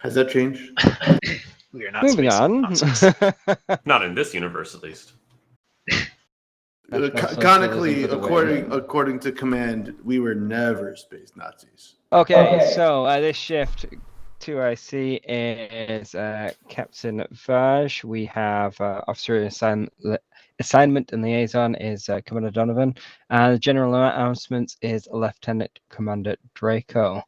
Has that changed? We are not Moving space on. nonsense. Not in this universe, at least. Canonically, according to command, we were never space Nazis. Okay, so this shift to IC is Captain Vaj. We have officer assignment and liaison is Commander Donovan, and the general announcement is Lieutenant Commander Draco.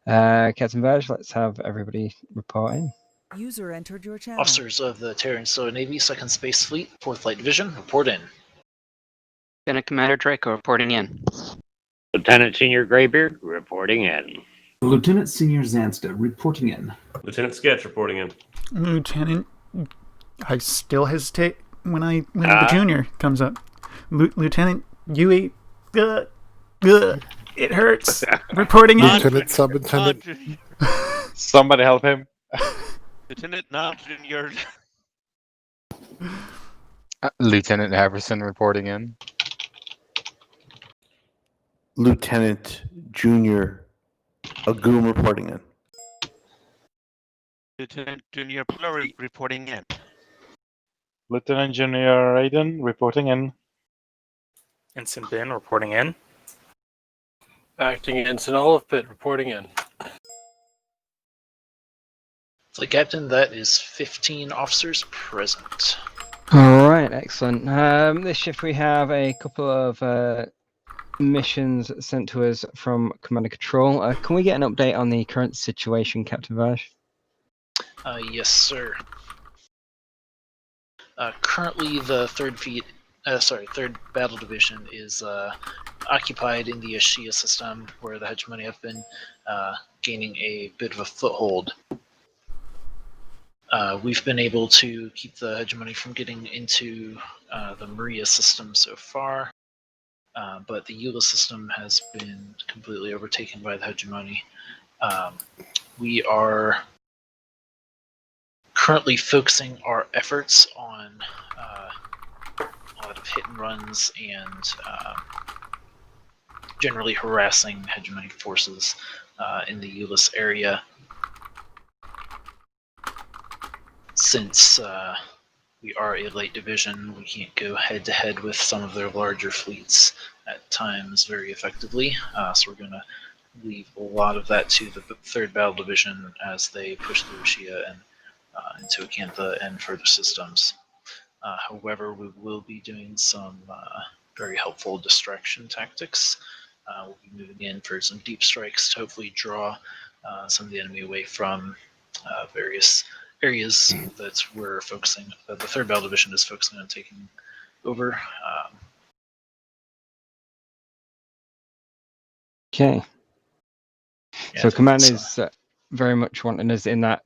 Captain Vaj, let's have everybody report in. User entered your channel. Officers of the Terran Navy Second Space Fleet, 4th Light Division, report in. Lieutenant Commander Draco reporting in. Lieutenant Senior Graybeard reporting in. Lieutenant Senior Zansta reporting in. Lieutenant Sketch reporting in. Lieutenant, I still hesitate when the junior comes up. Lieutenant Yui, it hurts. Reporting in. Lieutenant Subintendant. Somebody help him. Lieutenant not junior. Lieutenant Haverson reporting in. Lieutenant Junior Agum reporting in. Lieutenant Junior Plurry reporting in. Lieutenant Junior Raiden reporting in. Ensign Ben reporting in. Acting Ensign Olafpit reporting in. Fleet Captain, that is 15 officers present. All right, excellent. This shift we have a couple of missions sent to us from Command and Control. Can we get an update on the current situation, Captain Vaj? Yes, sir. Currently, the 3rd Battle Division is occupied in the Ashia system, where the hegemony have been gaining a bit of a foothold. We've been able to keep the hegemony from getting into the Maria system so far, but the Eula system has been completely overtaken by the hegemony. We are currently focusing our efforts on a lot of hit and runs and generally harassing hegemonic forces in the Euless area. Since we are a light division, we can't go head-to-head with some of their larger fleets at times very effectively, so we're going to leave a lot of that to the 3rd Battle Division as they push through Ashia and into Acantha and further systems. However, we will be doing some very helpful distraction tactics. We'll be moving in for some deep strikes to hopefully draw some of the enemy away from various areas that we're focusing, the 3rd Battle Division is focusing on taking over. Okay. Yeah, so Command is very much wanting us in that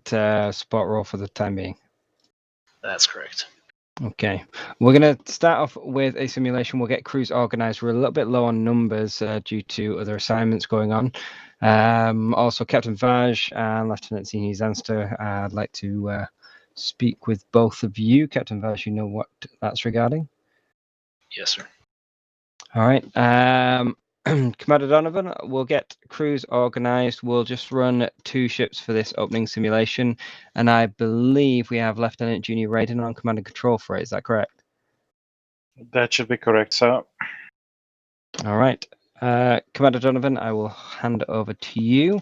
support role for the time being. That's correct. Okay. We're going to start off with a simulation. We'll get crews organized. We're a little bit low on numbers due to other assignments going on. Also, Captain Vaj and Lieutenant Senior Zanster, I'd like to speak with both of you. Captain Vaj, you know what that's regarding? Yes, sir. All right. Commander Donovan, we'll get crews organized. We'll just run 2 ships for this opening simulation. And I believe we have Lieutenant Junior Raiden on command and control for it. Is that correct? That should be correct, sir. All right. Commander Donovan, I will hand it over to you.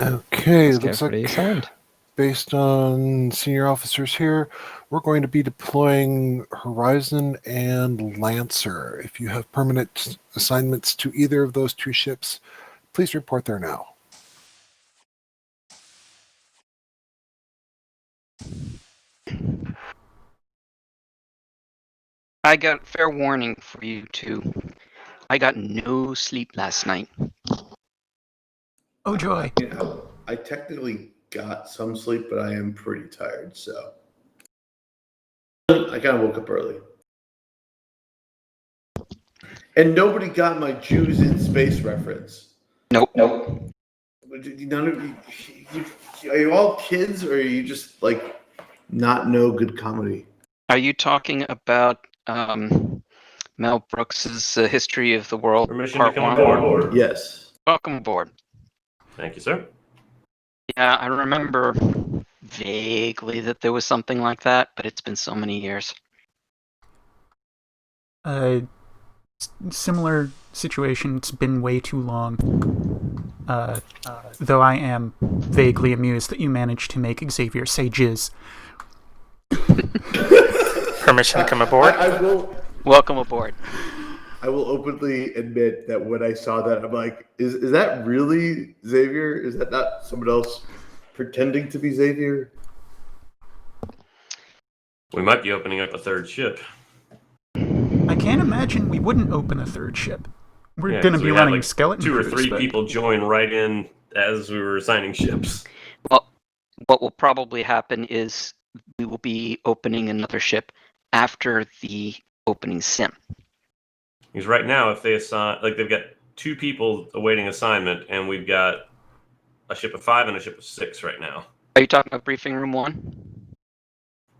Okay, looks like assigned. Based on senior officers here, we're going to be deploying Horizon and Lancer. If you have permanent assignments to either of those 2 ships, please report there now. I got fair warning for you two. I got no sleep last night. Oh joy. You know, I technically got some sleep, but I am pretty tired, so I kind of woke up early. And nobody got my Jews in space reference. Nope. None of you, are you all kids, or are you just like not know good comedy? Are you talking about Mel Brooks's History of the World Permission Part to come 1? aboard. Yes. Welcome aboard. Thank you, sir. Yeah, I remember vaguely that there was something like that, but it's been so many years. Similar situation. It's been way too long. Though I am vaguely amused that you managed to make Xavier say jizz. Permission to come aboard? I will. Welcome aboard. I will openly admit that when I saw that, I'm like, is that really Xavier? Is that not someone else pretending to be Xavier? We might be opening up a third ship. I can't imagine we wouldn't open a third ship. We're Yeah, going to 'cause be we had, running like, skeleton 2 or crews, 3 but- people join right in as we were assigning ships. Well, what will probably happen is we will be opening another ship after the opening sim. Because right now, if they assign, like, they've got 2 people awaiting assignment, and we've got a ship of 5 and a ship of 6 right now. Are you talking about briefing room 1?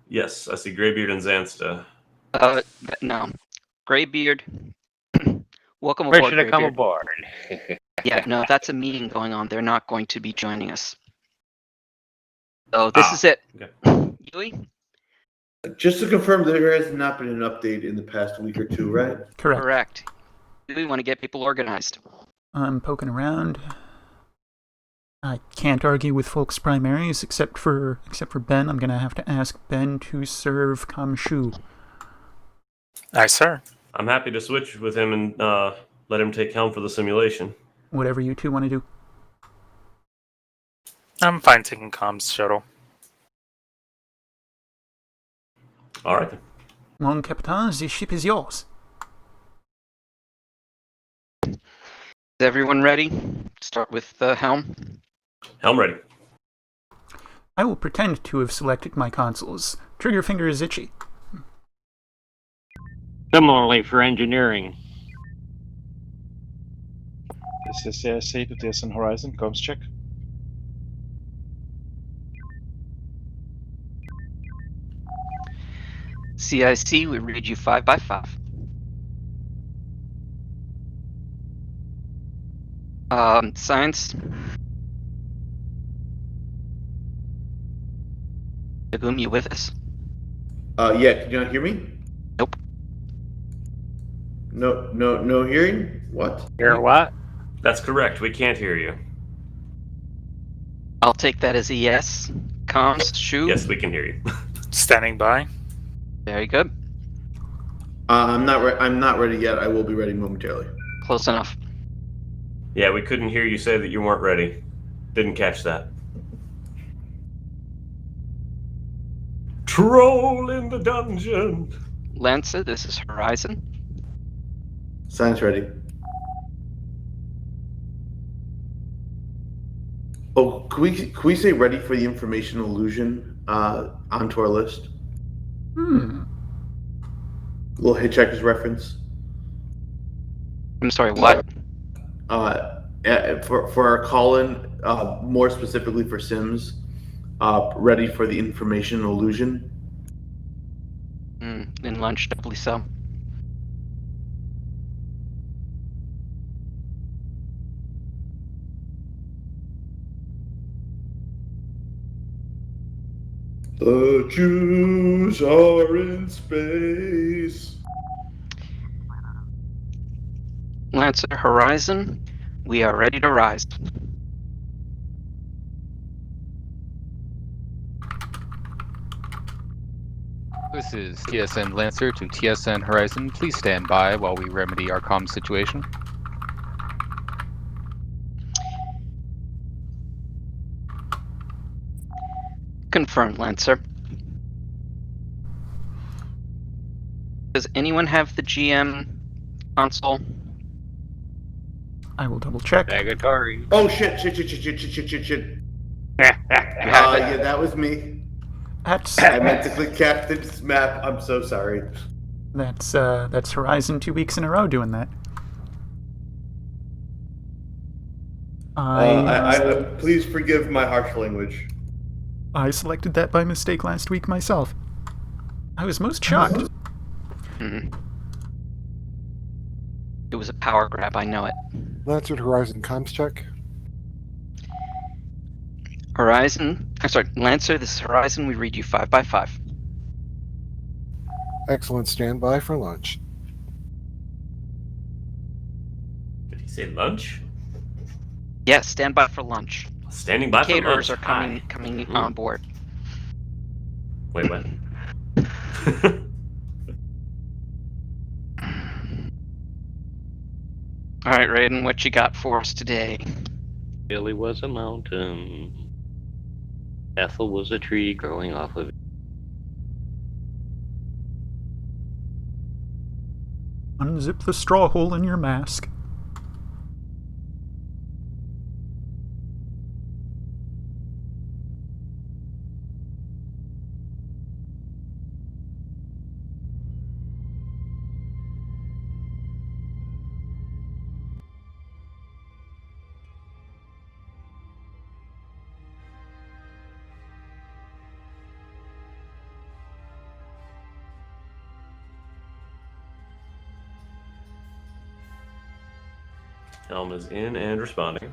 Yes, I see Greybeard and Zansta. No. Greybeard. Welcome Where aboard, should I come Greybeard. aboard? Yeah, no, that's a meeting going on. They're not going to be joining us. So this is it. Okay. Yui? Just to confirm, there has not been an update in the past week or two, right? Correct. Correct. We want to get people organized. I'm poking around. I can't argue with folks' primaries except for Ben. I'm gonna have to ask Ben to serve Kamshu. Aye, sir. I'm happy to switch with him and let him take helm for the simulation. Whatever you two want to do. I'm fine taking comms shuttle. All right, then. Mon Capitan, the ship is yours. Is everyone ready? Start with the helm. Helm ready. I will pretend to have selected my consoles. Trigger finger is itchy. Similarly for engineering. This is CSA to TSN Horizon. Comms check. CIC, we read you 5x5. Science. Nagoom, you with us? Yeah, can you not hear me? Nope. No hearing? What? Hear what? That's correct. We can't hear you. I'll take that as a yes. Comms, Shu? Yes, we can hear you. Standing by. Very good. I'm not ready yet. I will be ready momentarily. Close enough. Yeah, we couldn't hear you say that you weren't ready. Didn't catch that. Troll in the dungeon. Lancer, this is Horizon. Science ready. Oh, can we say ready for the information illusion onto our list? Little Hitchhiker's reference. I'm sorry, what? For our call-in, more specifically for Sims, ready for the information illusion. In lunch, doubly so. The Jews are in space. Lancer, Horizon, we are ready to rise. This is TSN Lancer to TSN Horizon. Please stand by while we remedy our comm situation. Confirmed, Lancer. Does anyone have the GM console? I will double check. Negatory. Oh shit! Yeah, that was me. I meant to click Captain's map. I'm so sorry. That's Horizon 2 weeks in a row doing that. Please forgive my harsh language. I selected that by mistake last week myself. I was most shocked. It was a power grab, I know it. Lancer to Horizon comms check. Horizon. I'm sorry, Lancer. This is Horizon. We read you 5 by 5. Excellent. Stand by for lunch. Did he say lunch? Yes, stand by for lunch. Standing by for Caterers lunch. are coming on board. Wait, what? All right, Raiden, what you got for us today? Billy was a mountain. Ethel was a tree growing off of it. Unzip the straw hole in your mask. Helm is in and responding.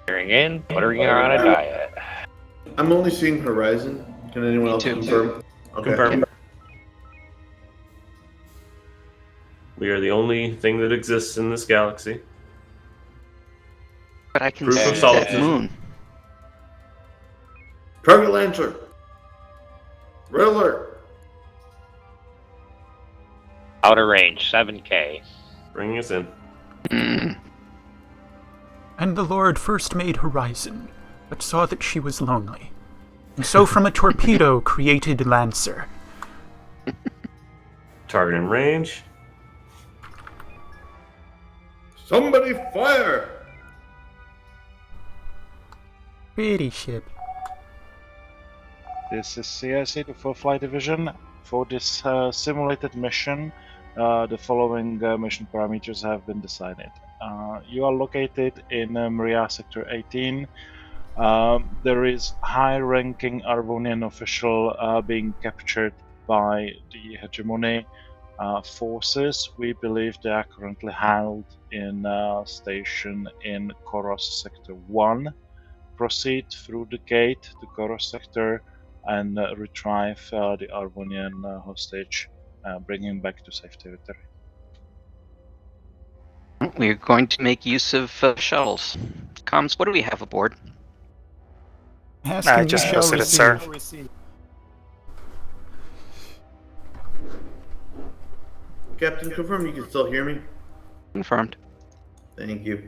Hearing in, putting her on a diet. I'm only seeing Horizon. Can anyone else confirm? Okay. Confirmed. We are the only thing that exists in this galaxy. But I can Proof see of solar that system. moon. Target Lancer. Red alert. Outer range, 7K. Bringing us in. And the Lord first made Horizon, but saw that she was lonely. And so from a torpedo created Lancer. Target in range. Somebody fire! Pretty ship. This is CIC to Full Flight Division. For this simulated mission, the following mission parameters have been decided. You are located in Maria Sector 18. There is high-ranking Arvonian official being captured by the hegemony forces. We believe they are currently held in station in Koros Sector 1. Proceed through the gate to Koros Sector and retrieve the Arvonian hostage, bring him back to safe territory. We're going to make use of shuttles. Comms, what do we have aboard? I just posted it, sir. Captain, confirm you can still hear me? Confirmed. Thank you.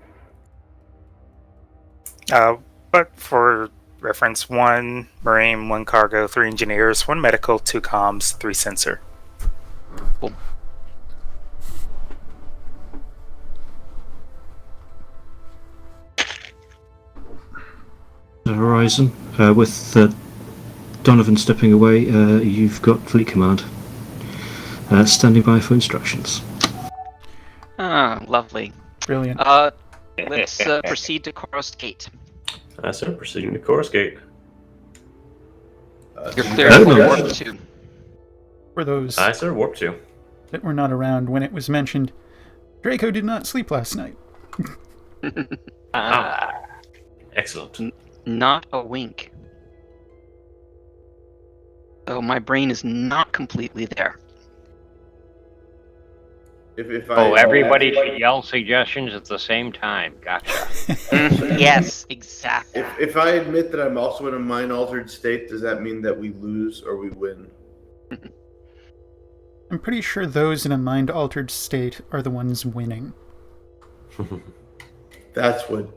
But for reference, 1 Marine, 1 Cargo, 3 Engineers, 1 Medical, 2 Comms, 3 Sensor. Cool. Horizon, with Donovan stepping away, you've got Fleet Command. Standing by for instructions. Ah, lovely. Brilliant. Let's proceed to Koros Gate. Sir, proceeding to Koros Gate. You're clear for Warp 2. For those Aye, sir, Warp 2. that were not around when it was mentioned, Draco did not sleep last night. Excellent. Not a wink. So my brain is not completely there. If I, Everybody should yell suggestions at the same time. Gotcha. Yes, exactly. If I admit that I'm also in a mind-altered state, does that mean that we lose or we win? I'm pretty sure those in a mind-altered state are the ones winning. That's what.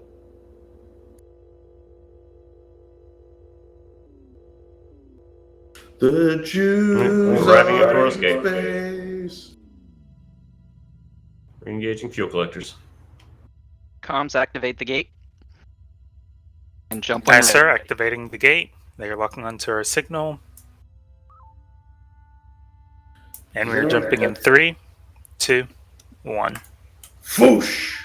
The Jews We're arriving at are Koros in Gate. space. We're engaging fuel collectors. Comms, activate the gate. And jump when Aye, ready. sir. Activating the gate. They are locking onto our signal. And we're jumping in 3, 2, 1. Foosh!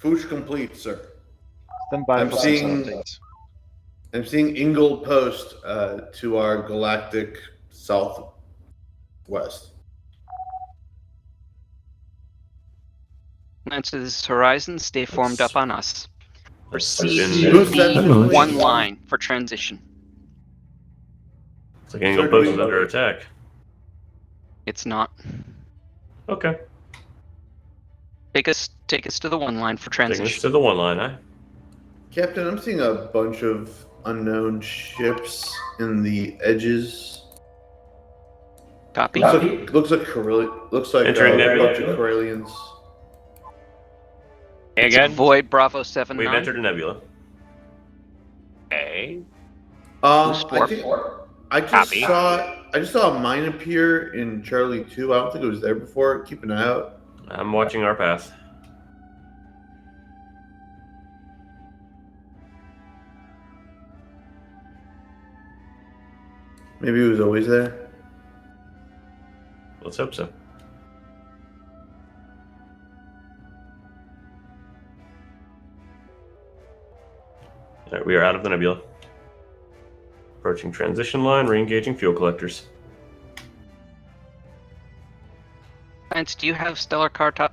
Foosh complete, sir. Stand by I'm for seeing- system updates. I'm seeing Ingold Post to our galactic southwest. Lancer, this is Horizon. Stay formed up on us. Proceed been- to the one line for transition. It's like Angle Post is under attack. It's not. Okay. Take us to the one line for Taking us transition. to the one line, huh? Captain, I'm seeing a bunch of unknown ships in the edges. Copy. Looks like Entering a nebula. bunch of Corellians. It's Void Bravo 7-9. We've entered a nebula. Okay. I just saw a mine appear in Charlie 2. I don't think it was there before. Keep an eye out. I'm watching our path. Maybe it was always there. Let's hope so. All right, we are out of the nebula. Approaching transition line, re-engaging fuel collectors. Lance, do you have stellar cartop?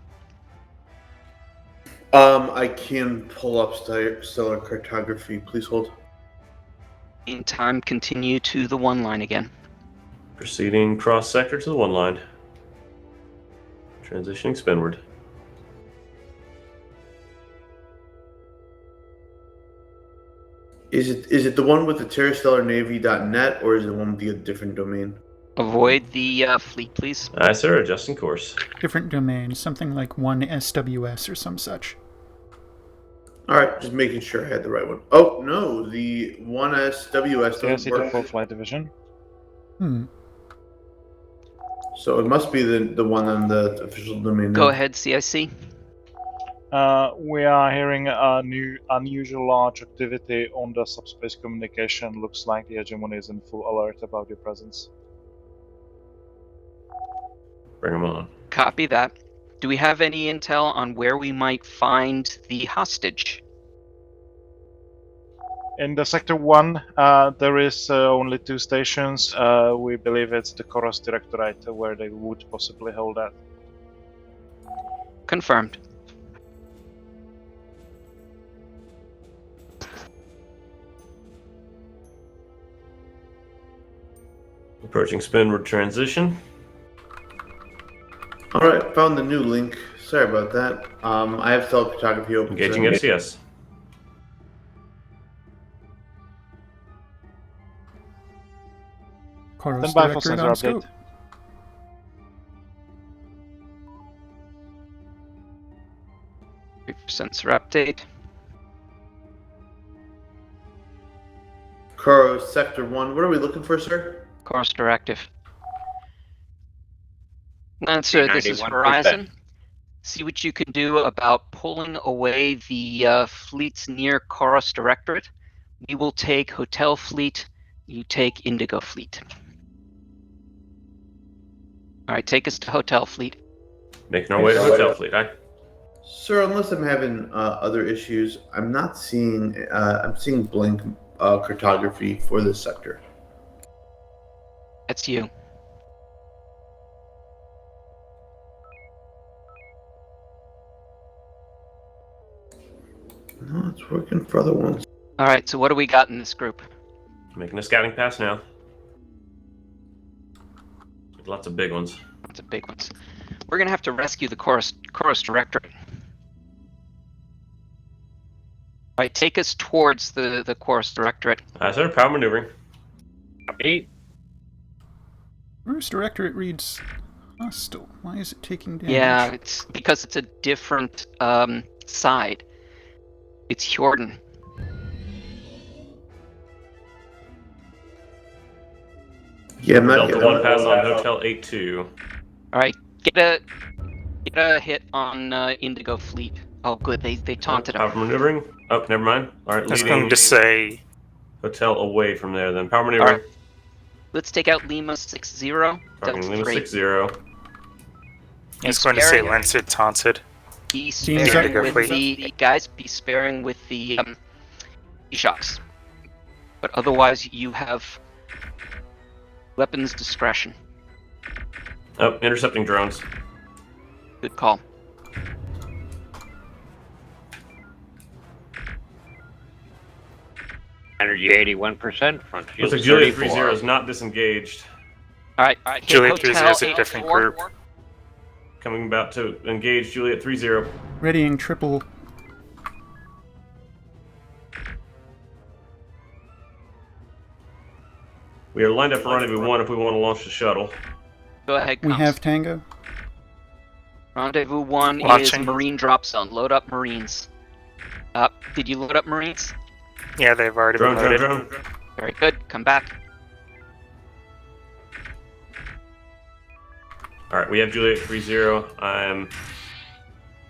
I can pull up stellar cartography. Please hold. In time, continue to the one line again. Proceeding cross sector to the one line. Transitioning spinward. Is it the one with the terrastellarnavy.net or is it one with the different domain? Avoid the fleet, please. Aye, sir. Adjusting course. Different domain, something like 1SWS or some such. All right, just making sure I had the right one. Oh no, the 1SWS doesn't TSN work. Full Flight Division. So it must be the one on the official domain. Go ahead, CIC. We are hearing a new, unusual large activity on the subspace communication. Looks like the hegemony is in full alert about your presence. Bring them on. Copy that. Do we have any intel on where we might find the hostage? In the Sector 1, there is only 2 stations. We believe it's the Koros Directorate where they would possibly hold that. Confirmed. Approaching spinward transition. All right, found the new link. Sorry about that. I have stellar photography open. Engaging FCS. Koros Stand by for Directorate sensor on update. scope. Sensor update. Koros Sector 1. What are we looking for, sir? Course directive. Lancer, this is 91%. Horizon. See what you can do about pulling away the fleets near Koros Directorate. We will take Hotel Fleet. You take Indigo Fleet. All right, take us to Hotel Fleet. Making our way to Hotel Fleet, aye? Sir, unless I'm having other issues, I'm not seeing. I'm seeing blank cartography for this sector. That's you. No, it's working for other ones. All right, so what do we got in this group? Making a scouting pass now. Lots of big ones. Lots of big ones. We're gonna have to rescue the Koros Directorate. All right, take us towards the Koros Directorate. Aye, sir. Power maneuvering. Copy. Koros Directorate reads hostile. Why is it taking damage? Yeah, it's because it's a different side. It's Hjordan. Yeah, I'm not Delta 1 pass on Hotel 8-2. All right, get a hit on Indigo Fleet. Oh, good, they taunted him. Power maneuvering. Oh, never mind. All right, I was leading going to say, Hotel away from there then. Power maneuvering. All right. Let's take out Lima 6-0. Targeting Delta Lima 3. 6-0. I was going to say Lancer taunted. Be Teams sparing up. with the guys. Be sparing with the shocks. But otherwise, you have weapons discretion. Oh, intercepting drones. Good call. Energy 81%. Front shield Looks like Juliet 34. 3-0 is not disengaged. All right. Juliet Hotel 30 is a different 84. group. Coming about to engage Juliet 3-0. Readying triple. We are lined up for rendezvous 1 if we want to launch the shuttle. Go ahead. We Comes. have Tango. Rendezvous 1 Launching. is Marine drop zone. Load up Marines. Did you load up Marines? Yeah, they've already been loaded. Drone. Very good. Come back. Alright, we have Juliet 3-0. I'm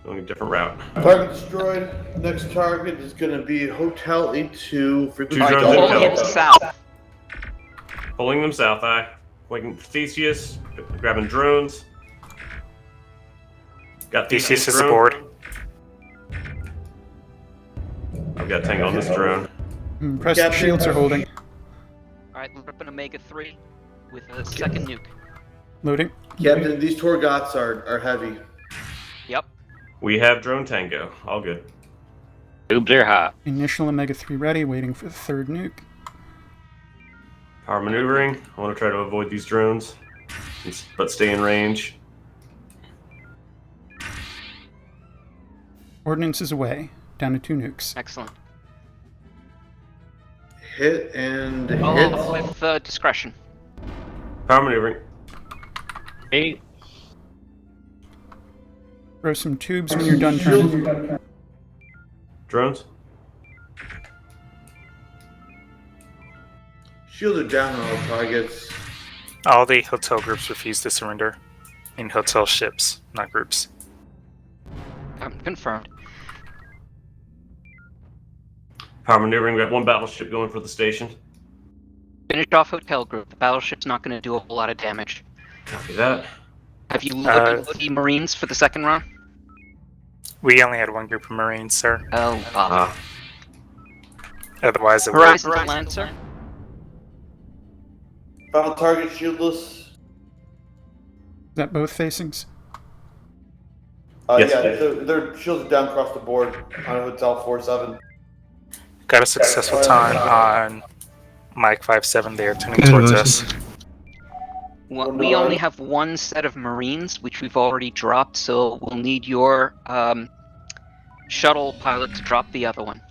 going a different route. Target destroyed. Next target is going to be Hotel A2. Two Frequency drones Pull inbound. him south. Pulling them south, Waking Theseus, grabbing drones. Got Theseus is drone. aboard. I've got Tango on this drone. Press the shields are holding. All right. Load up an Omega 3 with a second nuke. Loading. Captain, these Torgots are heavy. Yep. We have drone Tango. All good. Tubes are hot. Initial Omega 3 ready, waiting for the third nuke. Power maneuvering. I want to try to avoid these drones, but stay in range. Ordnance is away. Down to 2 nukes. Excellent. Hit and hit. All with discretion. Power maneuvering. Hey, Throw some tubes when you're done turning. Drones. Shields are down on all targets. All the hotel groups refuse to surrender. In hotel ships, not groups. Confirmed. Power maneuvering. We got one battleship going for the station. Finish off hotel group. The battleship's not going to do a whole lot of damage. Copy that. Have you loaded the Marines for the second round? We only had one group of Marines, sir. Oh, Otherwise, it would. Horizon Lancer. Final target shieldless. Is that both facings? Yes, Yeah, yes. their shields are down across the board on Hotel 4-7. Got a successful time on Mike 5-7 there, turning towards us. Well, we only have one set of Marines, which we've already dropped, so we'll need your shuttle pilot to drop the other one.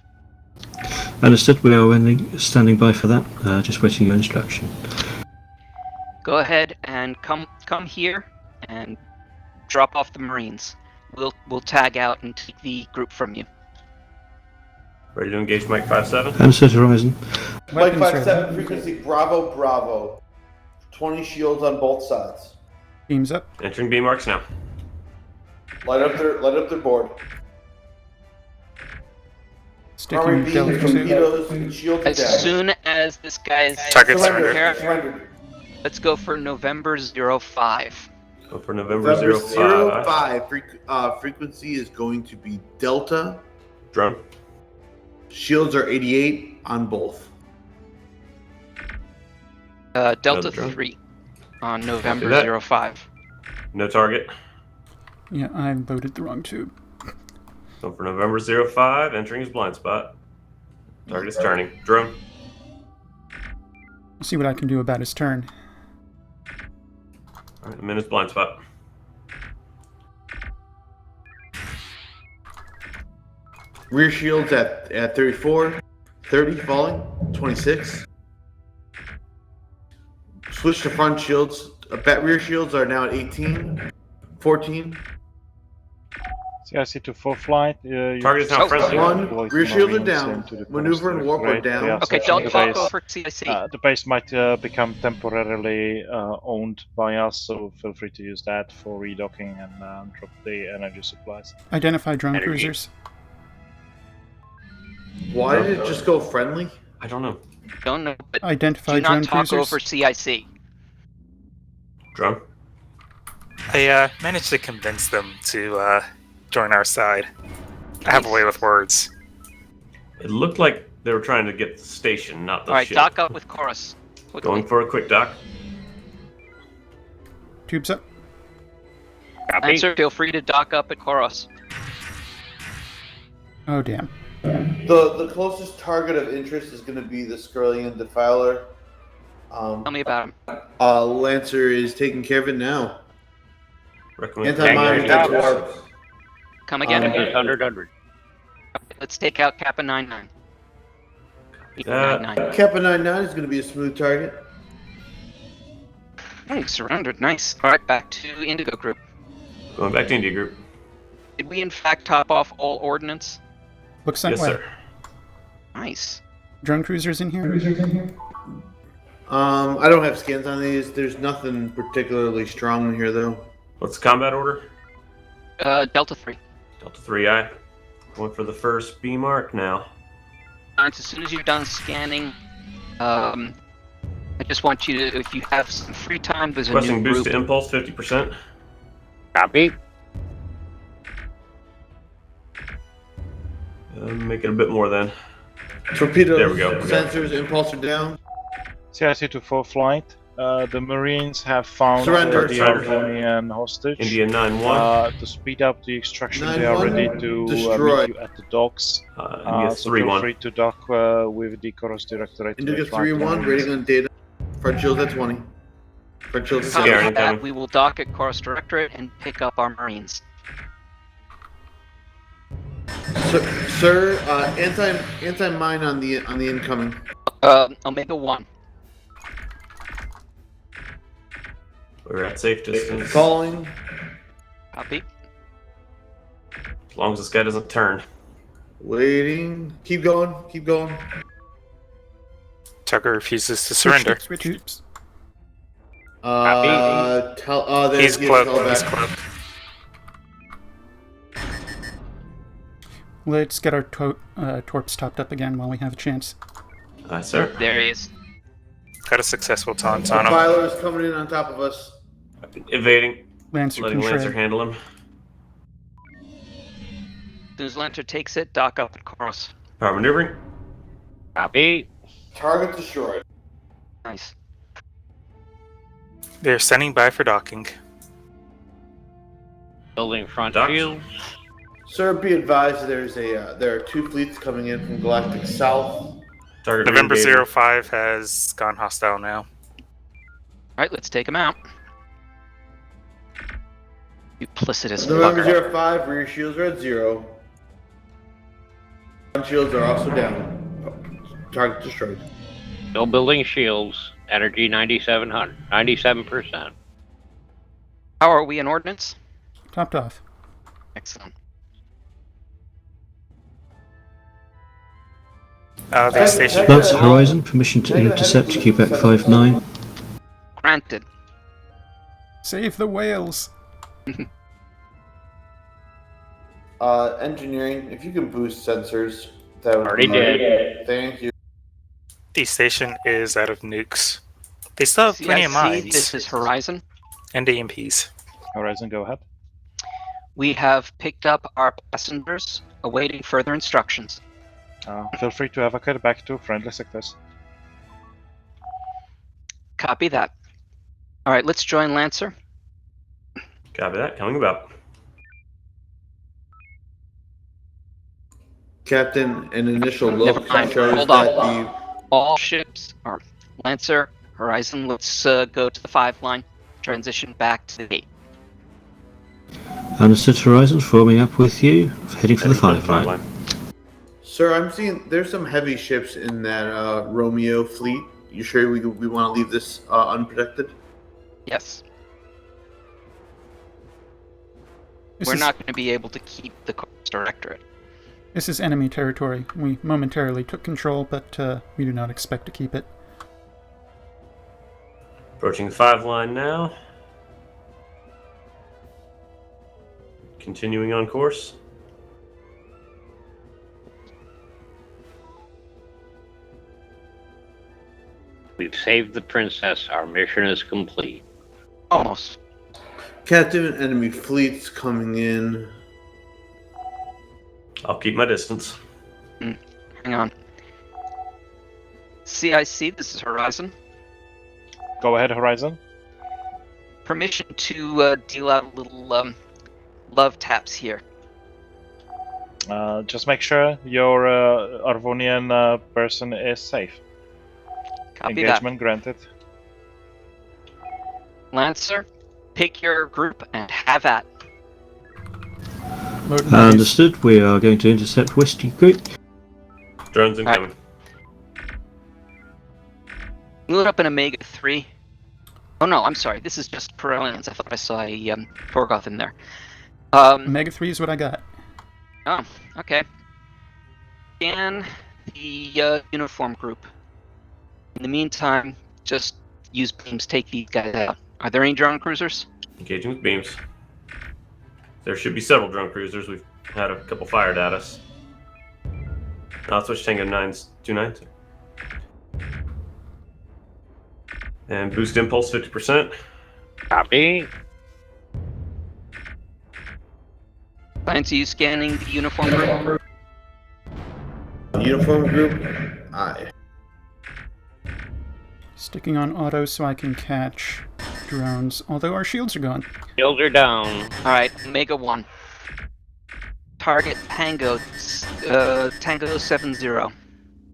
Understood. We are standing by for that. Just waiting your instruction. Go ahead and come here and drop off the Marines. We'll tag out and take the group from you. Ready to engage Mike 5-7? Understood, Horizon. Mike 5-7, frequency Bravo Bravo. 20 shields on both sides. Beams up. Entering beam marks now. Light up their board. Sticking beams, Delta 2. torpedoes, and shields As down. soon as this guy's Target Surrender. let's go for November 05. Go for November 05. Frequency is going to be Delta. Drone. Shields are 88 on both. Delta drone. 3 on November 05. No target. Yeah, I loaded the wrong tube. Go for November 05, entering his blind spot. Target is turning. Drone. I'll see what I can do about his turn. Alright, I'm in his blind spot. Rear shields at 34. 30 falling. 26. Switch to front shields. Rear shields are now at 18. 14. CIC to full flight. Target is now friendly. One. Rear shields are down. Maneuver and warp are down. Okay, don't talk over CIC. The base might become temporarily owned by us, so feel free to use that for redocking and drop the energy supplies. Identify drone Energy. cruisers. Why did it just go friendly? I don't know. Don't know, but Identify do drone not talk cruisers. over CIC. Drone. I managed to convince them to join our side. I have a way with words. It looked like they were trying to get the station, not the Alright, ship. dock up with Chorus. Quickly. Going for a quick dock. Tubes up. Answer, feel free to dock up at Chorus. Oh, damn. The closest target of interest is going to be the Skrullian Defiler. Tell me about him. Lancer is taking care of it now. Recommend Anti-mine warp. Come again? Just 100. Let's take out Kappa 99. Kappa 99 is going to be a smooth target. Oh, surrendered. Nice. All right, back to Indigo Group. Going back to India Group. Did we in fact top off all ordnance? Looks that Yes, way. sir. Nice. Drone cruisers in here? I don't have scans on these. There's nothing particularly strong in here, though. What's the combat order? Delta 3. Delta 3I. Going for the first B mark now. As soon as you're done scanning, I just want you to, if you have some free time, there's a Requesting new boost group. to impulse 50%. Copy. Make it a bit more then. Torpedoes, There we go. sensors, impulse are down. CIC to full flight. The Marines have found Surrender. the Surrender. Argonian hostage. India 9-1. To speed up the extraction, 9-1, they are ready to destroy. meet you at the docks. India So feel 3-1. free to dock with the Coros Directorate. Indigo 3-1, rating on data. Front shields at 20. Front shields at Copy 7. that. We will dock at Coros Directorate and pick up our Marines. Sir, anti-mine on the incoming. Omega 1. We're at safe distance. Calling. Copy. As long as this guy doesn't turn. Waiting. Keep going. Keep going. Tucker refuses to surrender. Switch ships. He's cloaked. He's cloaked. Let's get our torps topped up again while we have a chance. Aye, sir. There he is. Got a successful taunt on him. Defiler is coming in on top of us. Evading. Lancer Letting can Lancer shred. handle him. As soon as Lancer takes it, dock up at Coros. Power maneuvering. Copy. Target destroyed. Nice. They're standing by for docking. Building front Dock. shield. Sir, be advised there are 2 fleets coming in from Galactic South. Target November re-engaging. 05 has gone hostile now. Alright, let's take him out. Duplicitous November fucker. 05, rear shields are at 0. Front shields are also down. Target destroyed. Still building shields. Energy 9700. 97%. How are we in ordnance? Topped off. Excellent. They stationed. Lancer Horizon, permission to intercept Quebec 59. Granted. Save the whales. Engineering, if you can boost sensors, that would Already be did. Thank you. The station is out of nukes. They still have plenty of CIC, mines this is Horizon. and EMPs. Horizon, go ahead. We have picked up our passengers, awaiting further instructions. Feel free to evacuate back to friendly sectors. Copy that. Alright, let's join Lancer. Copy that. Coming about. Captain, an initial Never look mind. shows Hold that on. the All ships are Lancer, Horizon. Let's go to the 5 line. Transition back to the 8. Understood Horizon, forming up with you, heading for the 5 line. Sir, I'm seeing there's some heavy ships in that Romeo fleet. You sure we want to leave this unprotected? Yes. This We're is- not going to be able to keep the Coast Directorate. This is enemy territory. We momentarily took control, but we do not expect to keep it. Approaching the 5 line now. Continuing on course. We've saved the princess. Our mission is complete. Almost. Captain, enemy fleets coming in. I'll keep my distance. Hang on. CIC, this is Horizon. Go ahead, Horizon. Permission to deal out a little love taps here. Just make sure your Arvonian person is safe. Copy Engagement granted. Lancer, pick your group and have at. Understood. We are going to intercept Westy Group. Drones incoming. Load up an Omega 3. Oh no, I'm sorry. This is just Perelians. I thought I saw a Torgoth in there. Omega 3 is what I got. Oh, okay. Scan the uniform group. In the meantime, just use beams, take these guys out. Are there any drone cruisers? Engaging with beams. There should be several drone cruisers. We've had a couple fired at us. I'll switch Tango 929. And boost impulse 50%. Copy. Fancy you scanning the uniform group? Uniform group, aye. Sticking on auto so I can catch drones, although our shields are gone. Shields are down. Alright, Omega 1. Target Tango, Tango 70.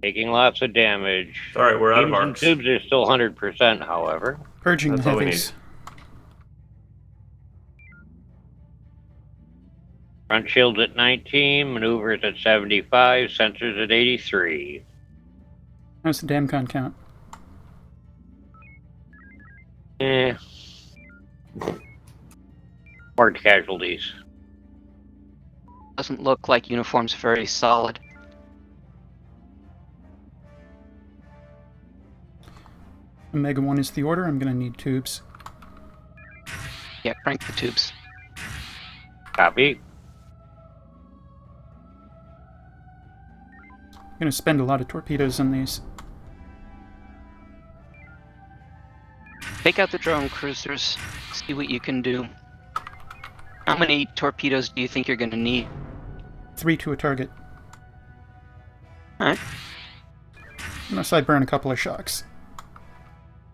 Taking lots of damage. Alright, we're out of Beams and arcs. tubes are still 100%, however. Purging That's the all we heavies. Front shields at 19, maneuvers at 75, sensors at 83. How's the damcon count? Marked casualties. Doesn't look like uniform's very solid. Omega 1 is the order. I'm going to need tubes. Yeah, crank the tubes. Copy. I'm going to spend a lot of torpedoes on these. Take out the drone cruisers. See what you can do. How many torpedoes do you think you're going to need? 3 to a target. Alright. Unless I burn a couple of shocks.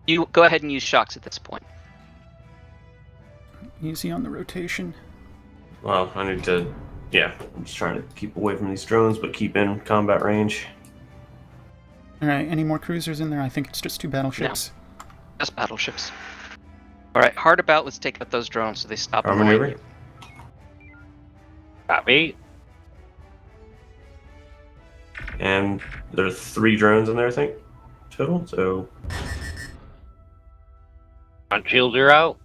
You go ahead and use shocks at this point. Easy on the rotation. Well, I need to... Yeah, I'm just trying to keep away from these drones, but keep in combat range. Alright, any more cruisers in there? I think it's just 2 battleships. No. Just battleships. Alright, hard about, let's take out those drones so they stop Armor annoying maneuver. you. Copy. And there's 3 drones in there, I think, total, so... Front shields are out.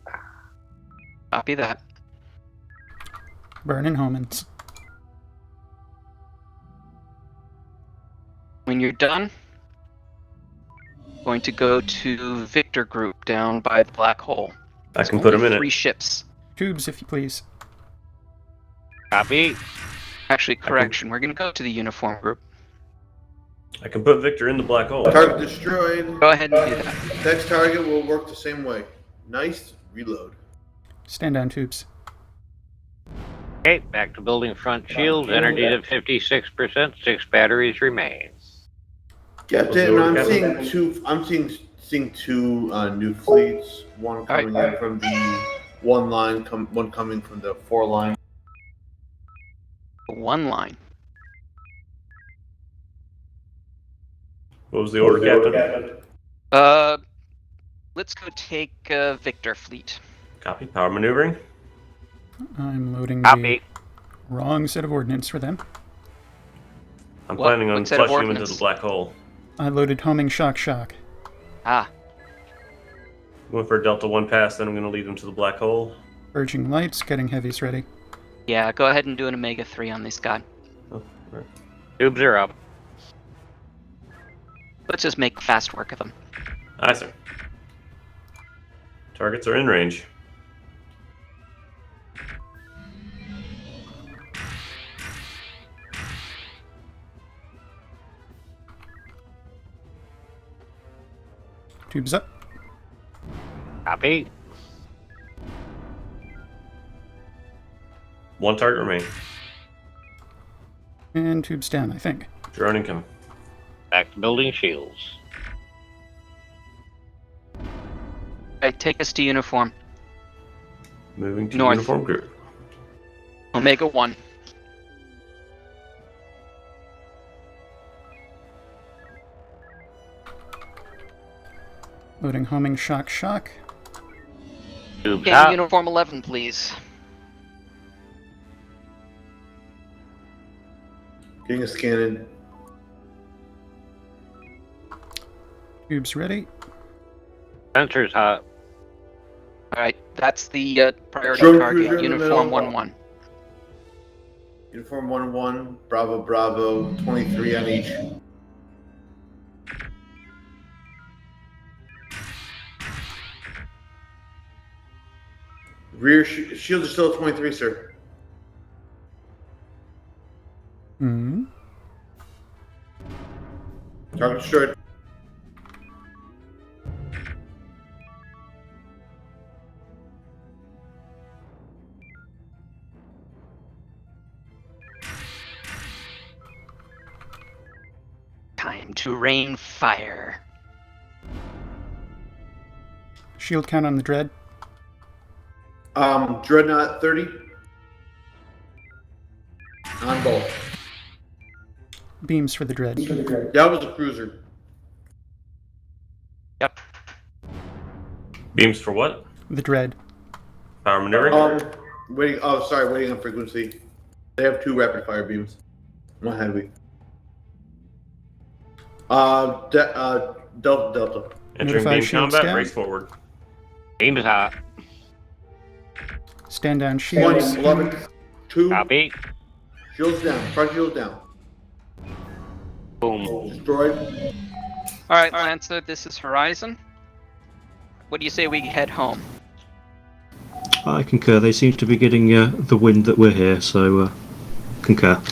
Copy that. Burning homins. When you're done, going to go to Victor Group down by the black hole. I can put them in 3 it. ships. Tubes, if you please. Copy. Actually, correction. We're going to go to the uniform group. I can put Victor in the black hole. Target destroyed. Go ahead and do that. Next target will work the same way. Nice reload. Stand down tubes. Okay, back to building front shields. Energy at 56%. 6 batteries remain. Captain, I'm seeing two new fleets. One coming in from the 1 line, one coming from the 4 line. 1 line. What was the order, Captain? Let's go take Victor Fleet. Copy. Power maneuvering. I'm loading Copy. the wrong set of ordnance for them. I'm planning on what set of flushing them into ordnance? the black hole. I loaded homing shock. Ah, Going for a Delta 1 pass, then I'm going to lead them to the black hole. Purging lights, getting heavies ready. yeah, go ahead and do an Omega 3 on this guy. Oh, right. Tubes are up. Let's just make fast work of them. Aye, sir. Targets are in range. Tubes up. Copy. 1 target remain. And tubes down, I think. Drone incoming. Back to building shields. Alright, take us to uniform. Moving to North. uniform group. Omega 1. Loading homing shock. Tubes Okay, up. uniform 11, please. Getting a scan in. Tubes ready. Sensors hot. All right, that's the priority Drone target. cruiser in the Uniform middle. 1-1. Uniform 1-1, Bravo, 23 on each. Rear shields are still at 23, sir. Hmm. Target destroyed. Time to rain fire. Shield count on the Dread. Dreadnought 30. On both. Beams for the Dread. That was a cruiser. Yep. Beams for what? The Dread. Power maneuvering? Waiting on frequency. They have 2 rapid fire beams. 1 heavy. Delta. Entering Notify beam shields combat, down. race forward. Beams hot. Stand down shields. 1, 11, 2. Copy. Shields down. Front shields down. Boom. Destroyed. All right, Lancer, this is Horizon. What do you say we head home? I concur. They seem to be getting the wind that we're here, so concur.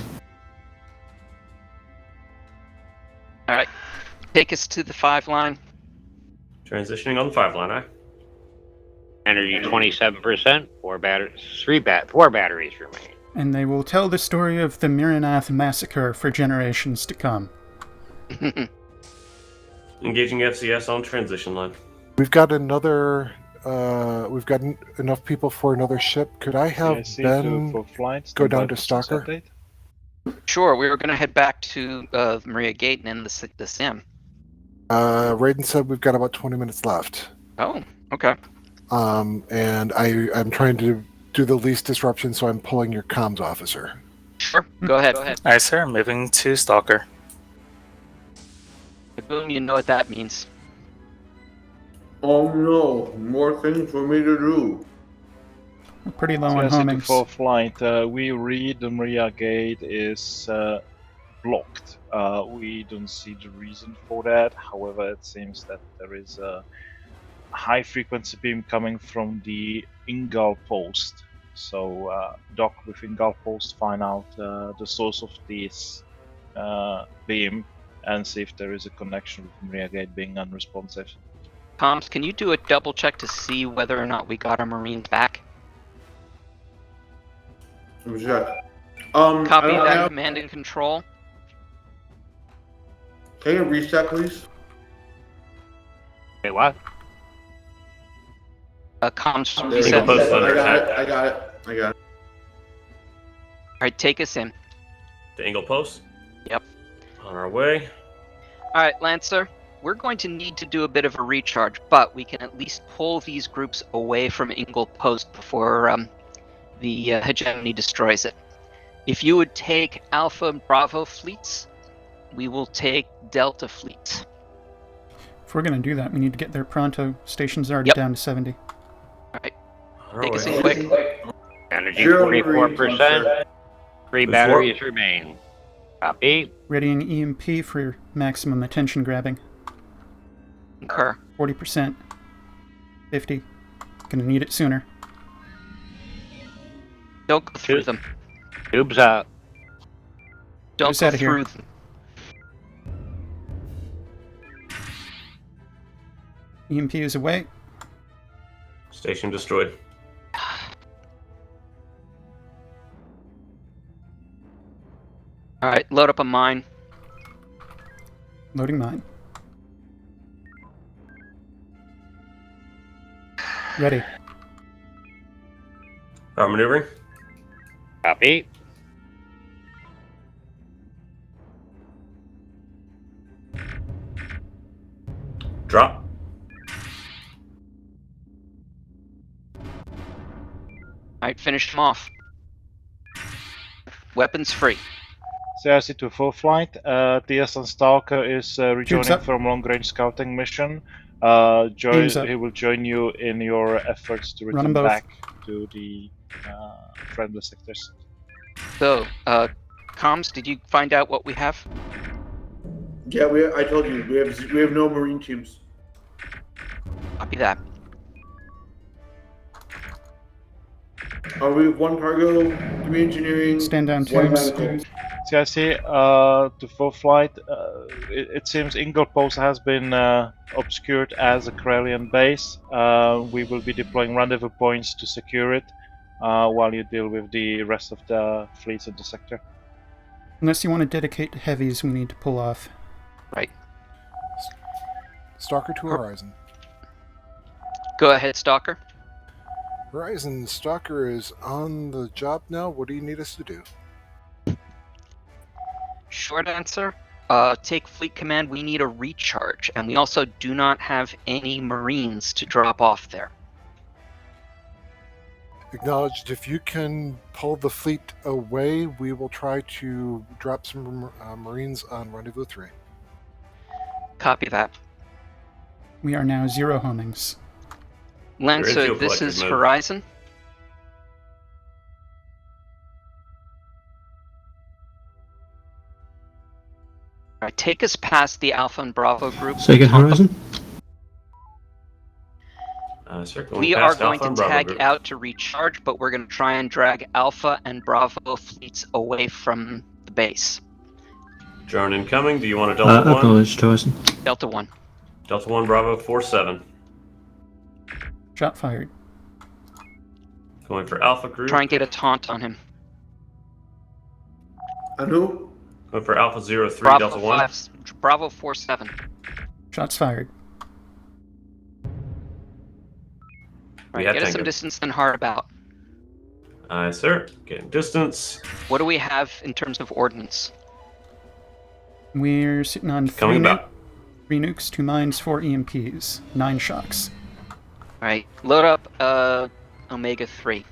All right, take us to the 5 line. Transitioning on the 5 line, Energy 27%. 4 batteries remain. And they will tell the story of the Miranath massacre for generations to come. Engaging FCS on transition line. We've got another. We've got enough people for another ship. Could I have Ben go down to Stalker? Sure, we were going to head back to Maria Gate and end the sim. Raiden said we've got about 20 minutes left. Oh, okay. And I'm trying to do the least disruption, so I'm pulling your comms officer. Sure, go ahead. Aye, sir. Moving to Stalker. Boom, you know what that means. Oh no, more things for me to do. We're pretty low on TSN homings. for flight. We read the Maria Gate is blocked. We don't see the reason for that. However, it seems that there is a high frequency beam coming from the Ingal post. So dock with Ingal post, find out the source of this beam, and see if there is a connection with Maria Gate being unresponsive. Comms, can you do a double check to see whether or not we got our Marines back? Copy that, command and control. Can you reset, please? Wait, what? Comms, There we reset. go. I got it. Alright, take us in. The angle post? Yep. On our way. Alright, Lancer, we're going to need to do a bit of a recharge, but we can at least pull these groups away from Ingle Post before the hegemony destroys it. If you would take Alpha and Bravo fleets, we will take Delta fleets. If we're going to do that, we need to get their pronto. Station's already down to 70. Alright, take us in quick. Energy 44%. 3 batteries remain. Copy. Readying EMP for maximum attention grabbing. Concur. 40%. 50. Gonna need it sooner. Don't go through them. Tubes up. Don't Who's go outta here? through them. EMP is away. Station destroyed. Alright, load up a mine. Loading mine. Ready. Power maneuvering. Copy. Drop. Alright, finish him off. Weapons free. CIC to full flight. TSN Stalker is rejoining up. from long-range scouting mission. Teams up. He will join you in your efforts to Run 'em return both. back to the friendly sectors. So, comms, did you find out what we have? Yeah, I told you we have no marine teams. Copy that. We have one cargo, 3 engineering, Stand down, 1 tubes. medical. CIC to full flight. It seems Inglepost has been obscured as a Corellian base. We will be deploying rendezvous points to secure it while you deal with the rest of the fleets in the sector. Unless you want to dedicate to heavies, we need to pull off. Right. Stalker to Horizon. Go ahead, Stalker. Horizon, Stalker is on the job now. What do you need us to do? Short answer. Take fleet command. We need a recharge, and we also do not have any Marines to drop off there. Acknowledged. If you can pull the fleet away, we will try to drop some Marines on Rendezvous 3. Copy that. We are now 0 homings. Lancer, infield this collective is mode. Horizon. Alright, take us past the Alpha and Bravo group. Second Horizon. Sir, going We are past going Alpha to and Bravo tag group. out to recharge, but we're going to try and drag Alpha and Bravo fleets away from the base. Drone incoming. Do you want a Delta 1? Acknowledged, Horizon. Delta 1. Delta 1 Bravo 47. Shot fired. Going for Alpha group. Try and get a taunt on him. On who? Going for Alpha 03 Bravo Delta 1. 5, Bravo 47. Shots fired. We Alright, have get us some Tango. distance and hard about. Aye, sir. Getting distance. What do we have in terms of ordnance? We're sitting on 3 Coming back. 3 nukes, 2 mines, 4 EMPs, 9 shocks. Alright, load up Omega 3.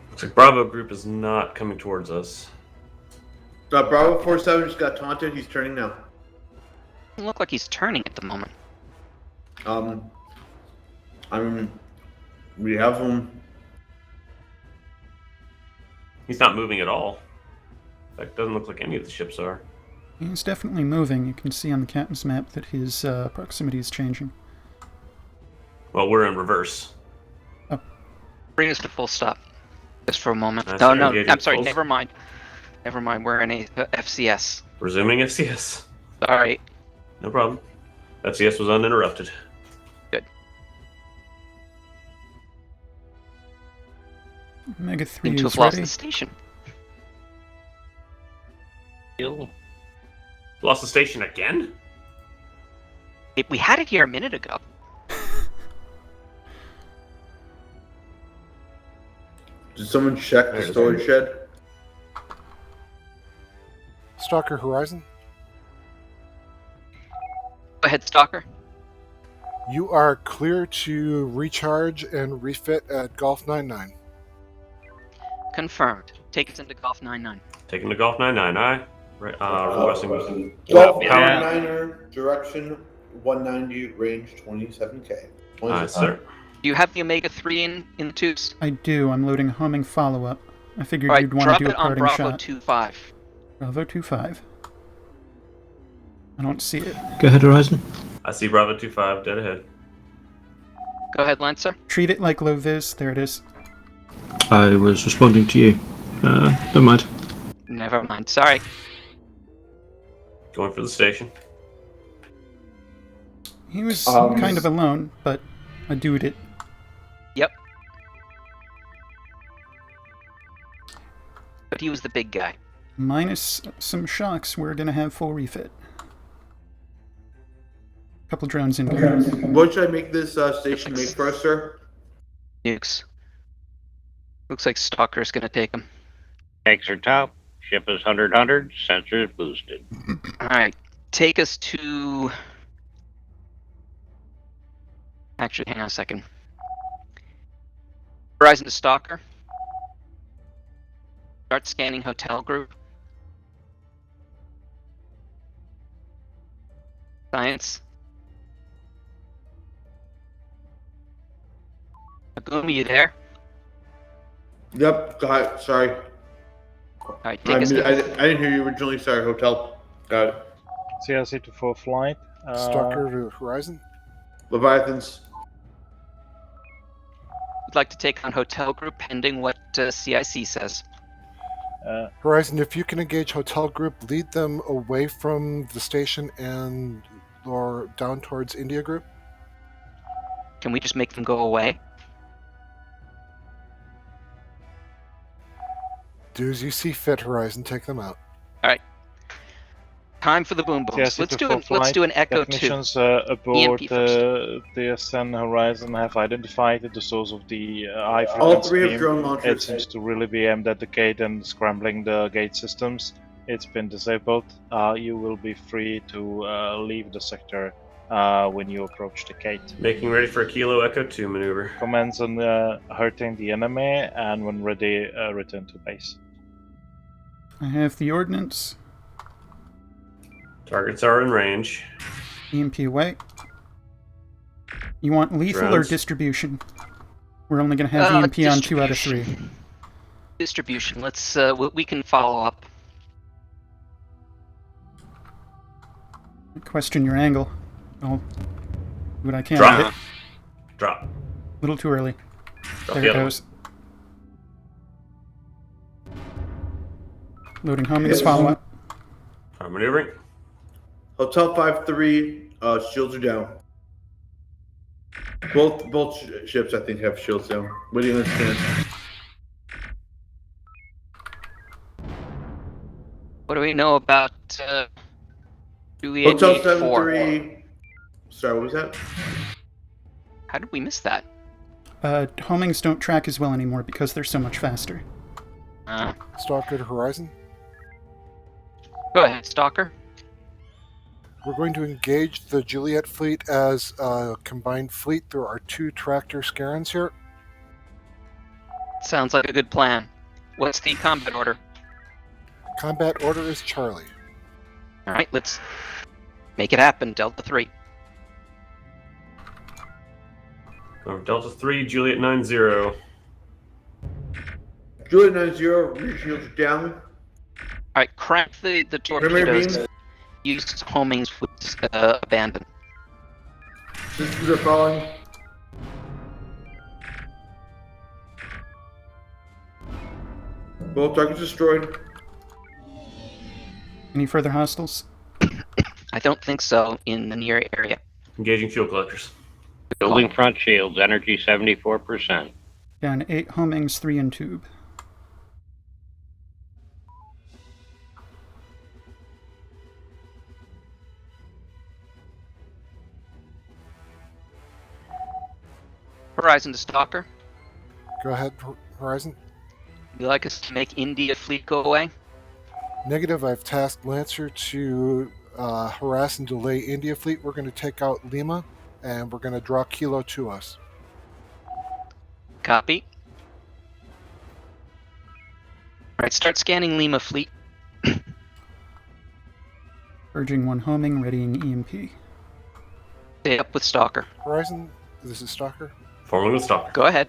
Looks like Bravo group is not coming towards us. Bravo 47 just got taunted. He's turning now. Doesn't look like he's turning at the moment. We have him. He's not moving at all. In fact, doesn't look like any of the ships are. He's definitely moving. You can see on the captain's map that his proximity is changing. Well, we're in reverse. Bring us to full stop. Just for a moment. Nice, No, engaging I'm sorry, full- never mind. Never mind, we're in a FCS. Resuming FCS. Alright, No problem. FCS was uninterrupted. Omega 3 seem to is have lost ready. the station. Lost the station again? We had it here a minute ago. Did someone check the storage shed? Stalker Horizon, Go ahead, Stalker. you are clear to recharge and refit at Golf 99. Confirmed. Take us into Golf 99. Taking the Golf 99, aye. Right, requesting. Golf Yeah. 99er, direction 190, range 27K. Aye, sir. Do you have the Omega 3 in the tubes? I do. I'm loading homing follow-up. I figured Alright, you'd want drop to do it a on parting Bravo shot. 25. Bravo 25. I don't see it. Go ahead, Horizon. I see Bravo 25 dead ahead. Go ahead, Lancer. Treat it like low vis. There it is. I was responding to you. Never mind. Never mind, sorry. Going for the station. He was kind of alone, but I doed it. Yep. But he was the big guy. Minus some shocks, we're gonna have full refit. Couple drones in here. What should I make this station make first, sir? Nukes. Looks like Stalker's gonna take him. Tanks are top. Ship is 100, sensors boosted. Alright, take us to... Actually, hang on a second. Horizon to Stalker. Start scanning hotel group. Science. Agumi, you there? Yep. Got it. Sorry. Alright, I take us. didn't hear you originally. Sorry. Hotel. Got it. CIC to full flight. Stalker to Horizon. Leviathans. Would like to take on hotel group pending what CIC says. Horizon, if you can engage hotel group, lead them away from the station and or down towards India group. Can we just make them go away? Do as you see fit, Horizon. Take them out. Alright. Time for the boom booms. CIC to Let's full do an flight. Echo 2. Technicians aboard EMP first. TSN Horizon have identified the source of the eye All frequency three have beam. drone It launchers. seems to really be aimed at the gate and scrambling the gate systems. It's been disabled. You will be free to leave the sector when you approach the gate. Making ready for a Kilo Echo 2 maneuver. Commence on hurting the enemy, and when ready, return to base. I have the ordnance. Targets are in range. EMP away. You want lethal or Drones. distribution? We're only going to have EMP on 2 out of 3. Distribution. Let's. We can follow up. Question your angle. I'll do what I can. Drop it. Drop. A little too early. Drop There the it other one. goes. Loading homings, follow up. Maneuvering. Hotel 5-3. Shields are down. Both ships, I think, have shields down. Waiting on scan. What do we know about Juliet Hotel 84? 7-3. Sorry, what was that? How did we miss that? Homings don't track as well anymore because they're so much faster. Stalker to Horizon. Go ahead, Stalker. We're going to engage the Juliet fleet as a combined fleet. There are 2 tractor Scarens here. Sounds like a good plan. What's the combat order? Combat order is Charlie. Alright, let's make it happen, Delta 3. Delta 3, Juliet 9-0. Juliet 9-0. Rear shields are down. Alright, crack the torpedoes. beam. Use homings with abandon. Systems are falling. Both targets destroyed. Any further hostiles? I don't think so in the near area. Engaging fuel collectors. Building front shields, energy 74%. Down 8 homings, 3 in tube. Horizon to Stalker. Go ahead, Horizon. Would you like us to make India fleet go away? Negative. I've tasked Lancer to harass and delay India fleet. We're going to take out Lima, and we're going to draw Kilo to us. Copy. Alright, start scanning Lima fleet. Urging 1 homing, readying EMP. Stay up with Stalker. Horizon, this is Stalker. Forming with Stalker. Go ahead.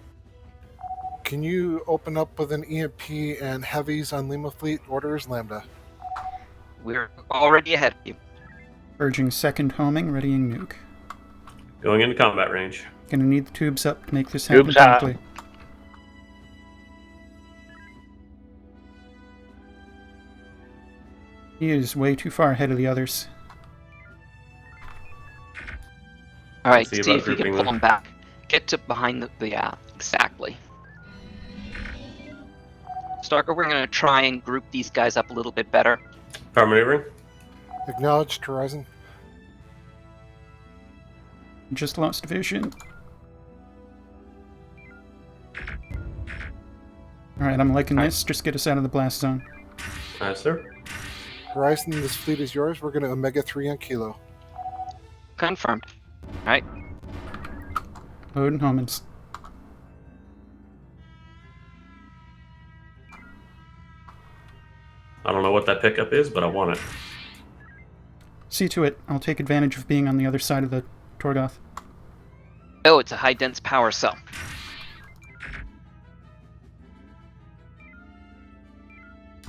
Can you open up with an EMP and heavies on Lima fleet? Orders Lambda. We're already ahead of you. Urging 2nd homing, readying nuke. Going into combat range. Gonna need the tubes up to make this happen Tubes up. promptly. He is way too far ahead of the others. Alright, See see about if we can grouping pull them. them back. Get to behind the exactly. Stalker, we're gonna try and group these guys up a little bit better. Power maneuvering. Acknowledged, Horizon. Just lost vision. Alright, I'm liking this. Just get us out of the blast zone. Aye, sir. Horizon, this fleet is yours. We're going to Omega 3 on Kilo. Confirmed. Alright. Load and homings. I don't know what that pickup is, but I want it. See to it. I'll take advantage of being on the other side of the Torgoth. Oh, it's a high-dense power cell.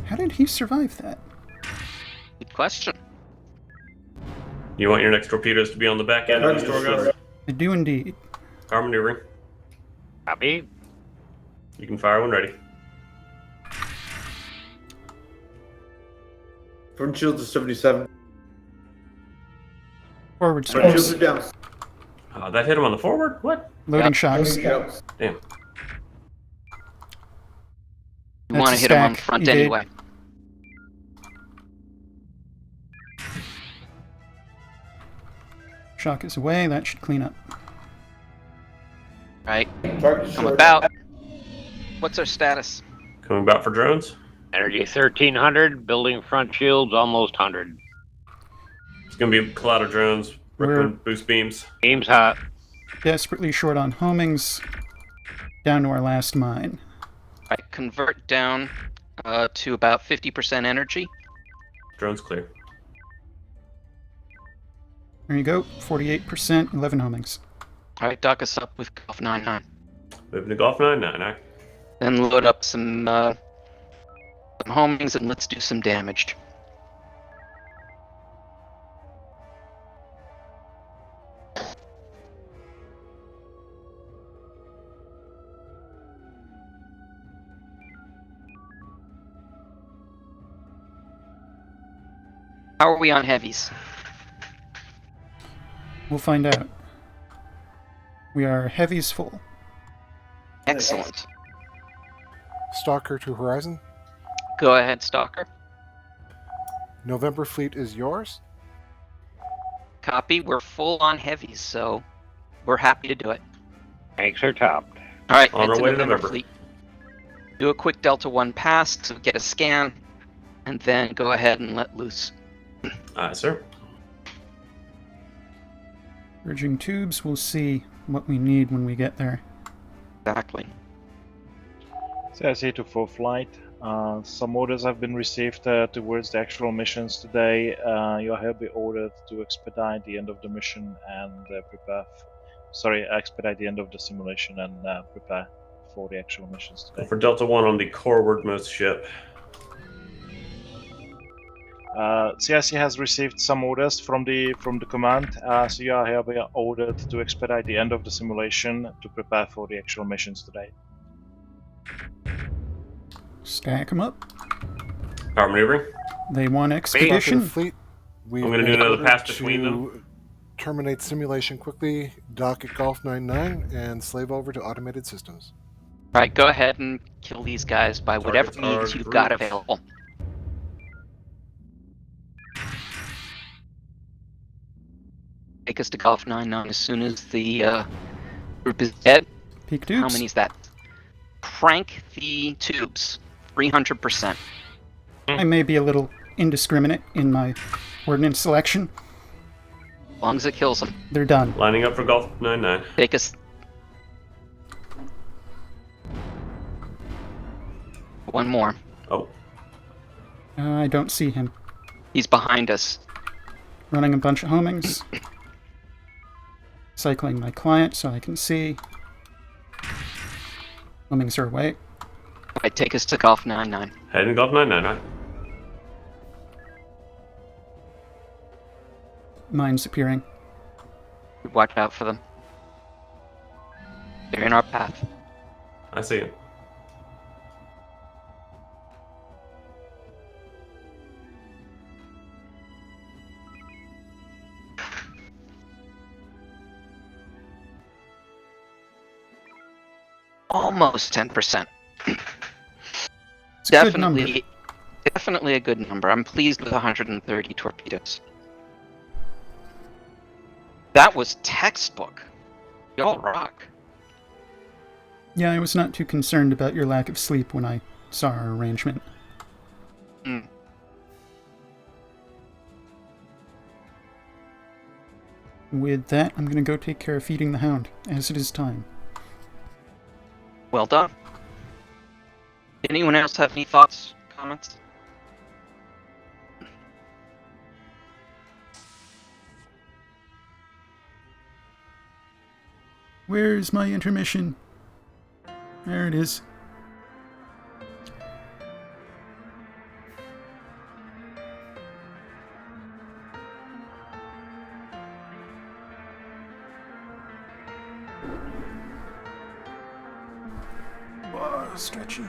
How did he survive that? Good question. You want your next torpedoes to be on the back end of these Torgoths? I do indeed. Power maneuvering. Copy. You can fire when ready. Front shields is 77. Forward Front shields space. are down. That hit him on the forward? What? Loading shocks. Damn. You want to hit him on the stack. front Evade. anyway. Shock is away. That should clean up. Right. Target I'm short. about. What's our status? Coming back for drones? Energy 1300. Building front shields almost 100. It's going to be a cloud of drones. We're- Boost beams. Beams hot. Desperately short on homings. Down to our last mine. I convert down to about 50% energy. Drones clear. There you go. 48%, 11 homings. All right, dock us up with Golf 99. Moving to Golf 99. Then load up some homings and let's do some damage. How are we on heavies? We'll find out. We are heavies full. Excellent. Stalker to Horizon. Go ahead, Stalker. November Fleet is yours. Copy. We're full on heavies, so we're happy to do it. Tanks are topped. All right, On head our to way to November November. Fleet. Do a quick Delta 1 pass to get a scan, and then go ahead and let loose. Aye, sir. Bridging tubes, we'll see what we need when we get there. Exactly. CIC to full flight. Some orders have been received towards the actual missions today. You have been ordered to expedite the end of the mission and expedite the end of the simulation and prepare for the actual missions today. For Delta 1 on the corewardmost ship. CIC has received some orders from the command, so you are hereby ordered to expedite the end of the simulation to prepare for the actual missions today. Stack them up. Power maneuvering. They want Stalker to expedition. Fleet. We've I'm gonna do been another ordered pass between them. Terminate simulation quickly, dock at Golf 99, and slave over to automated systems. All right, go ahead and kill these guys by whatever Targets means are you've got groups. available. Take us to Golf 99 as soon as the group is dead. Peak tubes. How many is that? Crank the tubes. 300%. I may be a little indiscriminate in my ordnance selection. As long as it kills them. They're done. Lining up for Golf 99. Take us. One more. Oh. I don't see him. He's behind us. Running a bunch of homings. Cycling my client so I can see. Homings are away. Alright, take us to Golf 99. Heading to Golf 99, right? Mines appearing. Watch out for them. They're in our path. I see it. Almost 10%. It's a good number. Definitely a good number. I'm pleased with 130 torpedoes. That was textbook. Y'all rock. Yeah, I was not too concerned about your lack of sleep when I saw our arrangement. With that, I'm going to go take care of feeding the hound, as it is time. Well done. Anyone else have any thoughts, comments? Where's my intermission? There it is. Whoa, stretchy.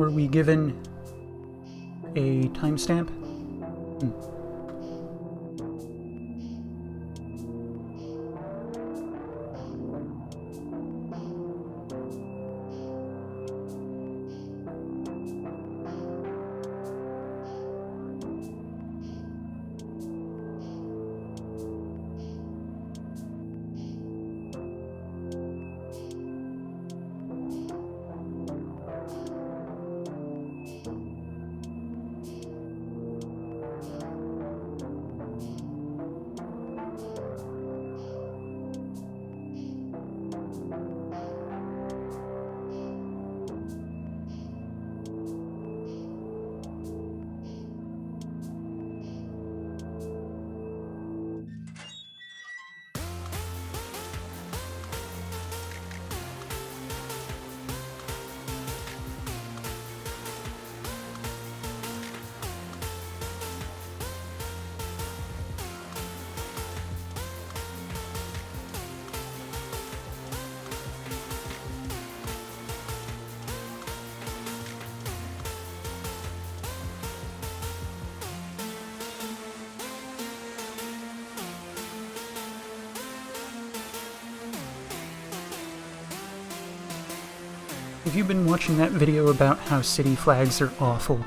Were we given a timestamp? Have you been watching that video about how city flags are awful?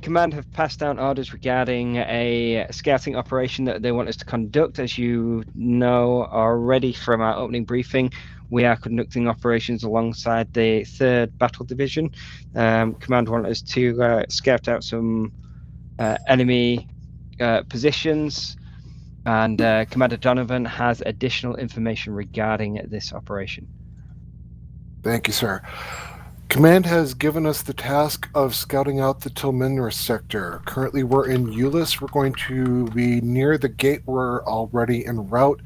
Command have passed down orders regarding a scouting operation that they want us to conduct. As you know already from our opening briefing, we are conducting operations alongside the 3rd Battle Division. Command want us to scout out some enemy positions, and Commander Donovan has additional information regarding this operation. Thank you, sir. Command has given us the task of scouting out the Tilminra sector. Currently, we're in Euless. We're going to be near the gate. We're already en route.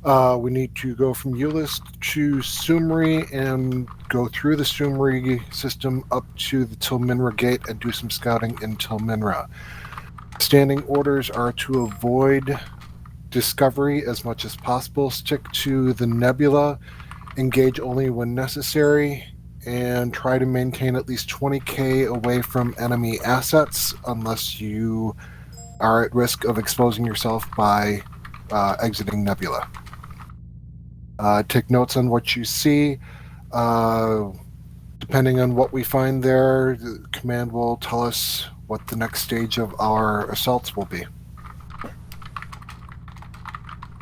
We need to go from Euless to Sumri and go through the Sumri system up to the Tilminra gate and do some scouting in Tilminra. Standing orders are to avoid discovery as much as possible, stick to the nebula, engage only when necessary, and try to maintain at least 20k away from enemy assets unless you are at risk of exposing yourself by exiting nebula. Take notes on what you see. Depending on what we find there, the command will tell us what the next stage of our assaults will be.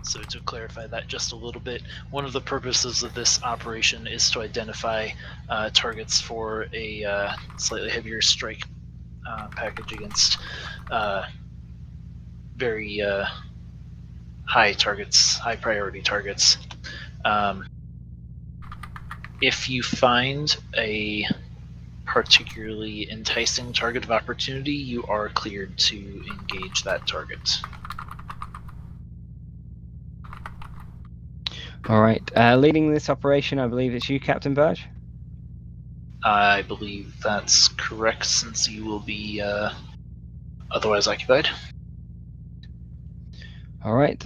So to clarify that just a little bit, one of the purposes of this operation is to identify targets for a slightly heavier strike package against very high targets, high priority targets. If you find a particularly enticing target of opportunity, you are cleared to engage that target. All right. Leading this operation, I believe it's you, Captain Burge. I believe that's correct, since you will be otherwise occupied. All right,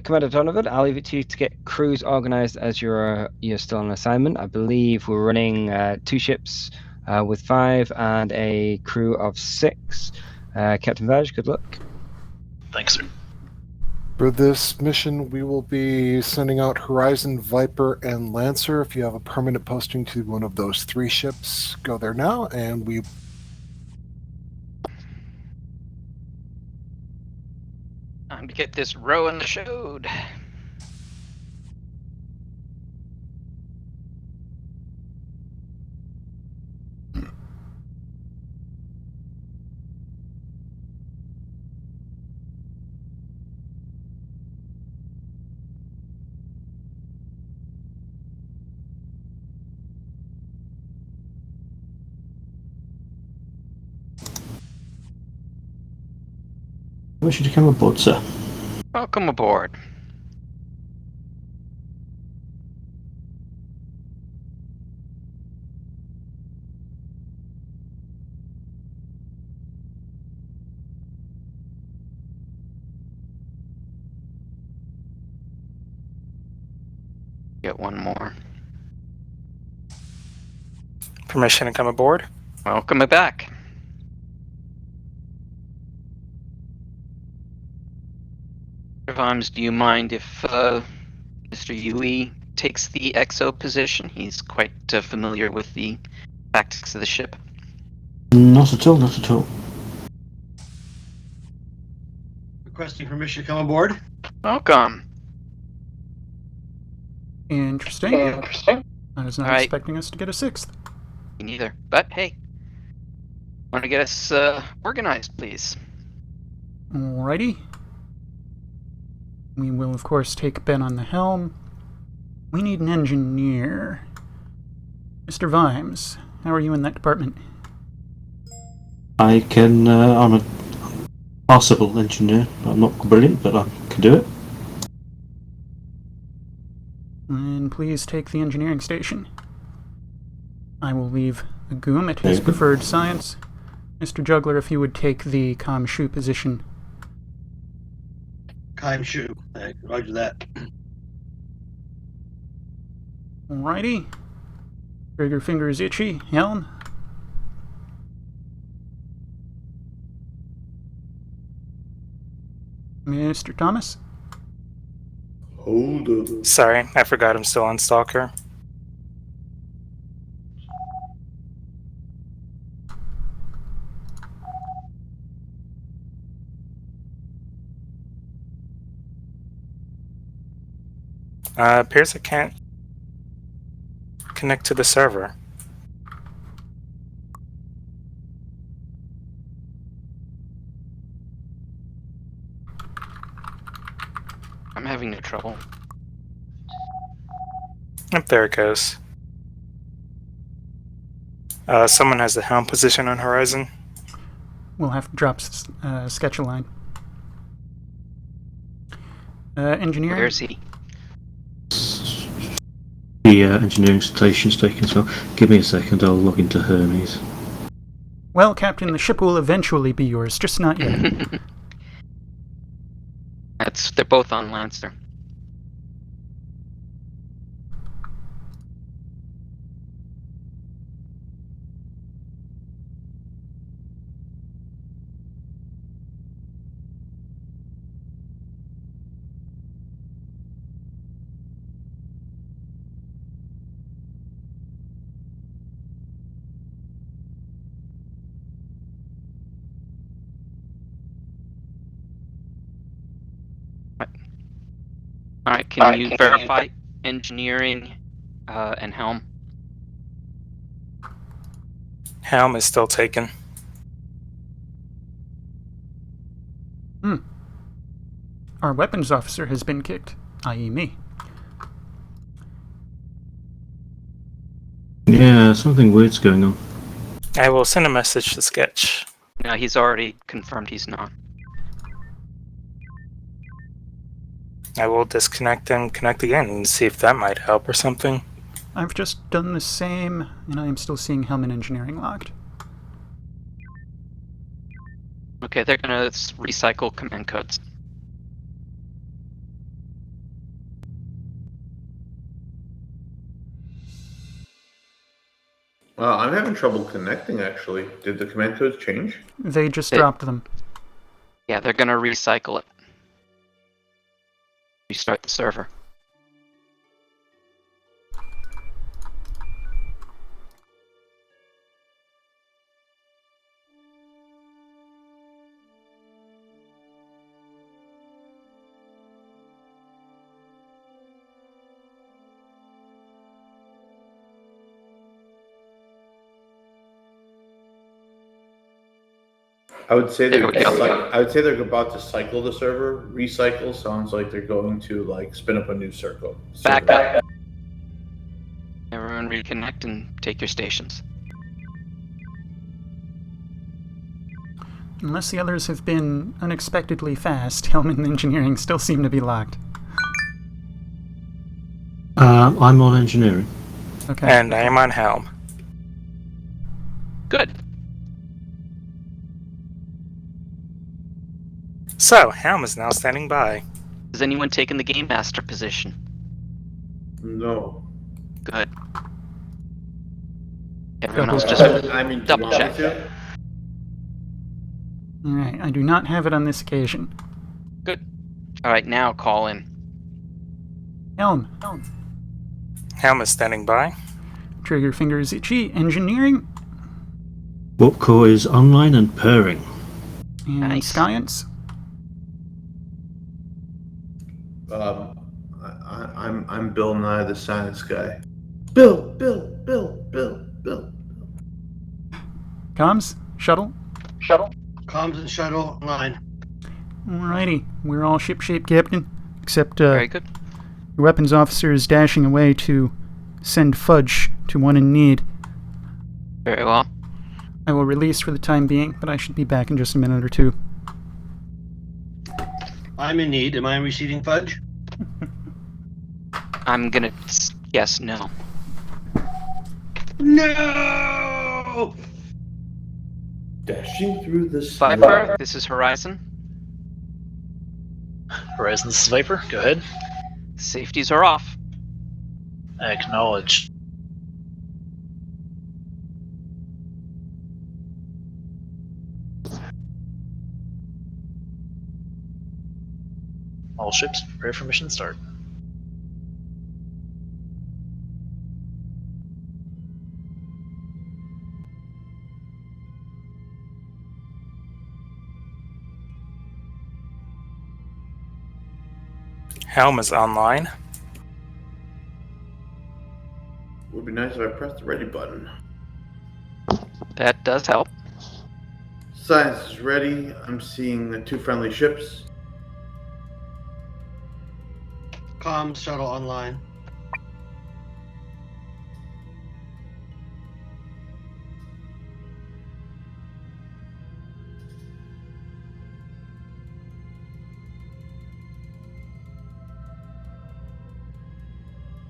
Commander Donovan, I'll leave it to you to get crews organized as you're still on assignment. I believe we're running 2 ships with 5 and a crew of 6. Captain Vaj, good luck. Thanks, sir. For this mission, we will be sending out Horizon, Viper, and Lancer. If you have a permanent posting to one of those 3 ships, go there now, and we... Time to get this row in the showed. Where should you come aboard, sir? Welcome aboard. Get one more. Permission to come aboard? Welcome back. Vimes, do you mind if Mr. Yui takes the XO position? He's quite familiar with the tactics of the ship. Not at all, not at all. Requesting permission to come aboard. Welcome. Interesting. I was not expecting us to get a 6th. Me neither. But hey, want to get us organized, please? Alrighty. We will, of course, take Ben on the helm. We need an engineer. Mr. Vimes, how are you in that department? I can, I'm a passable engineer. I'm not brilliant, but I can do it. And please take the engineering station. I will leave the Goom at his preferred science. Mr. Juggler, if you would take the Kamshu position. Kamshu. Roger that. Alrighty. Trigger finger is itchy. Helm. Mr. Thomas? Hold up. Sorry, I forgot I'm still on Stalker. Appears I can't connect to the server. I'm having no trouble. Yep, there it goes. Someone has the helm position on Horizon. We'll have to drop sketch a line. Engineering? Where's he? The engineering station's taken as well. Give me a second, I'll log into Hermes. Well, Captain, the ship will eventually be yours, just not yet. They're both on Lancer. right, can you verify engineering and helm? Helm is still taken. Our weapons officer has been kicked, i.e. me. Yeah, something weird's going on. I will send a message to Sketch. No, he's already confirmed he's not. I will disconnect and connect again and see if that might help or something. I've just done the same, and I am still seeing helm and engineering locked. Okay, they're gonna recycle command codes. I'm having trouble connecting, actually. Did the command codes change? They just dropped them. Yeah, they're gonna recycle it. Restart the server. I would say There we go. I would say they're about to cycle the server. Recycle sounds like they're going to like spin up a new circle. Back up. Everyone reconnect and take your stations. Unless the others have been unexpectedly fast, helm and engineering still seem to be locked. I'm on engineering. Okay. And I am on Helm. Good. So, Helm is now standing by. Has anyone taken the game master position? No. Good. Everyone Double else just double check. Alright, I do not have it on this occasion. Good. Alright, now call in. Helm. Helm is standing by. Trigger finger is itchy. Engineering. Warp core is online and purring. And Nice. science. I'm Bill Nye, the science guy. Bill. Comms. Shuttle. Comms and shuttle line. Alrighty, we're all shipshape, Captain. Except Very good. your weapons officer is dashing away to send fudge to one in need. Very well. I will release for the time being, but I should be back in just a minute or two. I'm in need. Am I receiving fudge? I'm gonna guess no. No! Dashing through the Viper, this is Horizon. Horizon, this is Viper. Go ahead. Safeties are off. Acknowledged. All ships prepare for mission start. Helm is online. Would be nice if I pressed the ready button. That does help. Science is ready. I'm seeing 2 friendly ships. Comms shuttle online.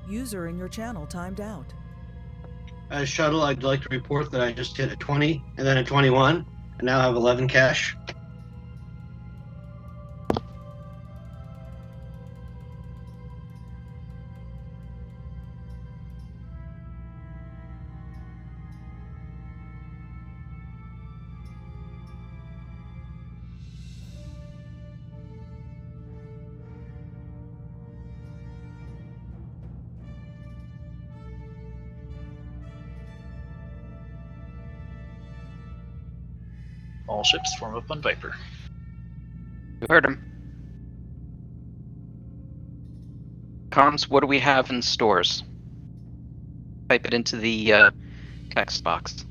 User in your channel timed out. As shuttle, I'd like to report that I just hit a 20 and then a 21, and now have 11 cash. All ships form up on Viper. You heard him. Comms, what do we have in stores? Type it into the text box.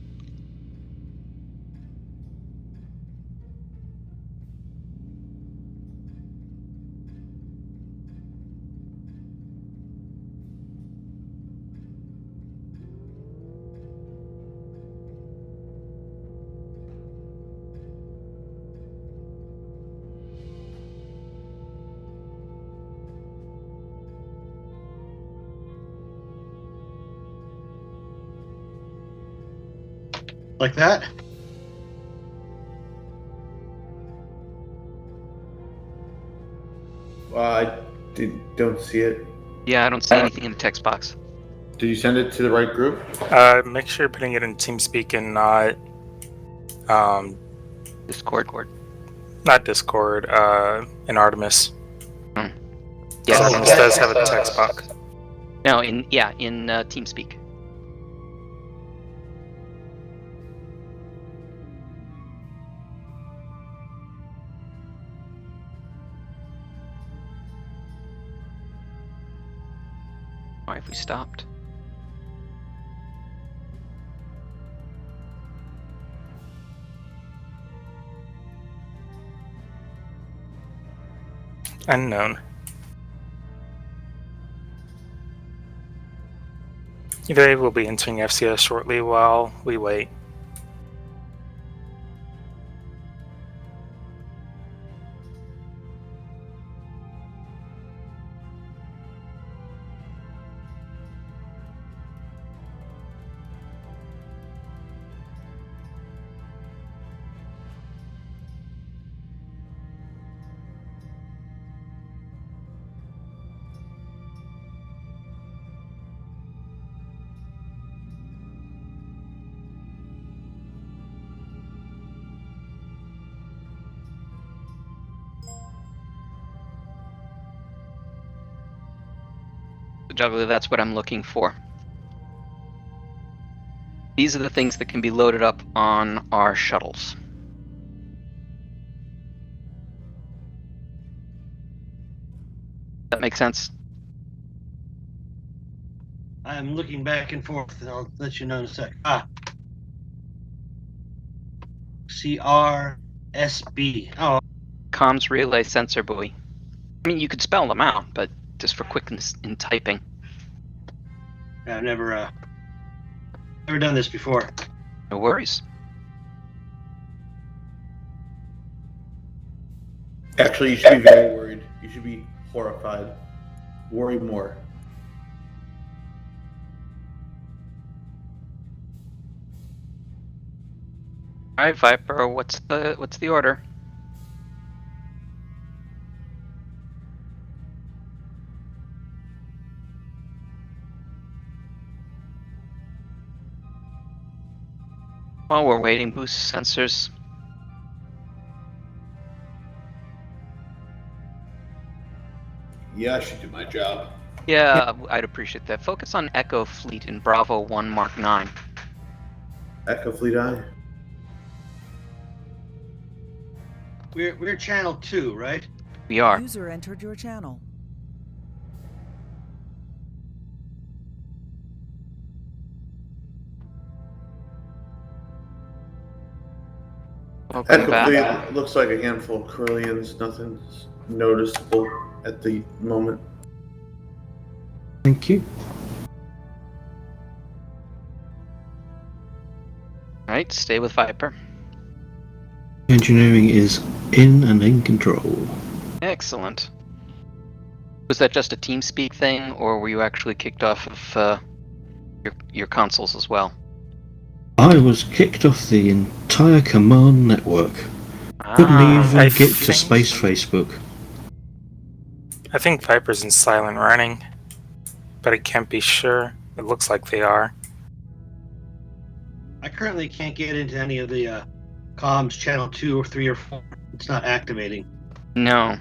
Like that? I don't see it. Yeah, I don't see anything in the text box. Did you send it to the right group? Make sure you're putting it in TeamSpeak and not Discord. Not Discord. In Artemis. Yes. Artemis does have a text box. No, in TeamSpeak. Why have we stopped? Unknown. They will be entering FCS shortly while we wait. So Juggler, that's what I'm looking for. These are the things that can be loaded up on our shuttles. That makes sense? I'm looking back and forth, and I'll let you know in a sec. CRSB. Oh. Comms relay sensor buoy. I mean, you could spell them out, but just for quickness in typing. I've never done this before. No worries. Actually, you should be very worried. You should be horrified. Worry more. All right, Viper. What's the order? While we're waiting, boost sensors. Yeah, I should do my job. Yeah, I'd appreciate that. Focus on Echo Fleet in Bravo 1 Mark 9. Echo Fleet Eye. We're channel 2, right? We are. User entered your channel. Welcome Echo back. Fleet looks like a handful of Corellians. Nothing's noticeable at the moment. Thank you. Alright, stay with Viper. Engineering is in and in control. Excellent. Was that just a TeamSpeak thing, or were you actually kicked off of your consoles as well? I was kicked off the entire command network. Couldn't even get to Space Facebook. I think Viper's in silent running, but I can't be sure. It looks like they are. I currently can't get into any of the comms channel 2 or 3 or 4. It's not activating. No.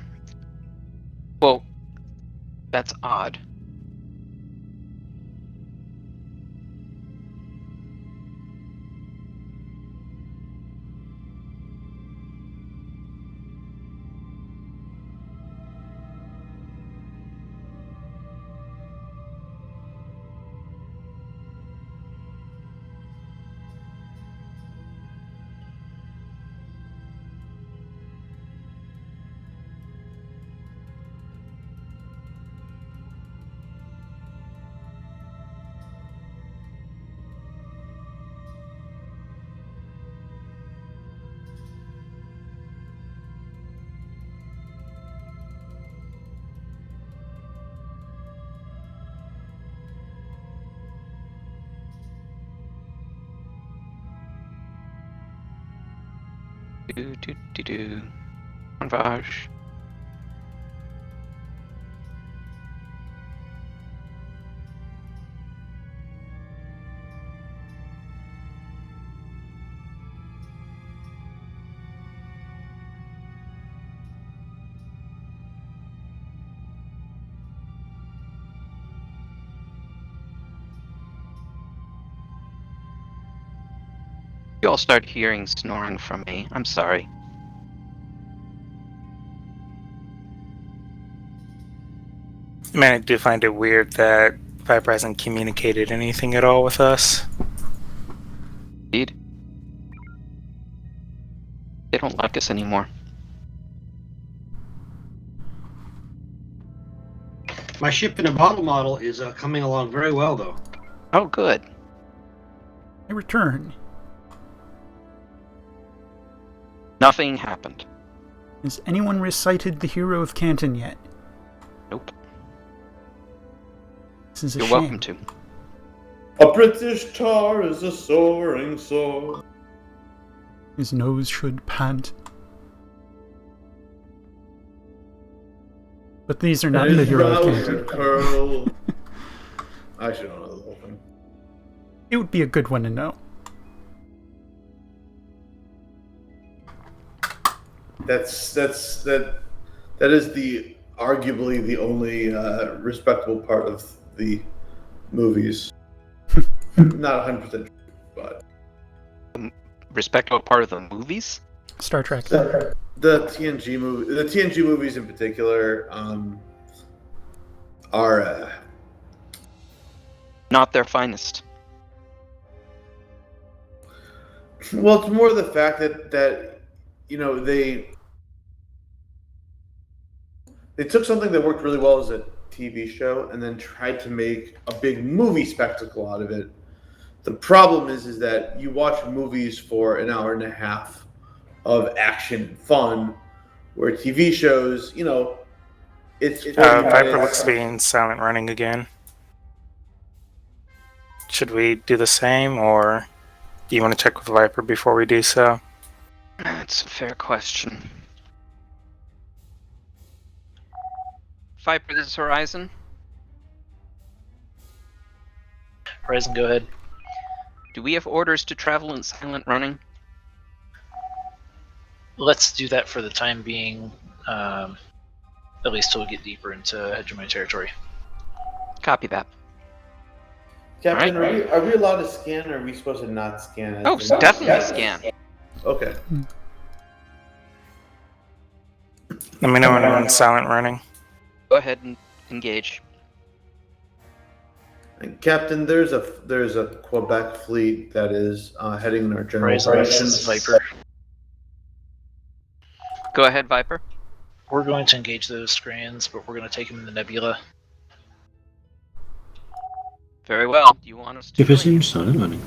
Well, that's odd. Converge. You all start hearing snoring from me. I'm sorry. Man, I do find it weird that Viper hasn't communicated anything at all with us. Indeed. They don't like us anymore. My ship in a bottle model is coming along very well, though. Oh, good. I return. Nothing happened. Has anyone recited the Hero of Canton yet? Nope. This is a You're shame. welcome to. A British tar is a soaring sword. His nose should pant. But these are not And the his Hero of brows Canton. should curl. I actually don't know the whole thing. It would be a good one to know. That is the arguably the only respectable part of the movies. Not 100%, true, but Respectable part of the movies? Star Trek. The TNG movie, the TNG movies in particular, are Not their finest. well, it's more the fact that you know they took something that worked really well as a TV show and then tried to make a big movie spectacle out of it. The problem is that you watch movies for an hour and a half of action and fun, where TV shows, you know, it's Viper looks to be in silent running again. Should we do the same, or do you want to check with Viper before we do so? That's a fair question. Viper, this is Horizon. Horizon, go ahead. Do we have orders to travel in silent running? Let's do that for the time being, at least till we get deeper into hegemony territory. Copy that. Captain, Alright. are we allowed to scan, or are we supposed to not scan? Oh, definitely scan. Okay. Let me know when I'm in silent running. Go ahead and engage. And Captain, there's a Quebec fleet that is heading in our general Horizon, direction. this is Viper. Go ahead, Viper. We're going to engage those strands, but we're going to take them in the nebula. Very well. Do you want us to? If it's in silent running.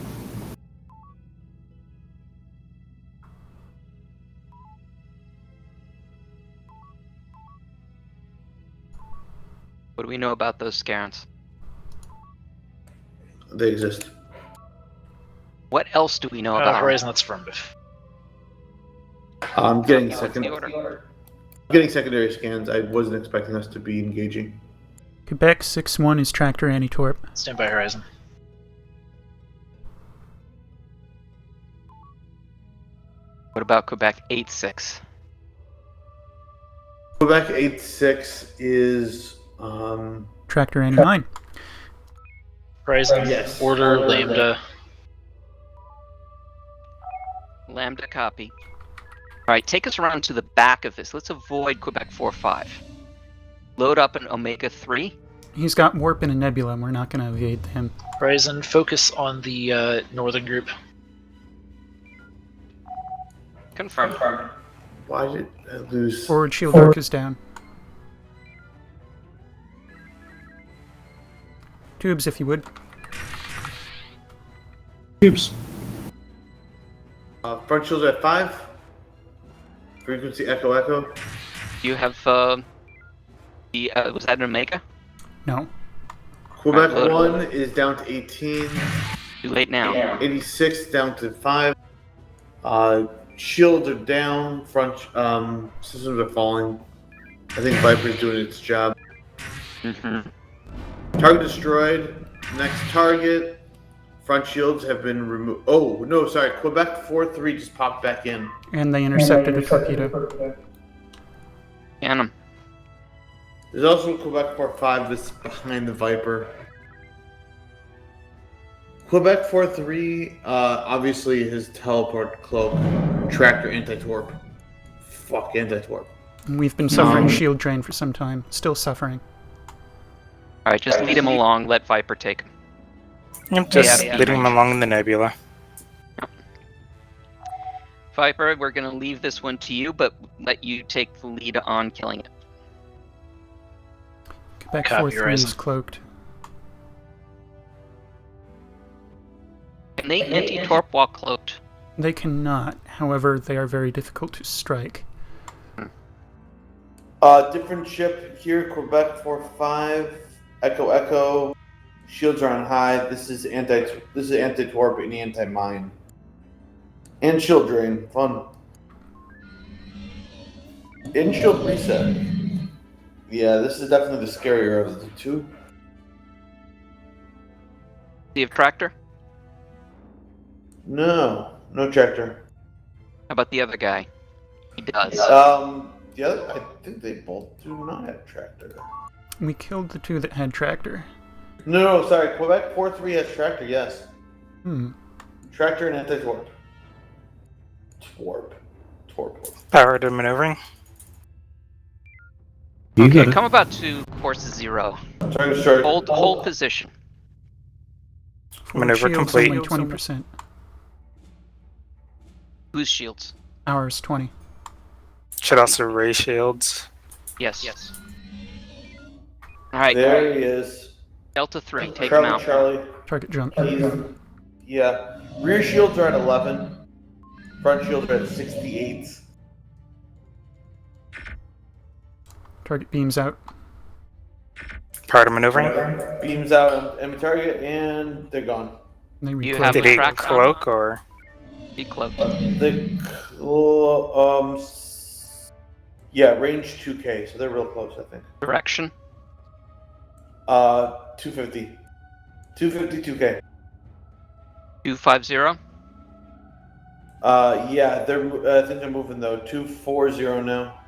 What do we know about those Scarens? They exist. What else do we know about Horizon, that's affirmative. I'm getting What's the order? getting secondary scans. I wasn't expecting us to be engaging. Quebec 6-1 is Tractor Anti-Torp. Stand by, Horizon. What about Quebec 8-6? Quebec 8-6 is Tractor Anti-Mine. Horizon, yes. order Lambda. Lambda copy. Alright, take us around to the back of this. Let's avoid Quebec 4-5. Load up an Omega 3. He's got Warp and a Nebula, and we're not going to evade him. Horizon, focus on the northern group. Confirm. Why did I lose? Forward shield arc is down. Tubes, if you would. Tubes. Front shields at 5. Frequency echo echo. You have was that an Omega? No. Quebec Alright, load. 1 is down to 18. Too late now. 86 down to 5. shields are down. Front systems are falling. I think Viper's doing its job. Target destroyed. Next target. Front shields have been removed. Oh, no, sorry. Quebec 4-3 just popped back in. And they intercepted a torpedo. Can them. There's also Quebec 4-5 that's behind the Viper. Quebec 4-3, obviously his teleport cloak, tractor anti-torp. Fuck anti-torp. We've been suffering shield drain for some time. Still suffering. Alright, just lead him along. Let Viper take him. I'm just leading him along in the nebula. Viper, we're going to leave this one to you, but let you take the lead on killing it. Quebec 4-3 is cloaked. Can they anti-torp while cloaked? They cannot. However, they are very difficult to strike. Different ship here, Quebec 4-5, Echo Echo. Shields are on high. This is anti-torp and anti-mine. And shield drain. Fun. And shield reset. Yeah, this is definitely the scarier of the two. Do you have tractor? No tractor. How about the other guy? He does. The other, I think they both do not have tractor. We killed the two that had tractor. No, sorry. Quebec 4-3 has tractor, yes. Hmm. Tractor and anti-torp. Torp. Power to maneuvering. Okay, come about to course 0. Hold position. Maneuver Shields complete. only 20%. Whose shields? Ours 20. Should also raise shields. Yes. Alright. There he is. Delta 3, take him out. Charlie. Target jump. Yeah. Rear shields are at 11. Front shields are at 68. Target beams out. Power to maneuvering. Beams out on enemy target, and they're gone. They You recloak. have Did a he track cloak or? Decloaked. Yeah, range 2K, so they're real close, I think. Direction? 250. 250, 2K. 250? Yeah, I think they're moving though. 240 now.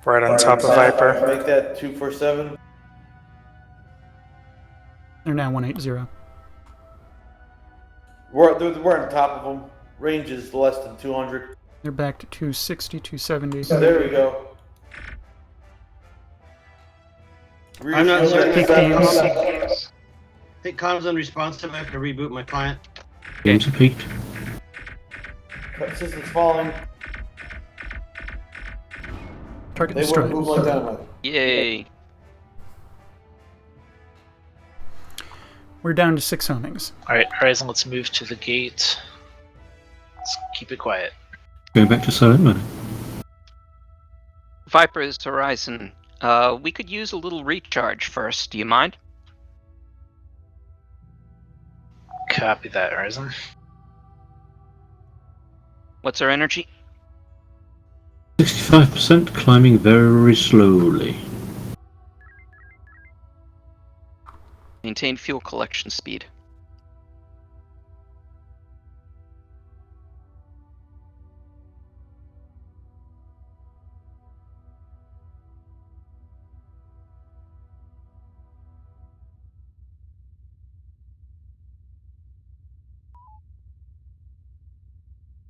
Right on top of Viper. Make that 247. They're now 180. We're on top of them. Range is less than 200. They're back to 260, 270. There we go. I'm not certain. Peak beams. I think comms unresponsive. I have to reboot my client. Games are peaked. Systems falling. Target They destroyed. won't move like dynamite. Yay. We're down to 6 homings. Alright, Horizon, let's move to the gate. Let's keep it quiet. Going back to silent mode. Viper's Horizon. We could use a little recharge first. Do you mind? Copy that, Horizon. What's our energy? 65%, climbing very slowly. Maintain fuel collection speed.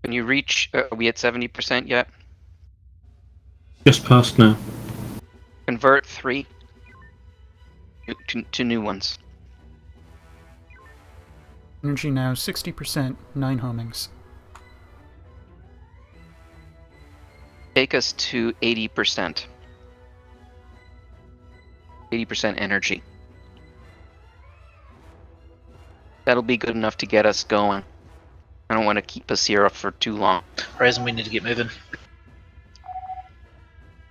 Can you reach, are we at 70% yet? Just past now. Convert 3 to new ones. Energy now 60%, 9 homings. Take us to 80%. 80% energy. That'll be good enough to get us going. I don't want to keep us here for too long. Horizon, we need to get moving.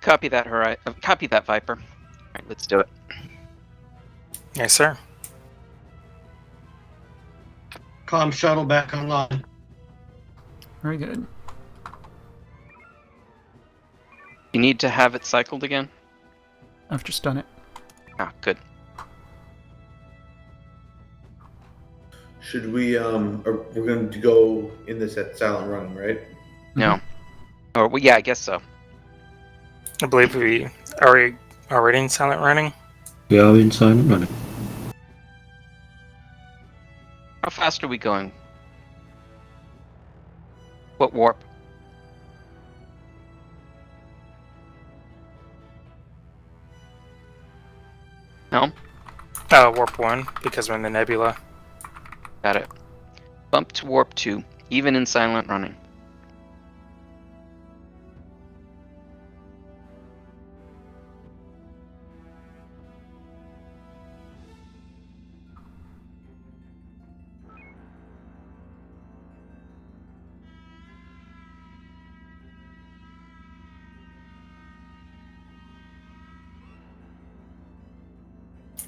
Copy that, copy that, Viper. Alright, let's do it. Yes, sir. Comm shuttle back online. Very good. You need to have it cycled again? I've just done it. Ah, good. Should we, we're going to go in this at silent running, right? No. Or, well, yeah, I guess so. I believe we are already in silent running. We are in silent running. How fast are we going? What warp? No? Warp 1, because we're in the nebula. Got it. Bump to warp 2, even in silent running.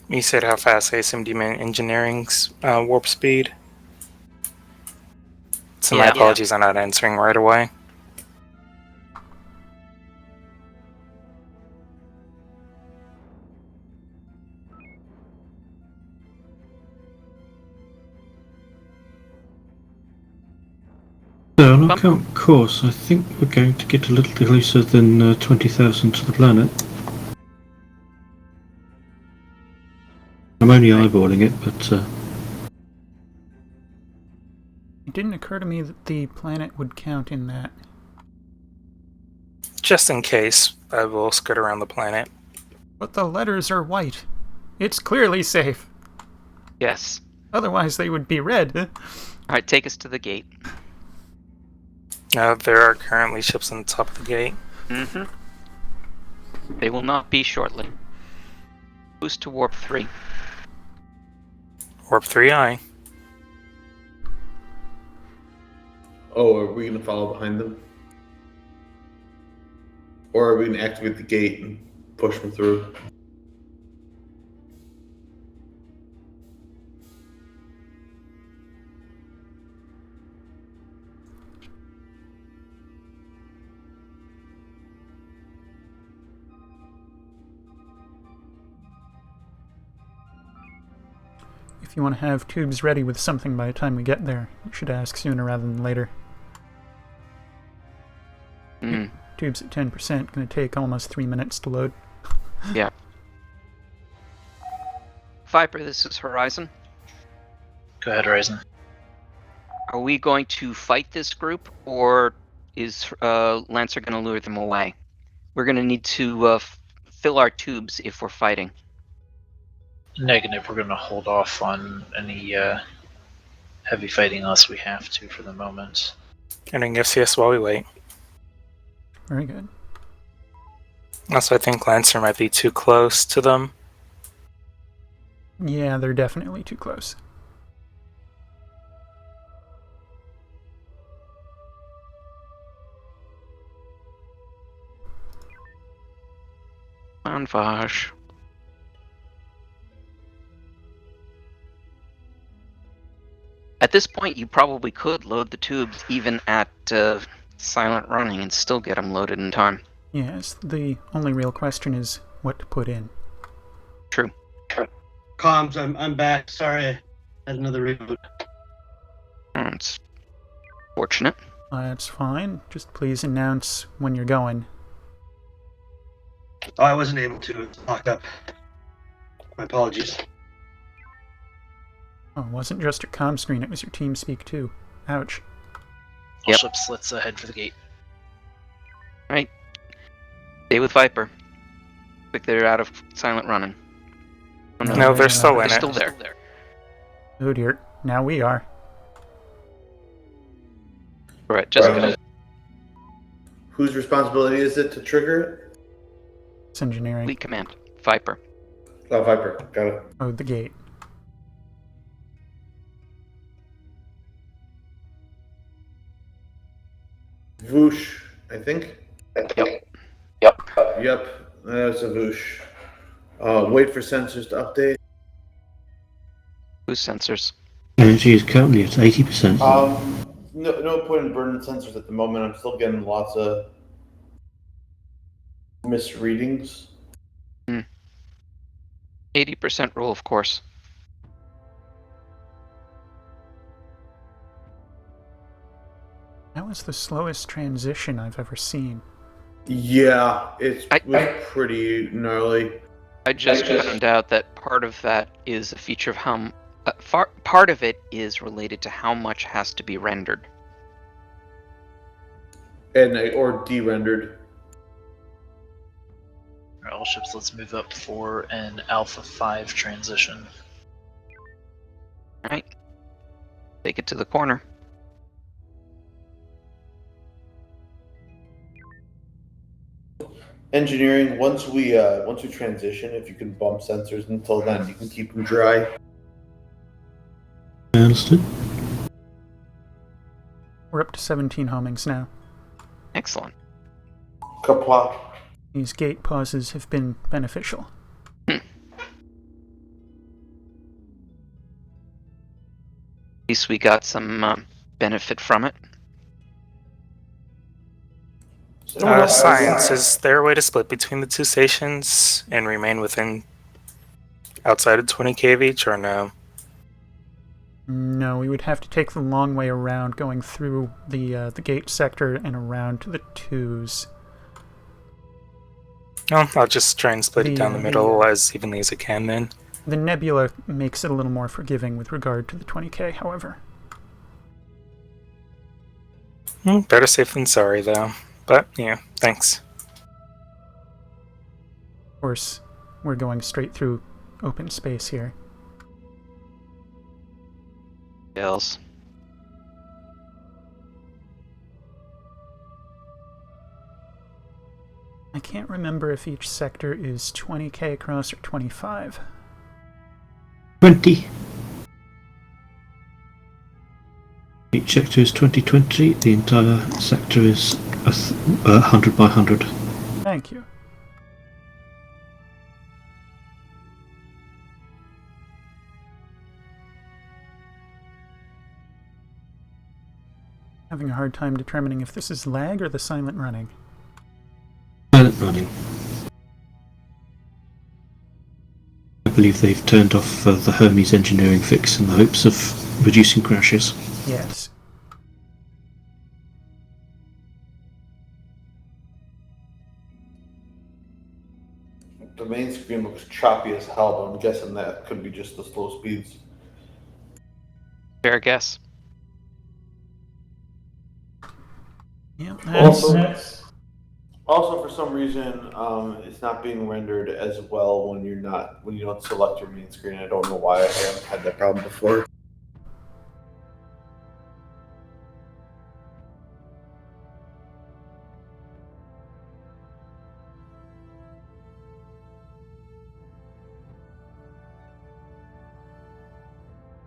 You said how fast. I assumed you meant engineering's warp speed. So my apologies on not answering right away. So on our current course, I think we're going to get a little closer than 20,000 to the planet. I'm only eyeballing it, but... It didn't occur to me that the planet would count in that. Just in case, I will skirt around the planet. But the letters are white. It's clearly safe. Yes. Otherwise they would be red. Alright, take us to the gate. There are currently ships on the top of the gate. Mm-hmm. They will not be shortly. Boost to warp 3. Warp 3, aye. Oh, are we going to follow behind them? Or are we going to activate the gate and push them through? If you want to have tubes ready with something by the time we get there, you should ask sooner rather than later. Tubes at 10% going to take almost 3 minutes to load. Yeah. Viper, this is Horizon. Go ahead, Horizon. Are we going to fight this group, or is Lancer going to lure them away? We're going to need to fill our tubes if we're fighting. Negative. We're going to hold off on any heavy fighting unless we have to for the moment. Entering FCS while we wait. Very good. Also, I think Lancer might be too close to them. Yeah, they're definitely too close. On Vash. At this point, you probably could load the tubes even at silent running and still get them loaded in time. Yes, the only real question is what to put in. True. Comms, I'm back. Sorry, I had another reboot. It's fortunate. That's fine. Just please announce when you're going. Oh, I wasn't able to. It's locked up. My apologies. Oh, it wasn't just your comm screen, it was your TeamSpeak too. Ouch. All ships, let's head for the gate. Right. Stay with Viper. Quick, they're out of silent running. Oh, No, they're still in they're it. still there. Oh dear. Now we are. Alright, just gonna... Whose responsibility is it to trigger it? It's engineering. Fleet command. Viper. Oh, Viper. Got it. Oh, the gate. Whoosh, I think. Yep. Yep, that's a whoosh. Wait for sensors to update. Whose sensors? Energy is currently at 80%. no point in burning sensors at the moment. I'm still getting lots of misreadings. 80% rule, of course. That was the slowest transition I've ever seen. Yeah, it was pretty gnarly. I just found out that part of that is a feature of how part of it is related to how much has to be rendered. And or de-rendered. All right, all ships, let's move up for an Alpha 5 transition. All right. Take it to the corner. Engineering. Once we transition, if you can bump sensors until then, you can keep them dry. Understood. We're up to 17 homings now. Excellent. Kapla. These gate pauses have been beneficial. At least we got some benefit from it. Science, is there a way to split between the two stations and remain within outside of 20 kV each, or no? No, we would have to take the long way around, going through the gate sector and around to the twos. No, I'll just try and split it down the middle as evenly as I can then. The nebula makes it a little more forgiving with regard to the 20K, however. Better safe than sorry, though. But, yeah, thanks. Of course, we're going straight through open space here. Else. I can't remember if each sector is 20K across or 25. 20. Each sector is 2020. The entire sector is 100 by 100. Thank you. Having a hard time determining if this is lag or the silent running. Silent running. I believe they've turned off the Hermes engineering fix in the hopes of reducing crashes. Yes. The main screen looks choppy as hell, but I'm guessing that could be just the slow speeds. Fair guess. Yeah, Also, for some reason, it's not being rendered as well when you don't select your main screen. I don't know why. I haven't had that problem before.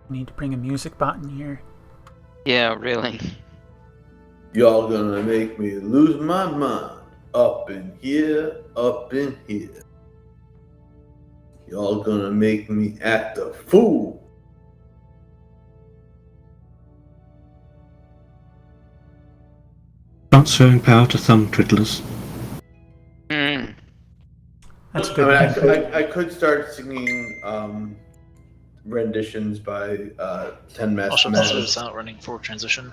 Need to bring a music bot in here. Yeah, really. Y'all gonna make me lose my mind. Up in here, up in here. Y'all gonna make me act a fool. Transferring power to thumb twiddlers. That's good. I could start singing renditions by 10 Mass Also, Mad. silent running for transition.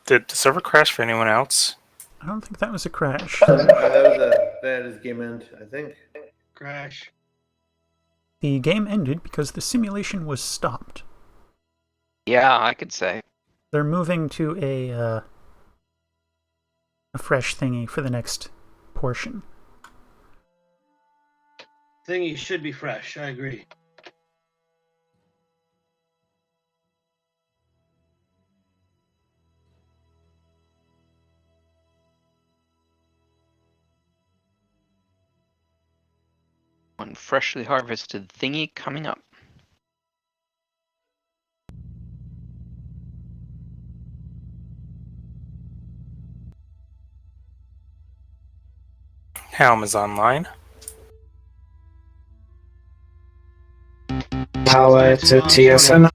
Did the server crash for anyone else? I don't think that was a crash. That is game end, I think. Crash. The game ended because the simulation was stopped. Yeah, I could say. They're moving to a fresh thingy for the next portion. Thingy should be fresh. I agree. one freshly harvested thingy coming up. Helm is online. Highway to TSN.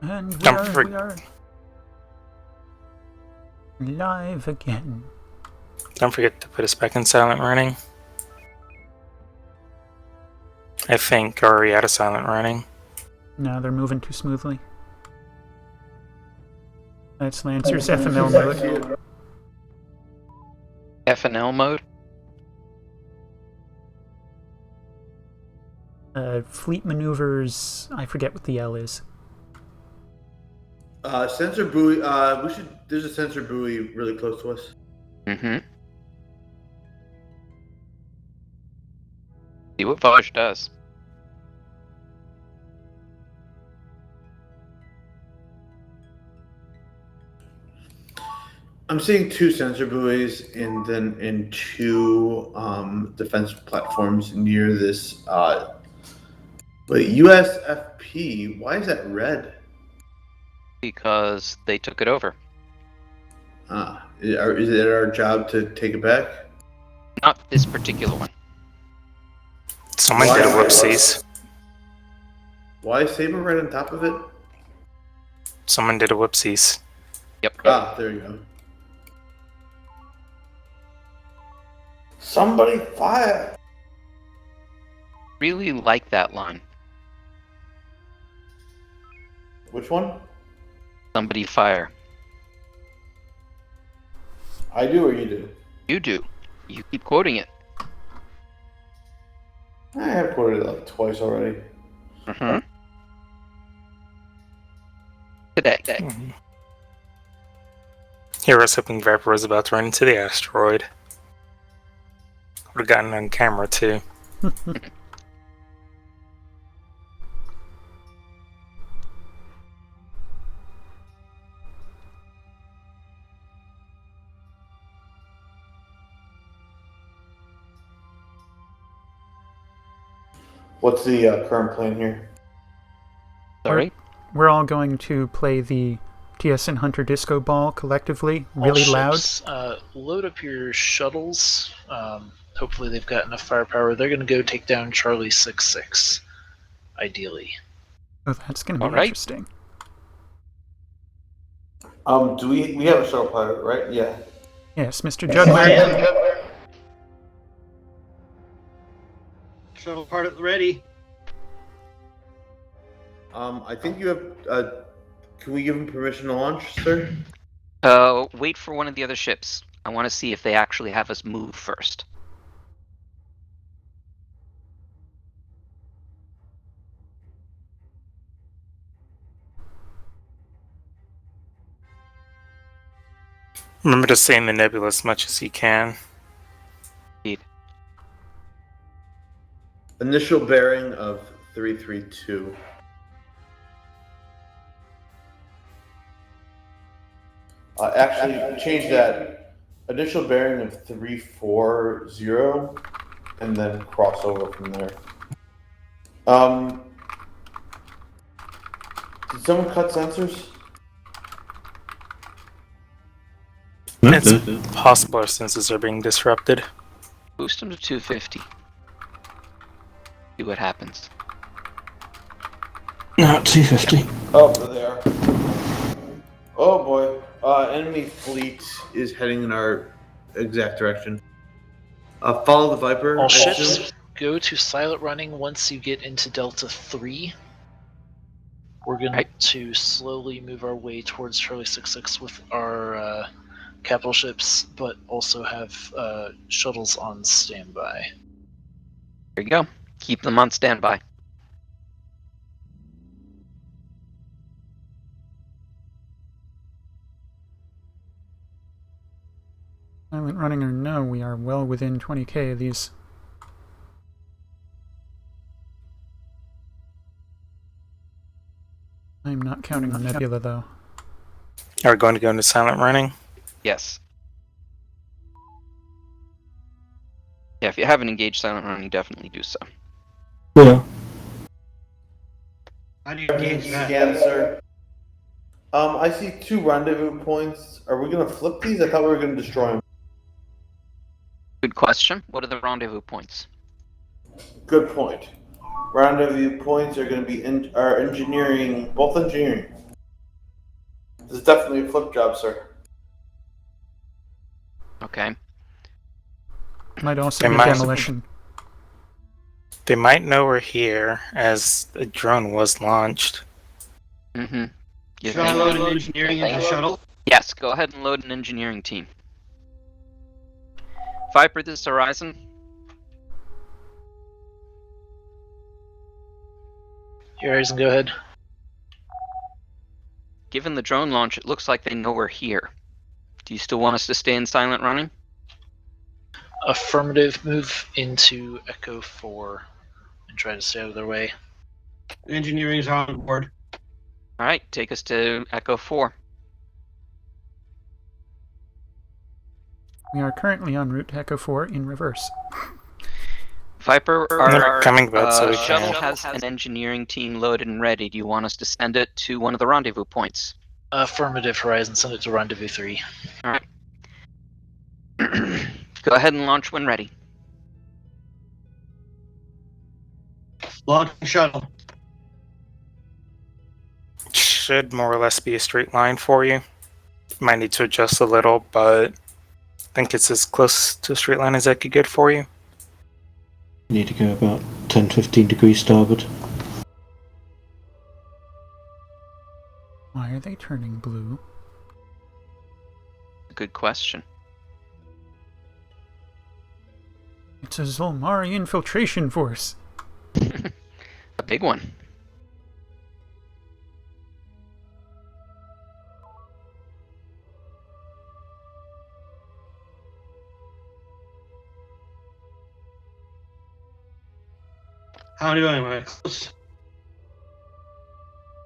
And we Don't are live again. Don't forget to put us back in silent running. I think, or are we out of silent running? No, they're moving too smoothly. That's Lancer's FML mode. FNL mode? Fleet maneuvers, I forget what the L is. Sensor buoy. There's a sensor buoy really close to us. Mm-hmm. See what Vaj does. I'm seeing 2 sensor buoys and then in 2 defense platforms near this. But USFP, why is that red? Because they took it over. Is it our job to take it back? Not this particular one. Someone did a whoopsies. Why is Saber right on top of it? Someone did a whoopsies. Yep. There you go. Somebody fire! Really like that line. Which one? Somebody fire. I do or you do? You do. You keep quoting it. I have quoted it like twice already. Mm-hmm. Today. Here I was hoping Viper was about to run into the asteroid. Would have gotten on camera too. What's the current plan here? Sorry? We're all going to play the TSN Hunter Disco Ball collectively, really loud. Load up your shuttles. Hopefully they've got enough firepower. They're going to go take down Charlie 6-6, ideally. Oh, that's going to be Alright. interesting. Do we have a shuttle pilot, right? Yeah. Yes, Mr. Juggler. Shuttle part ready. I think you have. Can we give him permission to launch, sir? Wait for one of the other ships. I want to see if they actually have us move first. Remember to stay in the nebula as much as you can. Indeed. Initial bearing of 332. Actually, change that. Initial bearing of 340, and then cross over from there. Did someone cut sensors? It's possible our senses are being disrupted. Boost them to 250. See what happens. No, 250. Oh, there. Oh boy. Enemy fleet is heading in our exact direction. Follow the Viper. All I ships assume. go to silent running once you get into Delta 3. We're going to slowly move our way towards Charlie 66 with our capital ships, but also have shuttles on standby. There you go. Keep them on standby. Silent running or no, we are well within 20k of these. I'm not counting on Nebula, though. Are we going to go into silent running? Yes. Yeah, if you haven't engaged silent running, definitely do so. Yeah. How do you engage that? Scan, sir. I see 2 rendezvous points. Are we going to flip these? I thought we were going to destroy them. Good question. What are the rendezvous points? Good point. Rendezvous points are going to be our engineering, both engineering. This is definitely a flip job, sir. Okay. Might also be demolition. They might know we're here, as a drone was launched. Mm-hmm. Should I load an engineering into the shuttle? Yes, go ahead and load an engineering team. Viper, this is Horizon. Horizon, go ahead. Given the drone launch, it looks like they know we're here. Do you still want us to stay in silent running? Affirmative. Move into Echo 4 and try to stay out of their way. Engineering's on board. Alright, take us to Echo 4. We are currently en route to Echo 4 in reverse. Viper, They're our coming back, so we shuttle can. has an engineering team loaded and ready. Do you want us to send it to one of the rendezvous points? Affirmative, Horizon. Send it to Rendezvous 3. Alright. Go ahead and launch when ready. Launch shuttle. Should more or less be a straight line for you. Might need to adjust a little, but I think it's as close to a straight line as I could get for you. You need to go about 10-15 degrees starboard. Why are they turning blue? Good question. It's a Zolmari infiltration force. A big one. How do I am close?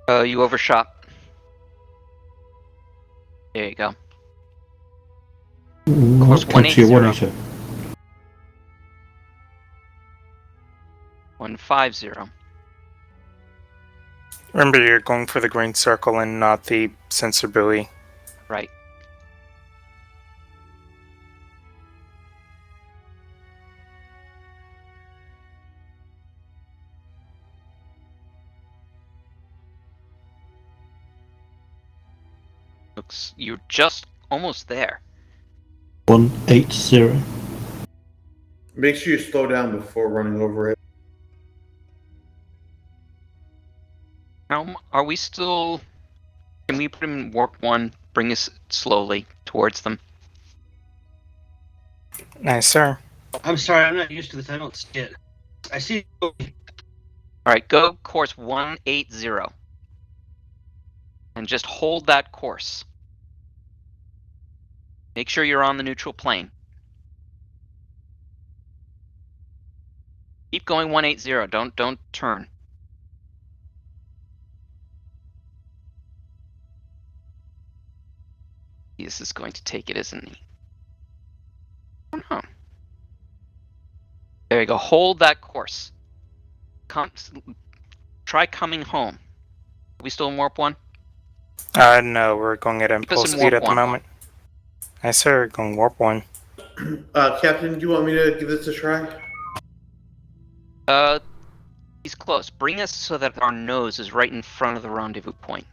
You overshot. There you go. Course Capture 180. 180. 150. Remember, you're going for the green circle and not the sensor buoy. Right. Looks, you're just almost there. 180. Make sure you slow down before running over it. Are we still... Can we put him in warp 1, bring us slowly towards them? Nice, sir. I'm sorry, I'm not used to this. I don't see it. I see. Alright, go course 180. And just hold that course. Make sure you're on the neutral plane. Keep going 180. Don't turn. This is going to take it, isn't he? Oh no. There you go. Hold that course. Try coming home. Are we still in warp 1? No, we're going at impulse speed at the moment. Nice, sir. Going warp 1. Captain, do you want me to give this a try? He's close. Bring us so that our nose is right in front of the rendezvous point.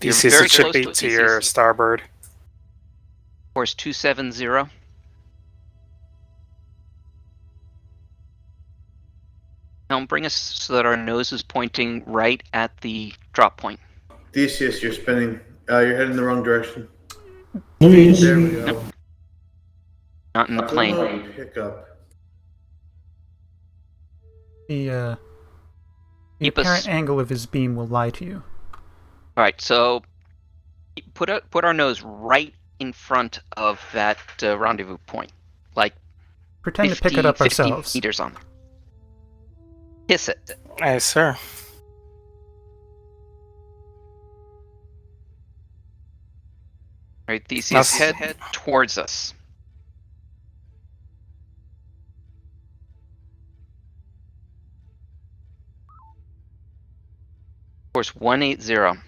You're Theseus, very it should close be to it, to your Theseus. starboard. Course 270. Helm, bring us so that our nose is pointing right at the drop point. Theseus, you're spinning. You're heading the wrong direction. Nice. There we go. Nope. Not in the plane. Pickup. The Keep us- apparent angle of his beam will lie to you. All right, so put our nose right in front of that rendezvous point, like Pretend to pick it up 50 ourselves. meters on there. Kiss it. Aye, sir. All right, Theseus, head towards us. Course 180.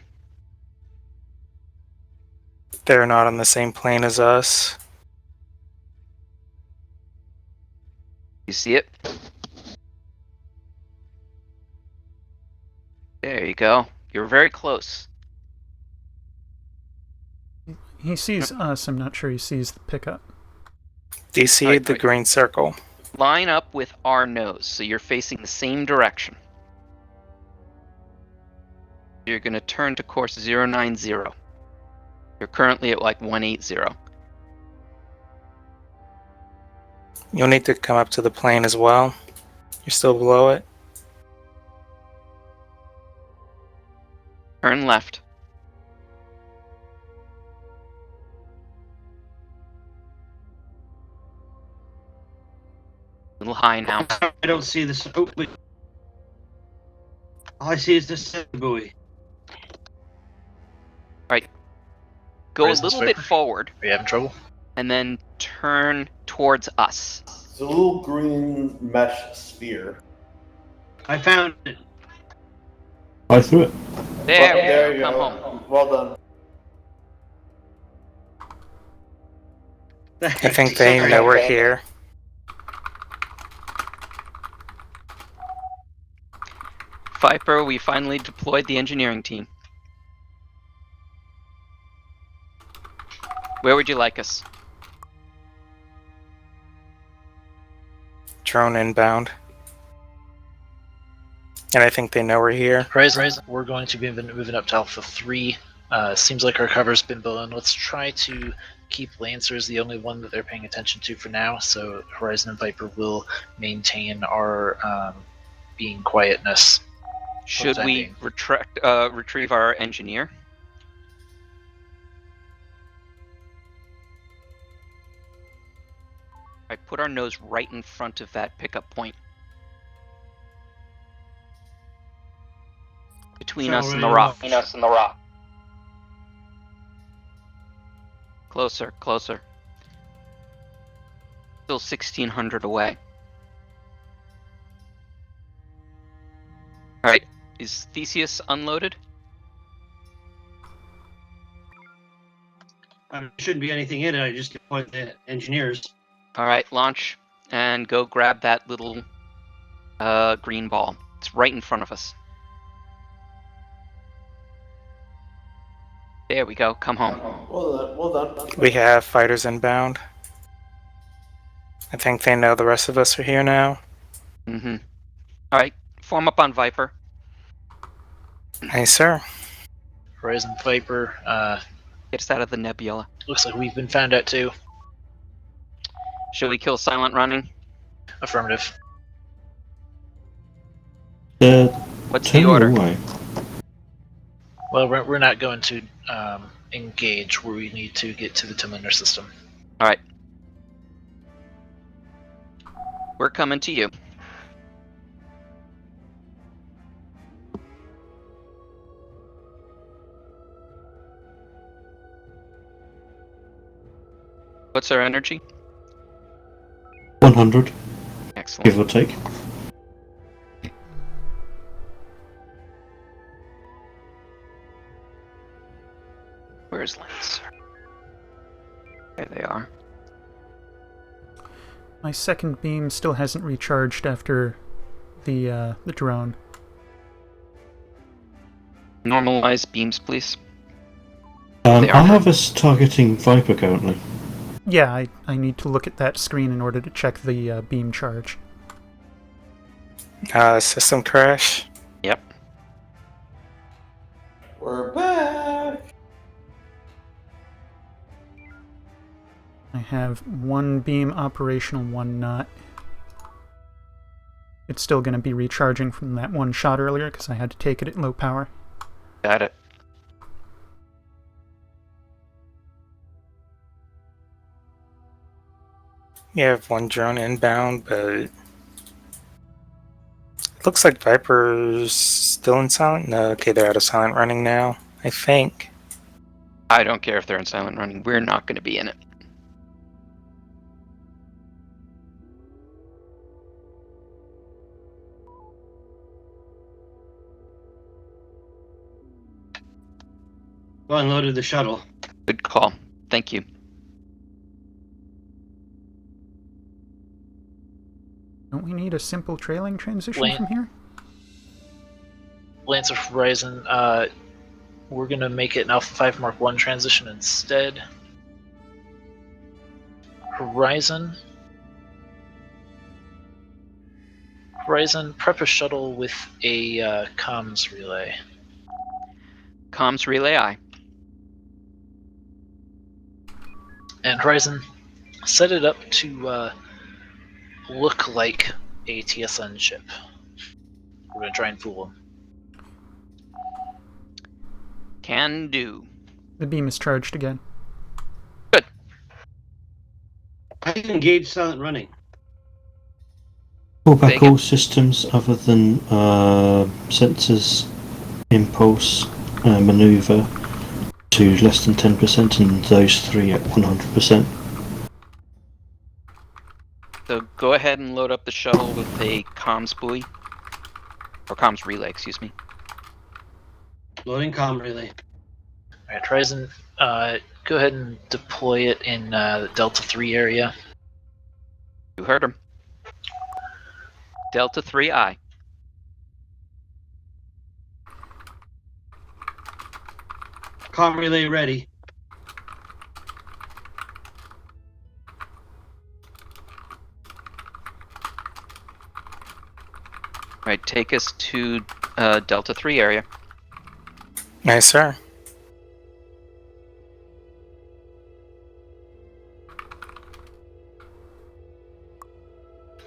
They're not on the same plane as us. You see it? There you go. You're very close. He sees us. I'm not sure he sees the pickup. DC, the green circle. Line up with our nose, so you're facing the same direction. You're going to turn to course 090. You're currently at like 180. You'll need to come up to the plane as well. You're still below it. Turn left. A little high now. I don't see this. Oh, wait. All I see is this buoy. Right. Go Where's a this little bit paper? forward. Are you having trouble? And then turn towards us. It's a little green mesh sphere. I found it. I threw it. There we you go. Come go. home. Well done. I think they know we're here. Viper, we finally deployed the engineering team. Where would you like us? Drone inbound. And I think they know we're here. Horizon, we're going to be moving up to Alpha 3. Seems like our cover's been blown. Let's try to keep Lancers the only one that they're paying attention to for now, so Horizon and Viper will maintain our being quietness. Should we retrieve our engineer? I put our nose right in front of that pickup point. Between us and the rock. Closer, closer. Still 1,600 away. Alright, is Theseus unloaded? There shouldn't be anything in it. I just deployed the engineers. Alright, launch and go grab that little green ball. It's right in front of us. There we go, come home. Well done. We have fighters inbound. I think they know the rest of us are here now. Mm-hmm. Alright, form up on Viper. Hey, sir. Horizon Viper, Get us out of the nebula. looks like we've been found out too. Should we kill silent running? Affirmative. What's the turning order? away. Well, we're not going to engage where we need to get to the Timlander system. Alright. We're coming to you. What's our energy? 100, Excellent. give or take. Where's Lancer? There they are. My second beam still hasn't recharged after the drone. Normalize beams, please. I have us targeting Viper currently. Yeah, I need to look at that screen in order to check the beam charge. System crash. Yep. We're back. I have one beam operational, one not. It's still going to be recharging from that one shot earlier because I had to take it at low power. Got it. You have one drone inbound, but it looks like Viper's still in silent. No, okay, they're out of silent running now, I think. I don't care if they're in silent running. We're not going to be in it. Well, unloaded the shuttle. Good call. Thank you. Don't we need a simple trailing transition from here? Lancer Horizon, we're going to make it an Alpha 5 Mark 1 transition instead. Horizon, prep a shuttle with a comms relay. Comms relay, aye. And Horizon, set it up to look like a TSN ship. We're going to try and fool them. Can do. The beam is charged again. I can engage silent running. Pull back all systems other than sensors, impulse, maneuver to less than 10%, and those three at 100%. So go ahead and load up the shuttle with a comms buoy. Or comms relay, excuse me. Loading comm relay. Alright, Horizon, go ahead and deploy it in the Delta 3 area. You heard him. Delta 3, aye. Comm relay ready. Right, take us to Delta 3 area. Nice, sir.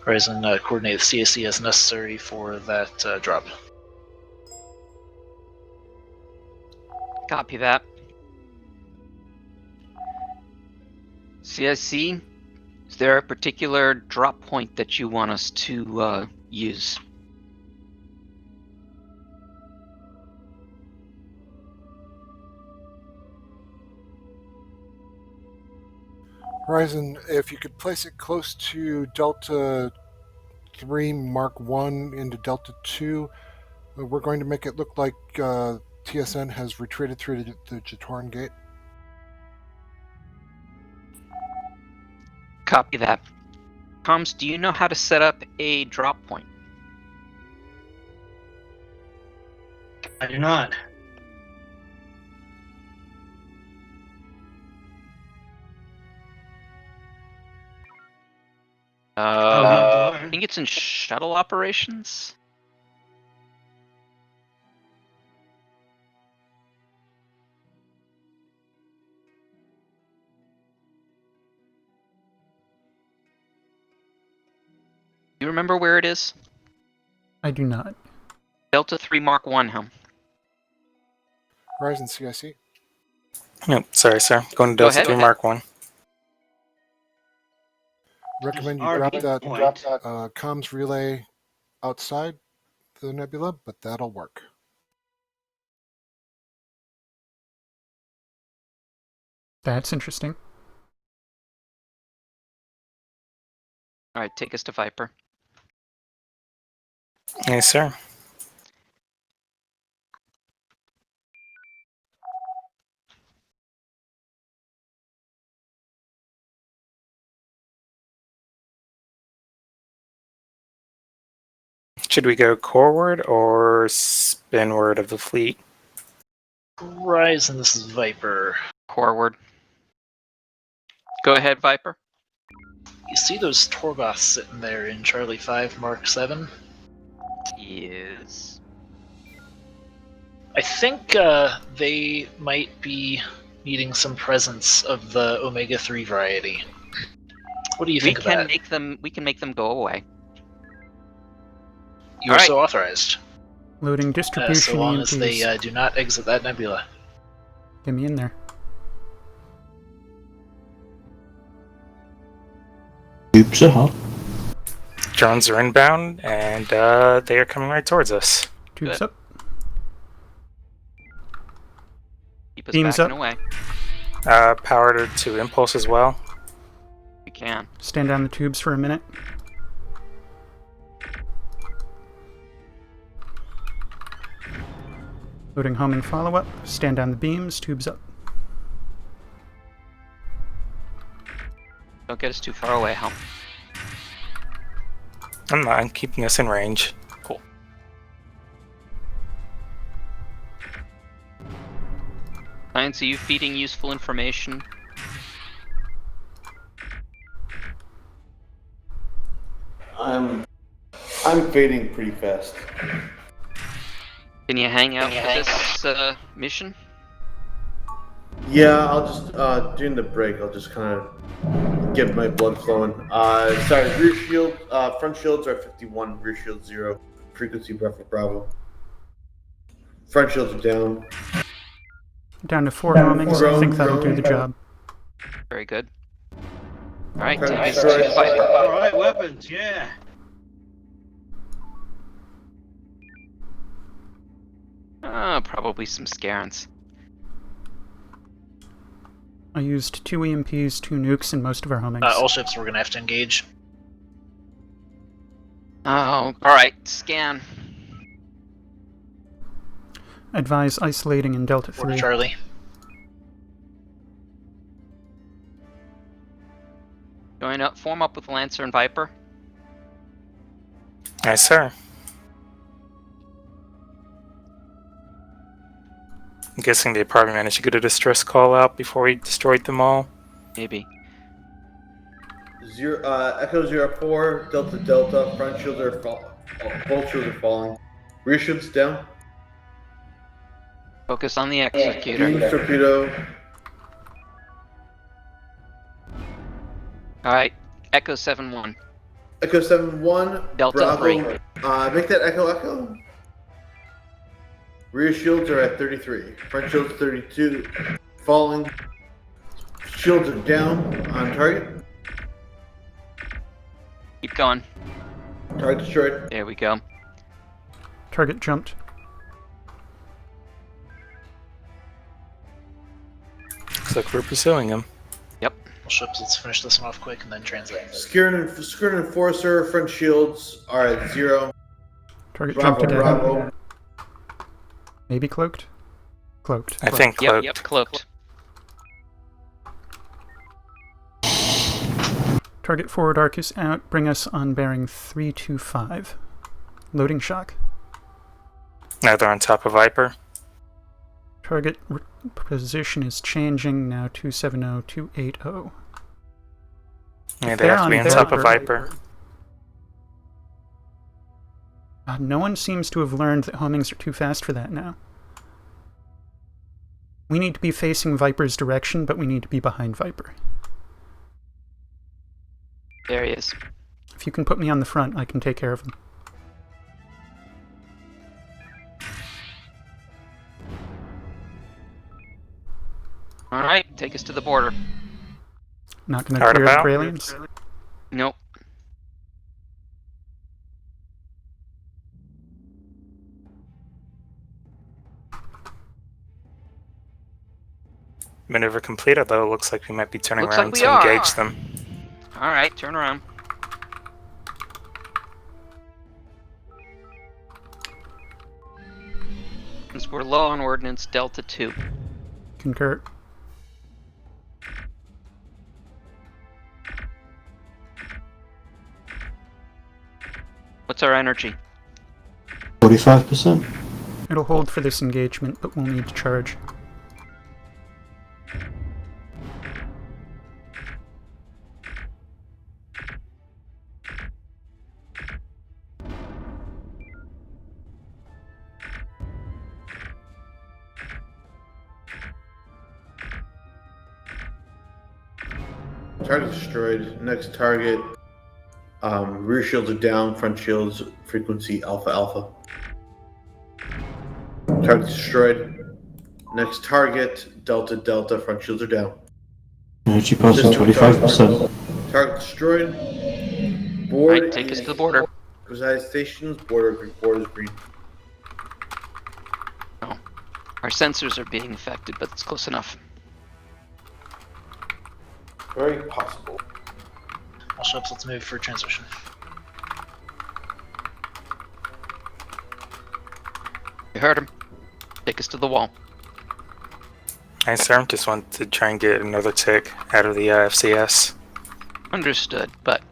Horizon, coordinate the CAC as necessary for that drop. Copy that. CIC, is there a particular drop point that you want us to use? Horizon, if you could place it close to Delta 3 Mark 1 into Delta 2, we're going to make it look like TSN has retreated through the Jatoran Gate. Copy that. Comms, do you know how to set up a drop point? I do not. I think it's in shuttle operations. Do you remember where it is? I do not. Delta 3 Mark 1 helm. Horizon CIC. Nope, sorry, sir. Going to Go Delta ahead. 3 Mark 1. Recommend you Our drop gate that point. comms relay outside the nebula, but that'll work. That's interesting. Alright, take us to Viper. Yes, sir. Should we go coreward or spinward of the fleet? Horizon, this is Viper. Forward. Go ahead, Viper. You see those Torgoths sitting there in Charlie 5 Mark 7? Yes. I think they might be needing some presence of the Omega-3 variety. What do you think of that? We can make them go away. You are so authorized. Loading distribution so long as EMPs. they do not exit that nebula. Get me in there. Tubes are hot. Drones are inbound, and they are coming right towards us. Tubes up. Keep us Beams backing up. away. Power to impulse as well. We can. Stand down the tubes for a minute. Loading homing follow-up. Stand down the beams. Tubes up. Don't get us too far away, Helm. I'm not. I'm keeping us in range. Cool. Science, are you feeding useful information? I'm fading pretty fast. Can you hang out for this mission? Yeah, I'll just during the break I'll just kind of get my blood flowing. Sorry, rear shield, front shields are 51, rear shield 0, frequency buffer Bravo. Front shields are down. Down to 4 homings. I think that'll do the job. Very good. Alright, Okay, take us sorry. to Viper. Alright, weapons, yeah. Probably some Scarens. I used 2 EMPs, 2 nukes, and most of our homings. All ships we're gonna have to engage. Oh, alright, scan. Advise isolating in Delta 3. Charlie. Join up, form up with Lancer and Viper. Yes, sir. I'm guessing they probably managed to get a distress call out before we destroyed them all. Maybe. Echo 04, Delta Delta, front shields are both shields are falling. Rear shields down. Focus on the executor. Beam torpedo. Alright, Echo 7-1. Echo 7-1. Delta Bravo. 3. Make that Echo. Rear shields are at 33. Front shields 32. Falling. Shields are down on target. Keep going. Target destroyed. There we go. Target jumped. Looks like we're pursuing him. Yep. All ships, let's finish this one off quick and then translate. Skirt Enforcer, front shields are at 0. Target Bravo, jumped again. Bravo. Maybe cloaked? Cloaked. I think cloaked. Yep, cloaked. Target forward arc is out. Bring us on bearing 325. Loading shock. Now they're on top of Viper. Target position is changing now 270, 280. Yeah, they have to be on top of Viper. No one seems to have learned that homings are too fast for that now. We need to be facing Viper's direction, but we need to be behind Viper. There he is. If you can put me on the front, I can take care of him. Alright, take us to the border. Not going to clear the Gralians? Nope. Maneuver complete, although it looks like we might be turning Looks around like we to are. engage them. Alright, turn around. Since we're low on ordnance, Delta 2. Concur. What's our energy? 45%. It'll hold for this engagement, but we'll need to charge. Target destroyed. Next target. Rear shields are down. Front shields frequency alpha alpha. Target destroyed. Next target Delta Delta. Front shields are down. Energy passing 25%. Target destroyed. All Board. right, take us to the border. Precise stations. Border is green. Oh, our sensors are being affected, but it's close enough. Very possible. All ships, let's move for transmission. You heard him. Take us to the wall. Nice, sir. Just want to try and get another tick out of the FCS. Understood, but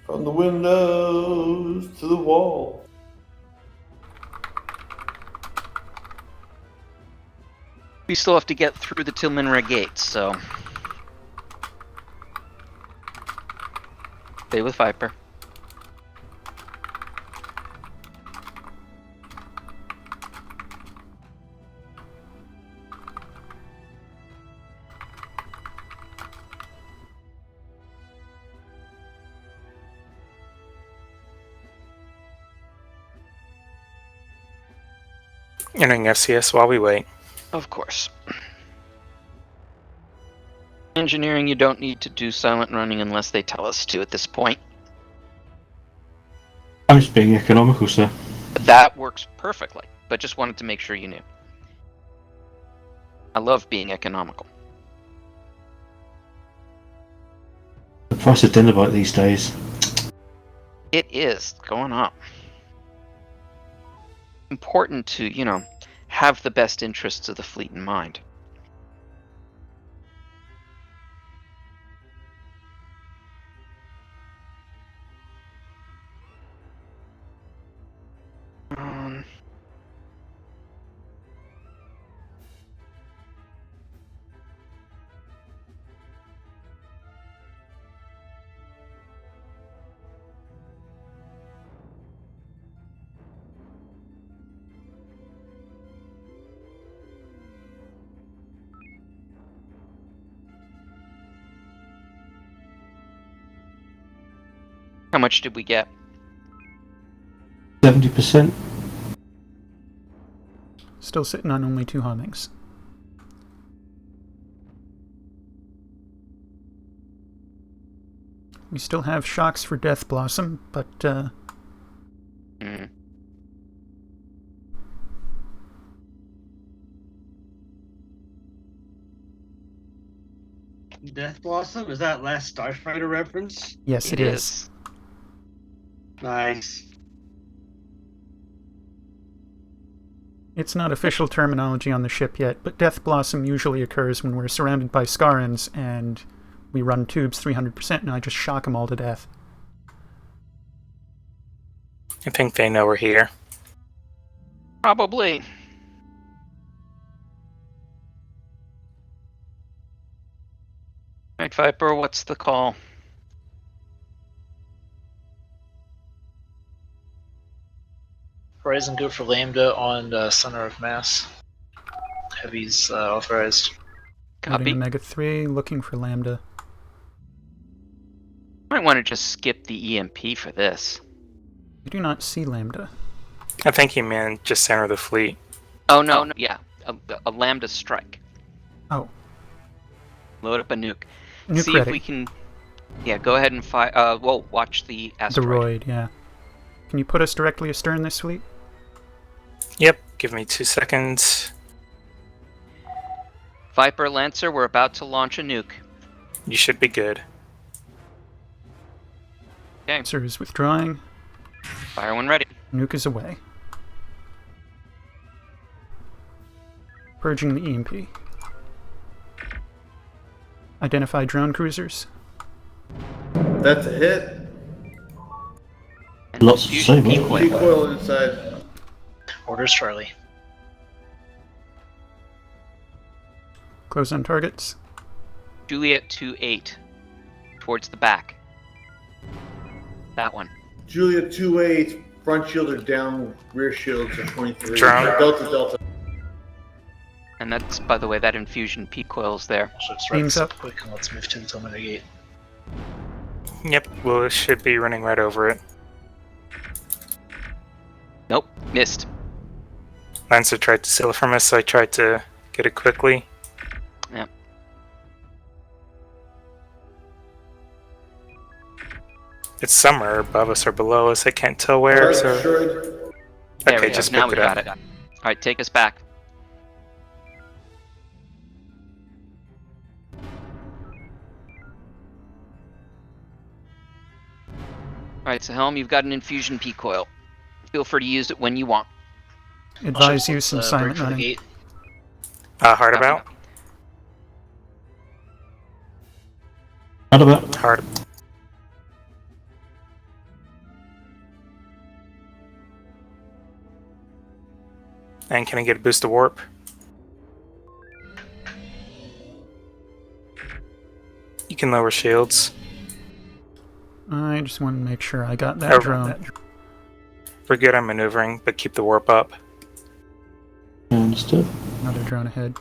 From the windows to the wall. we still have to get through the Tilminra gates, so stay with Viper. Entering FCS while we wait. Of course. Engineering, you don't need to do silent running unless they tell us to at this point. I'm just being economical, sir. That works perfectly, but just wanted to make sure you knew. I love being economical. The price of dinner bite these days. It is going up. Important to, have the best interests of the fleet in mind. How much did we get? 70%. Still sitting on only 2 homings. We still have shocks for Death Blossom, but Death Blossom? Is that Last Starfighter reference? yes, it is. Nice. It's not official terminology on the ship yet, but Death Blossom usually occurs when we're surrounded by Scarans and we run tubes 300% and I just shock them all to death. I think they know we're here. Probably. Alright, Viper, what's the call? Horizon, go for Lambda on center of mass. Heavy's authorized. Loading Omega 3, looking for Lambda. Might want to just skip the EMP for this. I do not see Lambda. I think he meant just center of the fleet. Oh no, yeah. A Lambda strike. Oh. Load up a nuke. Nuke See ready. if we can... Yeah, go ahead and fire... watch the asteroid. The Roid, yeah. Can you put us directly astern this fleet? Yep, give me 2 seconds. Viper Lancer, we're about to launch a nuke. You should be good. Okay. Lancer is withdrawing. Fire when ready. Nuke is away. Purging the EMP. Identify drone cruisers. That's a hit. And Lots to fusion say, P-coil. P-coil inside. Orders, Charlie. Close on targets. Juliet 2-8. Towards the back. That one. Julia 2-8. Front shield are down. Rear shields are 23. Drone. Delta. And that's, by the way, that infusion P-coil's there. So let's wrap Beams this up up. quick and let's move to the gate. Yep, well, it should be running right over it. Nope, missed. Lancer tried to steal it from us, so I tried to get it quickly. Yep. It's somewhere above us or below us. I can't tell where. So There okay, we just go. Now picked we it got up. it. Alright, take us back. Alright, so Helm, you've got an infusion P-coil. Feel free to use it when you want. Advise use of break silent for the running. gate. Hard about? Hard about? Hard. And can I get a boost of warp? You can lower shields. I just want to make sure I got that drone. We're good on maneuvering, but keep the warp up. Understood. Another drone ahead.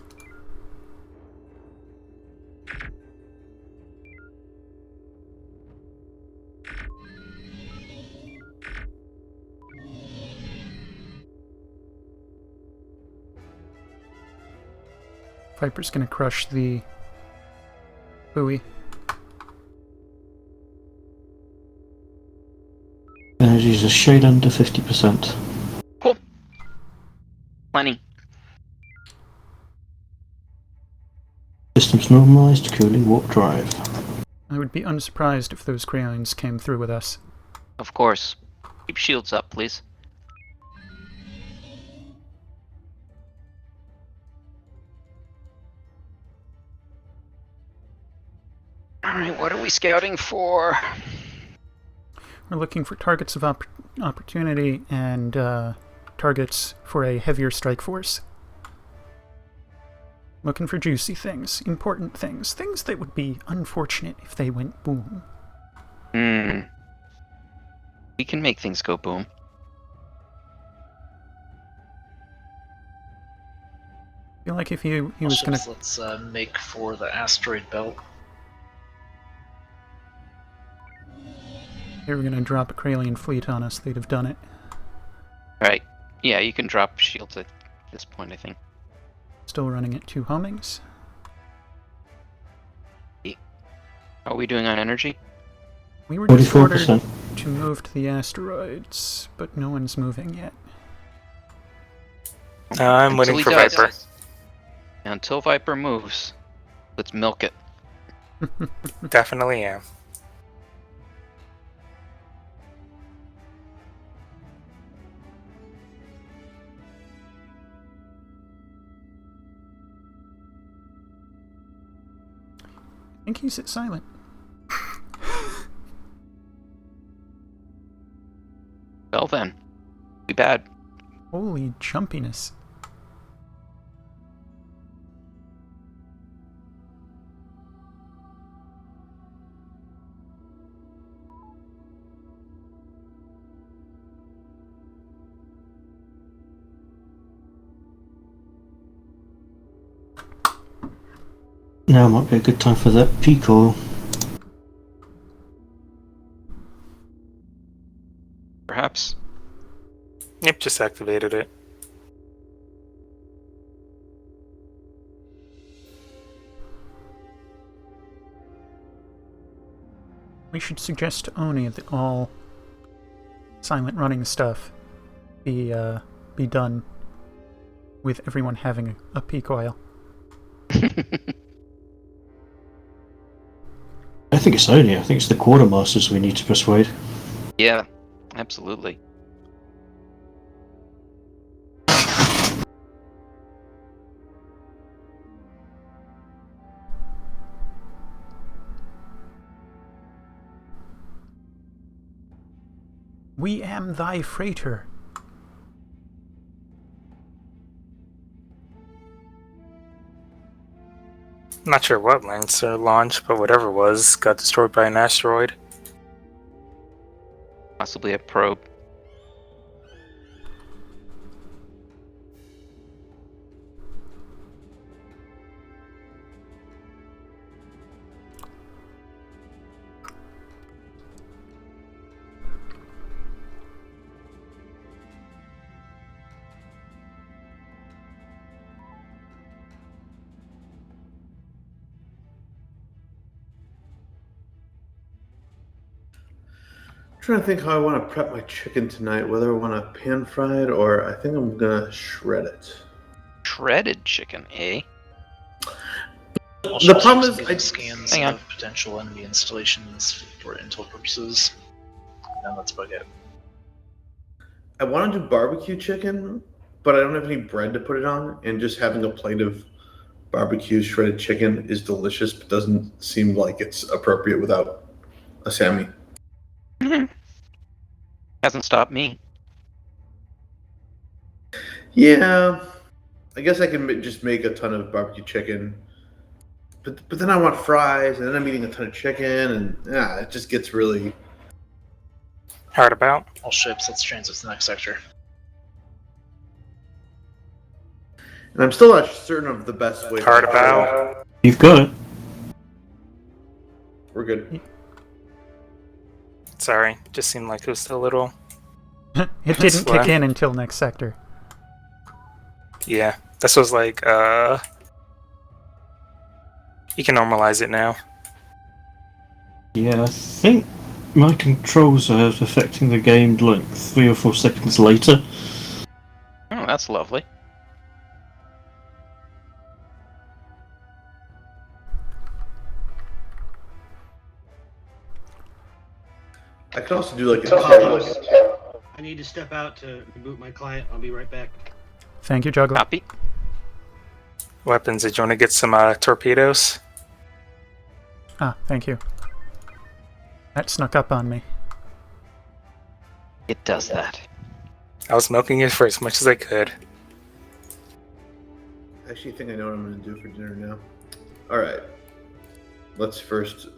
Viper's gonna crush the buoy. Energy's a shade under 50%. Cool. Plenty. Systems normalized, cooling, warp drive. I would be unsurprised if those crayons came through with us. Of course. Keep shields up, please. Alright, what are we scouting for? We're looking for targets of opportunity and targets for a heavier strike force. Looking for juicy things, important things, things that would be unfortunate if they went boom. We can make things go boom. I feel like if he was gonna... Let's make for the asteroid belt. They were gonna drop a Kralian fleet on us, they'd have done it. Right. Yeah, you can drop shields at this point, I think. Still running at 2 homings. How are we doing on energy? We were just ordered 44%. to move to the asteroids, but no one's moving yet. I'm Until waiting he for does. Viper. Until Viper moves, let's milk it. Definitely am. I think he's at silent. Well then, be bad. Holy jumpiness. Now might be a good time for that P-coil. Perhaps. Yep, just activated it. We should suggest to Oni that all silent running stuff be done with everyone having a P-coil. I think it's only. I think it's the quartermasters we need to persuade. Yeah, absolutely. We am thy freighter. Not sure what Lancer launched, but whatever it was got destroyed by an asteroid. Possibly a probe. I'm trying to think how I want to prep my chicken tonight, whether I want to pan fry it or I think I'm gonna shred it. Shredded chicken, eh? The problem is, I scans of potential enemy installations for intel purposes, and let's bug out. I want to do barbecue chicken, but I don't have any bread to put it on, and just having a plate of barbecue shredded chicken is delicious, but doesn't seem like it's appropriate without a Sammy. Hasn't stopped me. Yeah, I guess I can just make a ton of barbecue chicken, but then I want fries, and then I'm eating a ton of chicken, and it just gets really hard about. All ships, let's transit to the next sector. And I'm still not certain of the best way. Hard about. You've got it. We're good. Sorry, just seemed like it was a little. It didn't kick in until next sector. Yeah, this was like, you can normalize it now. Yeah, I think my controls are affecting the game like 3 or 4 seconds later. Oh, that's lovely. I could also do like I need to step out to reboot my client. I'll be right back. Thank you, Juggler. Copy. Weapons, did you want to get some torpedoes? Ah, thank you. That snuck up on me. It does that. I was milking it for as much as I could. I actually think I know what I'm going to do for dinner now. All right. Let's first...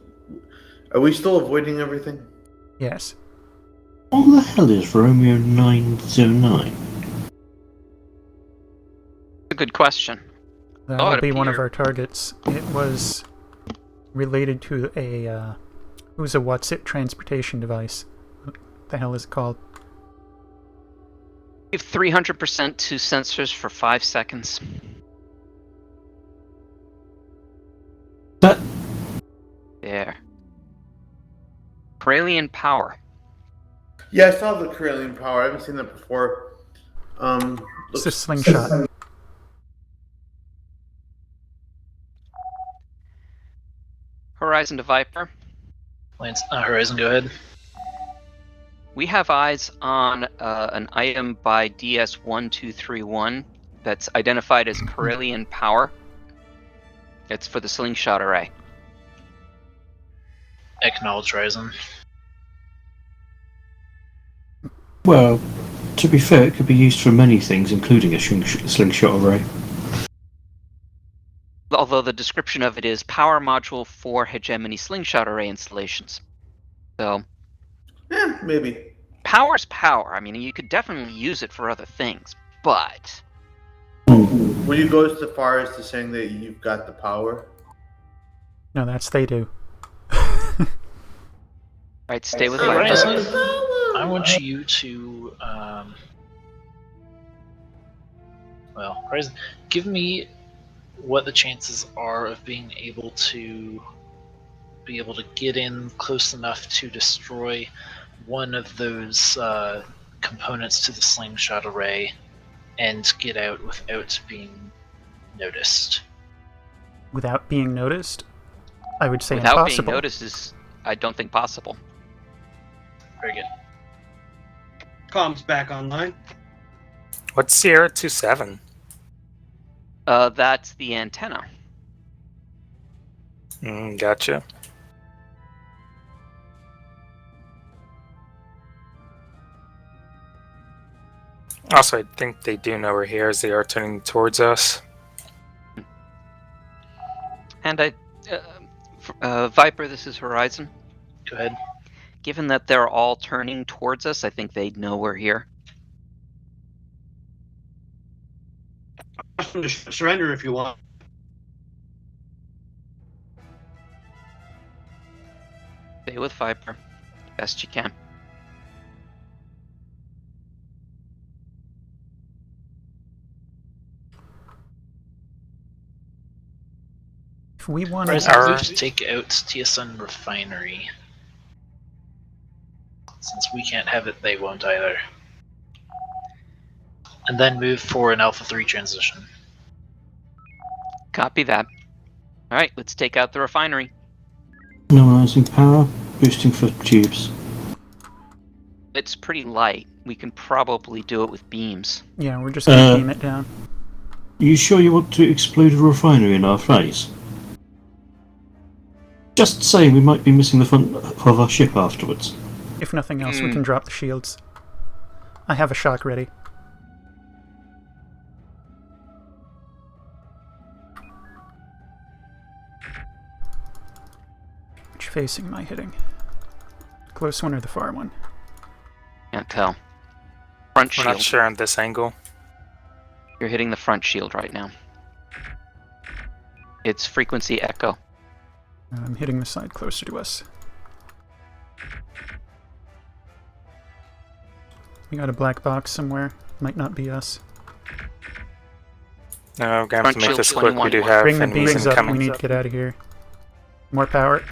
Are we still avoiding everything? Yes. What the hell is Romeo 909? A good question. That'll be one of our targets. It was related to a... it was a what's-it transportation device. What the hell is it called? Give 300% to sensors for 5 seconds. There. Corellian power. Yeah, I saw the Corellian power. I haven't seen that before. It's a slingshot. Horizon to Viper. Horizon, go ahead. We have eyes on an item by DS1231 that's identified as Corellian power. It's for the slingshot array. Acknowledge Horizon. Well, to be fair, it could be used for many things, including a slingshot array. Although the description of it is power module for hegemony slingshot array installations. So, maybe. Power's power. I mean, you could definitely use it for other things, but... Will you go as far as to saying that you've got the power? No, that's they do. Right, stay with Horizon. I want you to, well, Horizon, give me what the chances are of being able to get in close enough to destroy one of those components to the slingshot array and get out without being noticed. Without being noticed? I would say Without impossible. being noticed is, I don't think, possible. Very good. Comms back online. What's Sierra 27? That's the antenna. Gotcha. Also, I think they do know we're here as they are turning towards us. And Viper, this is Horizon. Go ahead. Given that they're all turning towards us, I think they know we're here. Ask them to surrender if you want. Stay with Viper, best you can. If we want Horizon, to take out TSN Refinery. Since we can't have it, they won't either. And then move for an Alpha 3 transition. Copy that. Alright, let's take out the refinery. Minimizing power, boosting for tubes. It's pretty light. We can probably do it with beams. Yeah, we're just gonna beam it down. You sure you want to explode a refinery in our face? Just saying we might be missing the front of our ship afterwards. If nothing else, we can drop the shields. I have a shock ready. Which facing am I hitting? Close one or the far one? Can't tell. Front shield. We're not sure on this angle. You're hitting the front shield right now. It's frequency echo. I'm hitting the side closer to us. We got a black box somewhere. Might not be us. No, we're going to have to make this quick. We do have Bring the enemies beams up. incoming. We need to get out of here. More power.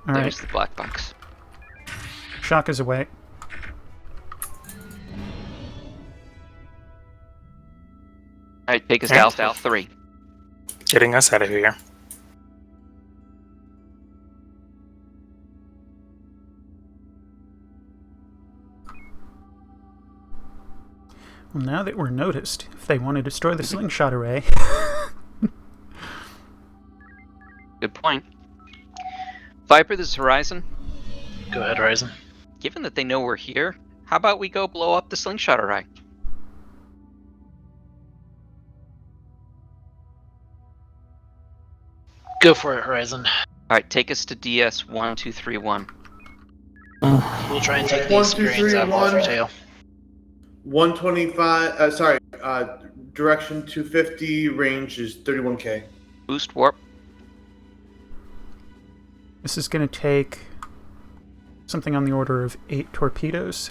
There's the black box. Shock is away. Alright, take us to Alpha 3. Getting us out of here. Well, now that we're noticed, if they want to destroy the slingshot array... Good point. Viper, this is Horizon. Go ahead, Horizon. Given that they know we're here, how about we go blow up the slingshot array? Go for it, Horizon. Alright, take us to DS 1231. We'll try and take the experience out of your tail. 125, direction 250, range is 31k. Boost warp. This is going to take something on the order of 8 torpedoes.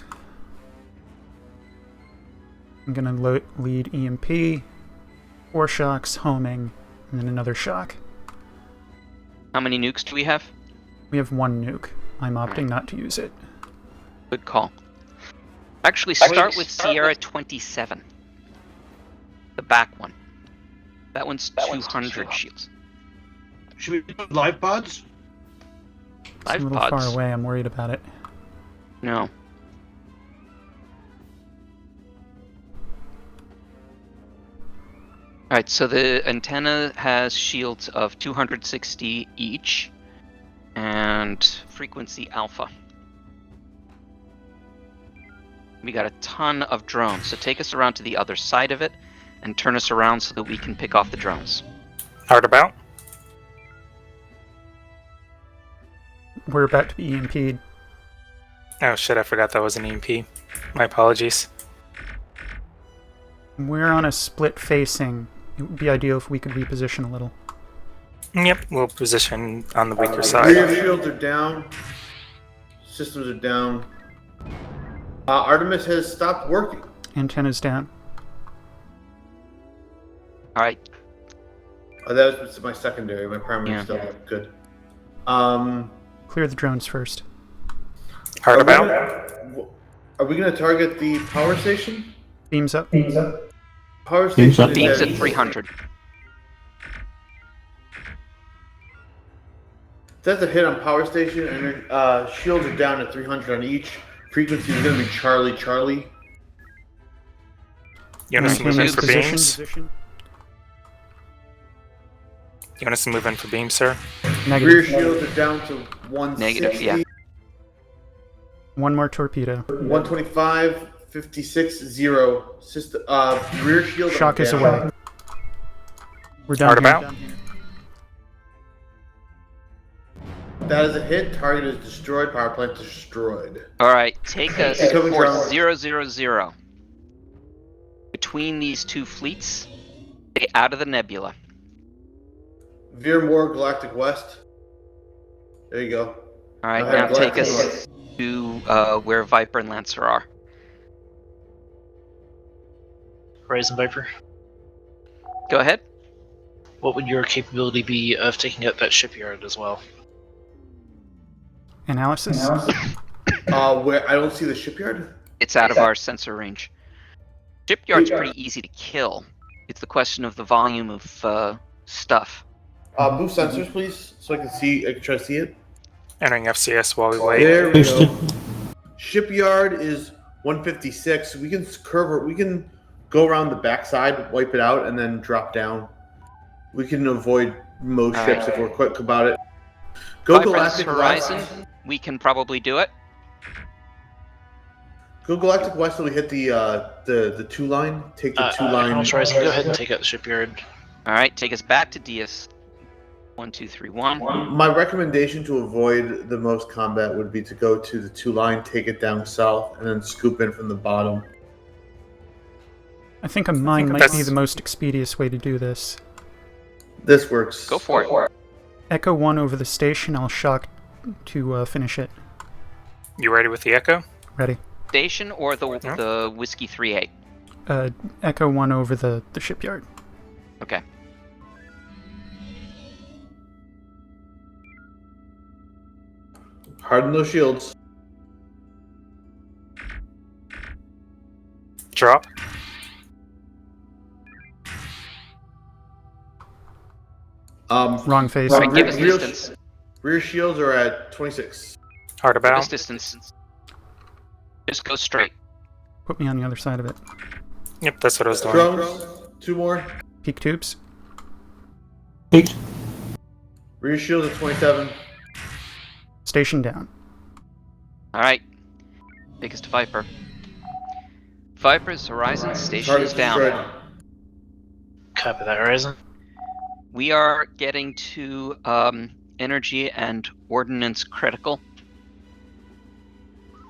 I'm going to lead EMP, 4 shocks, homing, and then another shock. How many nukes do we have? We have 1 nuke. I'm opting not to use it. Good call. Actually, start with Sierra 27. The back one. That one's 200 shields. Should we do live pods? It's a little far away. I'm worried about it. No. Alright, so the antenna has shields of 260 each, and frequency alpha. We got a ton of drones, so take us around to the other side of it, and turn us around so that we can pick off the drones. Hard about? We're about to be EMP'd. Oh shit, I forgot that was an EMP. My apologies. We're on a split facing. It would be ideal if we could reposition a little. Yep, we'll position on the weaker side. Rear shields are down. Systems are down. Artemis has stopped working. Antenna's down. Alright. That was my secondary. My primary is still good. Clear the drones first. Hard about? Are we going to target the power station? Beams up. Beams up. Power station Beams at 300. That's a hit on power station, and shields are down at 300 on each. Frequency is going to be Charlie, Charlie. You want us to move in for beams? Position. You want us to move in for beams, sir? Negative. Rear shields are down to 160. Negative, yeah. One more torpedo. 125, 56, 0. System, rear shield. Shock is down. away. We're done Hard here. about. That is a hit. Target is destroyed. Power plant destroyed. All right, take us Incoming for Terran. 000. Between these two fleets, stay out of the nebula. Veer more Galactic West. There you go. All right, Okay, now take Galactic us to where Viper and Lancer are. Horizon Viper, Go ahead. what would your capability be of taking out that shipyard as well? Analysis. Where I don't see the shipyard. It's out of our sensor range. Shipyard's pretty easy to kill. It's the question of the volume of stuff. Move sensors, please, so I can see. I can try to see it. Entering FCS while we wait. There we go. Shipyard is 156. We can curve. We can go around the backside, wipe it out, and then drop down. We can avoid most ships if we're quick about it. Go Viper's Galactic Horizon, West. we can probably do it. Go Galactic West till we hit the 2 line. Take the 2 line. Horizon, go ahead and take out the shipyard. All right, take us back to DS 1231. My recommendation to avoid the most combat would be to go to the 2 line, take it down south, and then scoop in from the bottom. I think a mine might be the most expeditious way to do this. This works. Go for it. Echo 1 over the station. I'll shock to finish it. You ready with the Echo? Ready. Station or the Whiskey 38? Echo 1 over the shipyard. Okay. Harden those shields. Drop. Wrong face. All right, give us distance. Rear shields are at 26. Hard Give about. us distance. Just go straight. Put me on the other side of it. Yep, that's what I was doing. Drones. 2 more. Peak tubes. Peaked. Rear shields at 27. Station down. All right. Take us to Viper. Viper's Horizon station Target's is down. destroyed. Copy that, Horizon. We are getting to energy and ordnance critical.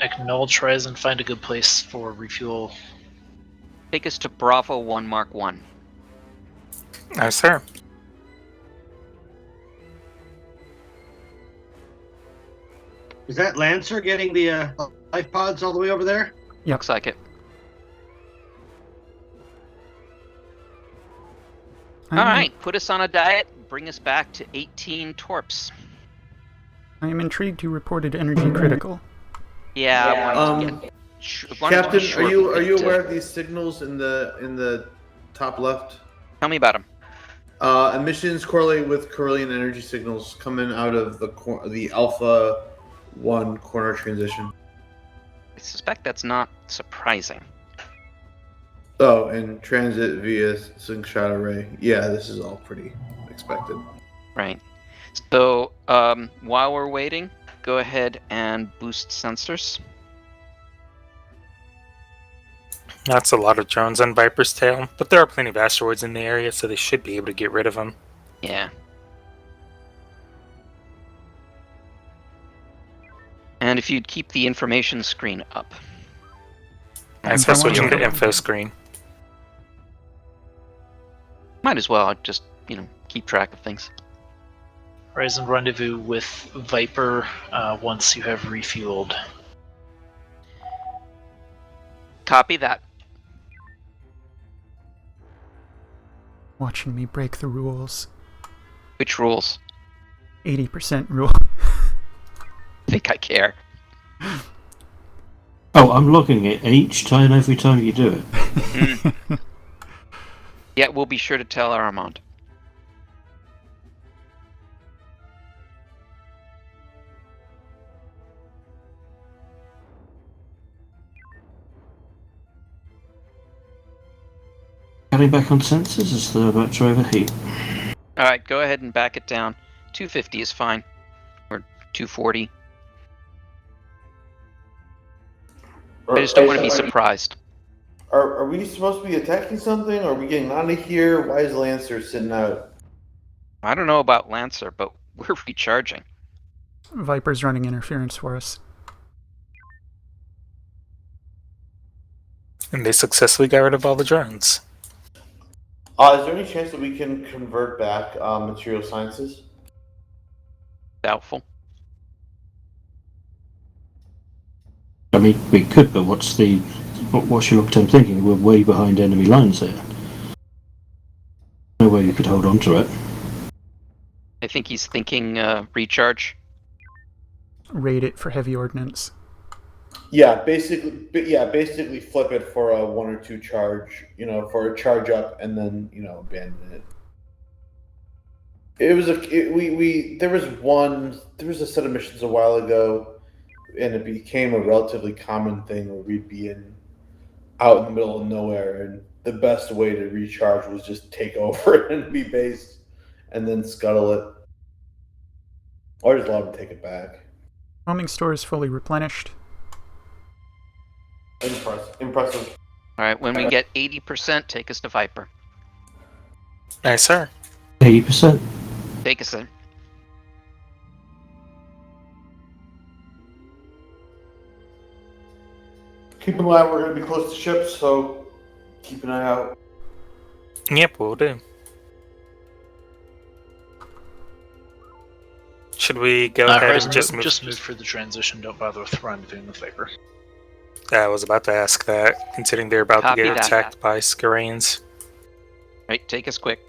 Acknowledge Horizon, find a good place for refuel. Take us to Bravo 1 Mark 1. Nice, sir. Is that Lancer getting the life pods all the way over there? Yep. Looks like it. All right, put us on a diet. Bring us back to 18 torps. I am intrigued you reported energy critical. Yeah, I wanted to get. wanted to be Captain, sure are you we get, aware of these signals in the top left? Tell me about them. Emissions correlate with Corellian energy signals coming out of the Alpha 1 corner transition. I suspect that's not surprising. Oh, and transit via slingshot array. Yeah, this is all pretty expected. Right. So while we're waiting, go ahead and boost sensors. That's a lot of drones on Viper's tail, but there are plenty of asteroids in the area, so they should be able to get rid of them. Yeah. And if you'd keep the information screen up. Nice, we're switching to info screen. Might as well just, keep track of things. Horizon, rendezvous with Viper once you have refueled. Copy that. Watching me break the rules. Which rules? 80% rule. I think I care. Oh, I'm logging it, and every time you do it. Yeah, we'll be sure to tell Aramond. Getting back on sensors as they're about to overheat. Alright, go ahead and back it down. 250 is fine. Or 240. I just don't want to be surprised. Are we supposed to be attacking something? Or are we getting out of here? Why is Lancer sitting out? I don't know about Lancer, but we're recharging. Viper's running interference for us. And they successfully got rid of all the drones. Is there any chance that we can convert back material sciences? Doubtful. I mean, we could, but what's your long-term thinking? We're way behind enemy lines there. No way you could hold on to it. I think he's thinking recharge. Raid it for heavy ordnance. Yeah, basically flip it for a 1 or 2 charge, for a charge up and then, abandon it. There was a set of missions a while ago, and it became a relatively common thing where we'd be out in the middle of nowhere, and the best way to recharge was just take over an enemy base and then scuttle it. Or just let them take it back. Homing store is fully replenished. Impressive. All right, when we get 80%, take us to Viper. Nice, sir. 80%. Take us in. Keep in mind, we're going to be close to ships, so keep an eye out. Yep, we'll do. Should we go ahead Horizon, and just move? Just move for the transition. Don't bother with rendezvousing with Viper. I was about to ask that, considering they're about Copy to get that. attacked by Skarains. Right, take us quick.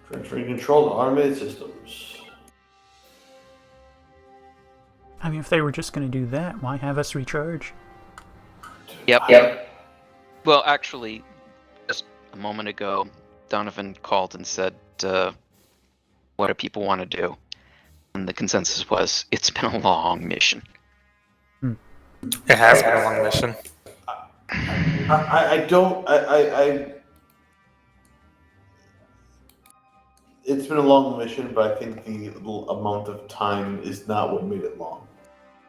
Transferring control to automated systems. I mean, if they were just going to do that, why have us recharge? Yep. Well, actually, just a moment ago, Donovan called and said, what do people want to do? And the consensus was, it's been a long mission. It has been a long mission. It's been a long mission, but I think the amount of time is not what made it long.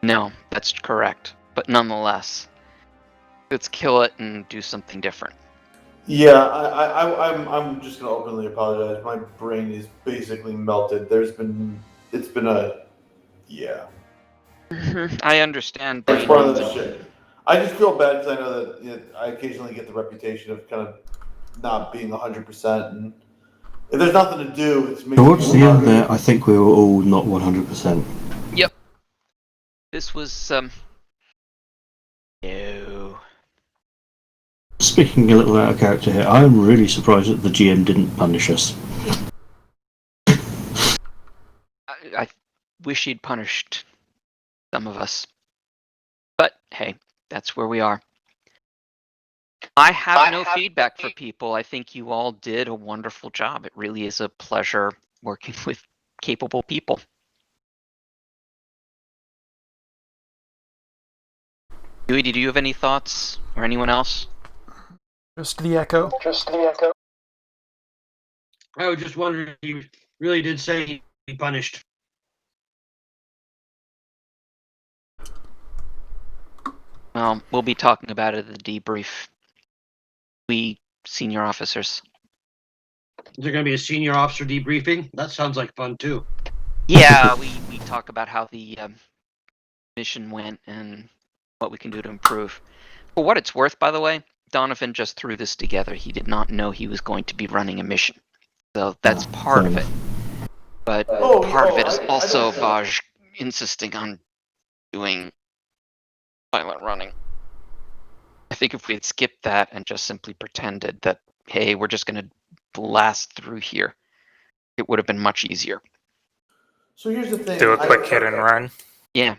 No, that's correct. But nonetheless, let's kill it and do something different. Yeah, I'm just gonna openly apologize. My brain is basically melted. It's been a I understand. It's one of those shit. I just feel bad because I know that I occasionally get the reputation of kind of not being 100%, and if there's nothing to do, it's making Towards the end there, I think we were all not 100%. Yep. This was no. Speaking a little out of character here, I am really surprised that the GM didn't punish us. I wish he'd punished some of us. But hey, that's where we are. I have no feedback for people. I think you all did a wonderful job. It really is a pleasure working with capable people. Dewey, did you have any thoughts? Or anyone else? Just the echo. I was just wondering if you really did say he'd be punished. We'll be talking about it at the debrief. We senior officers. Is there going to be a senior officer debriefing? That sounds like fun too. Yeah, we talk about how the mission went and what we can do to improve. For what it's worth, by the way, Donovan just threw this together. He did not know he was going to be running a mission. So that's part of it. But part of it is also Vaj insisting on doing silent running. I think if we had skipped that and just simply pretended that, hey, we're just going to blast through here, it would have been much easier. So here's the thing. Do a quick hit and run. Yeah.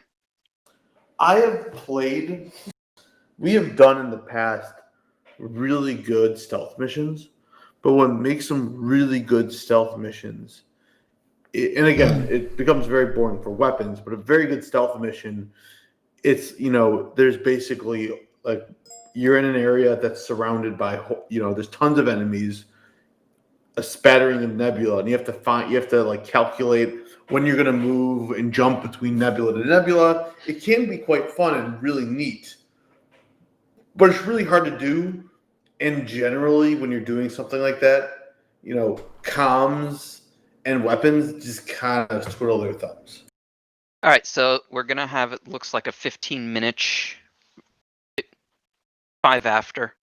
We have done in the past really good stealth missions, but what makes them really good stealth missions, and again, it becomes very boring for weapons, but a very good stealth mission, it's, there's basically, like, you're in an area that's surrounded by, there's tons of enemies, a spattering of nebula, and you have to calculate when you're going to move and jump between nebula to nebula. It can be quite fun and really neat, but it's really hard to do. And generally, when you're doing something like that, comms and weapons just kind of twiddle their thumbs. All right, so we're going to have, it looks like a 15-minute 5 after.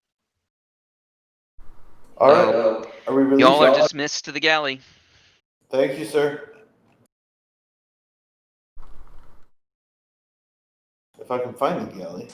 All right. Are we released? Y'all are dismissed to the galley. Thank you, sir. If I can find the galley.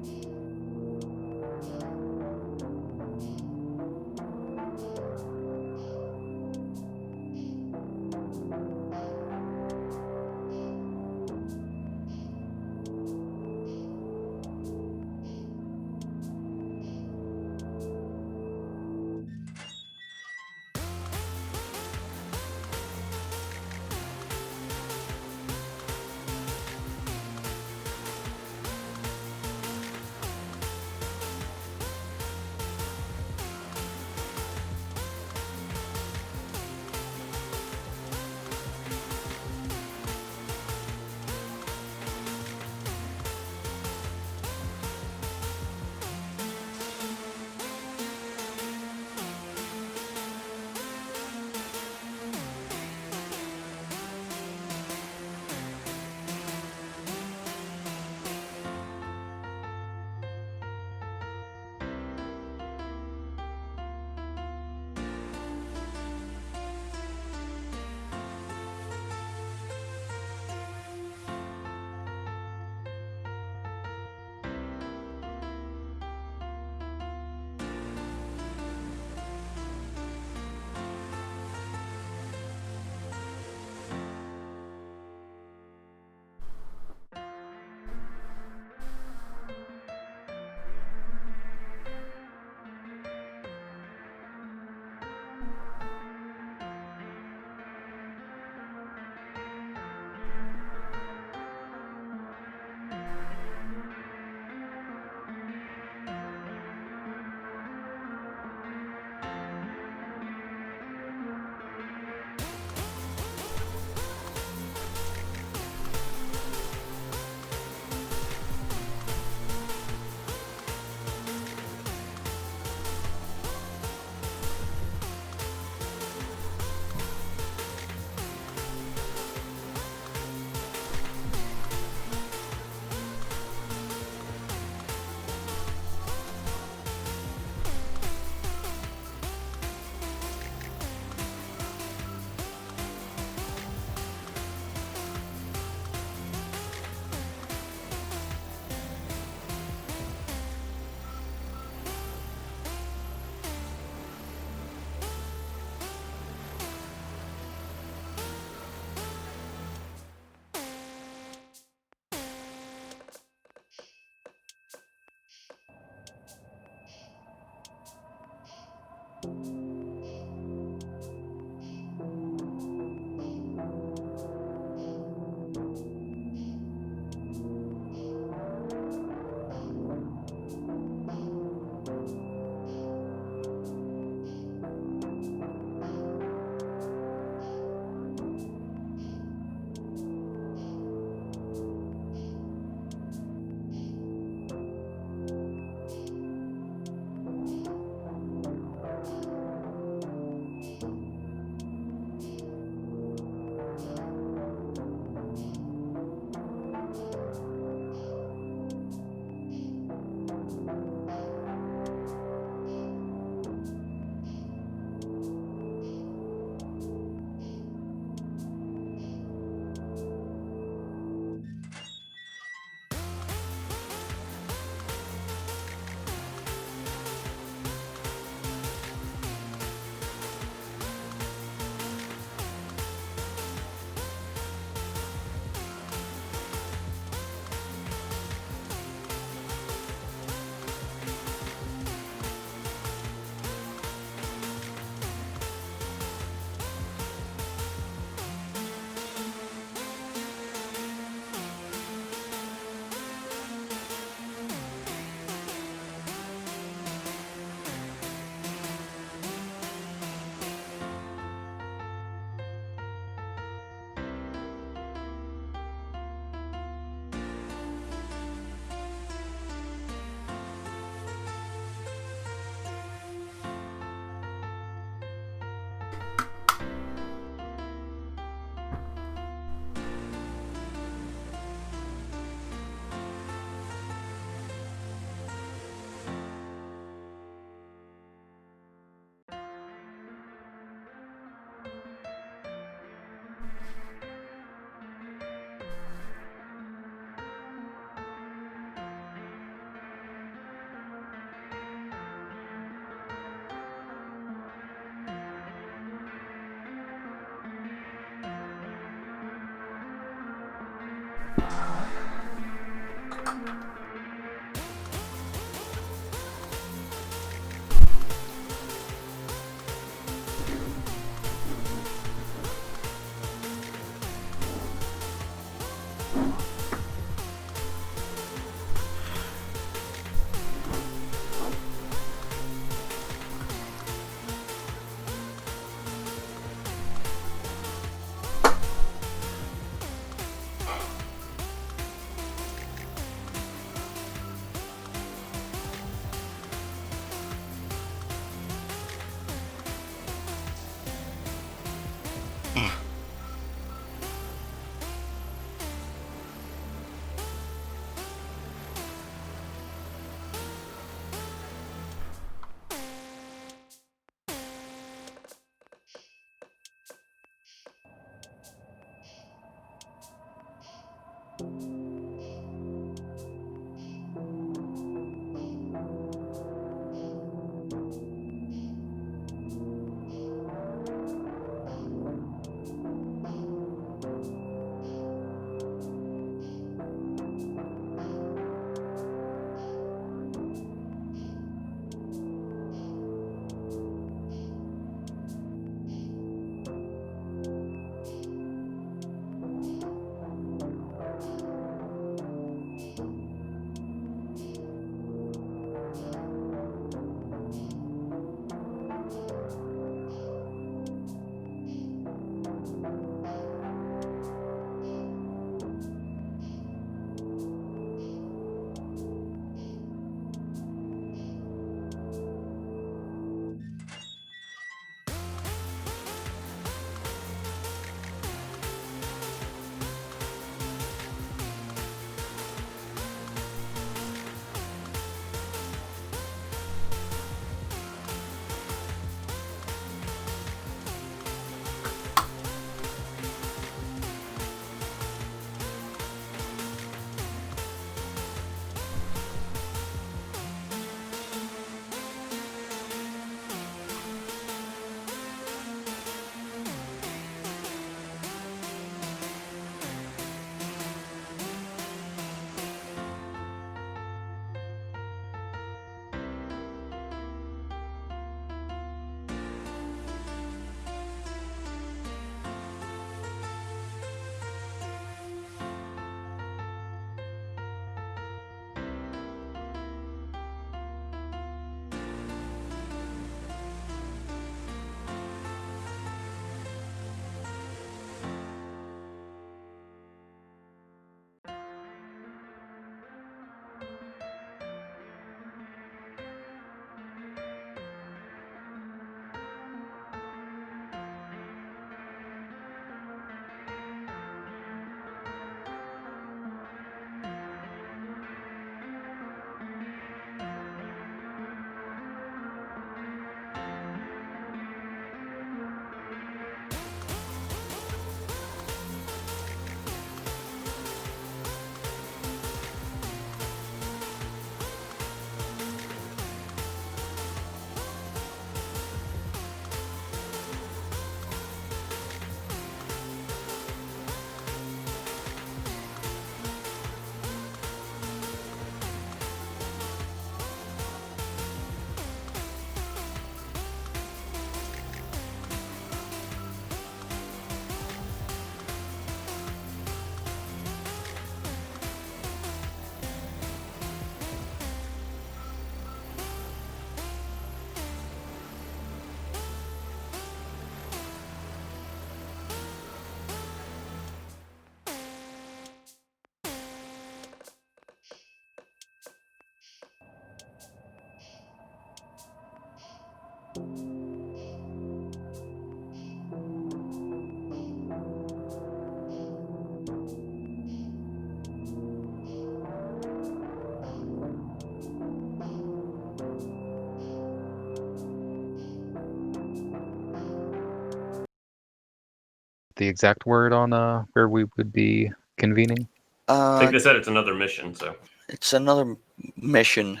The exact word on where we would be convening? I think they said it's another mission, so. It's another mission.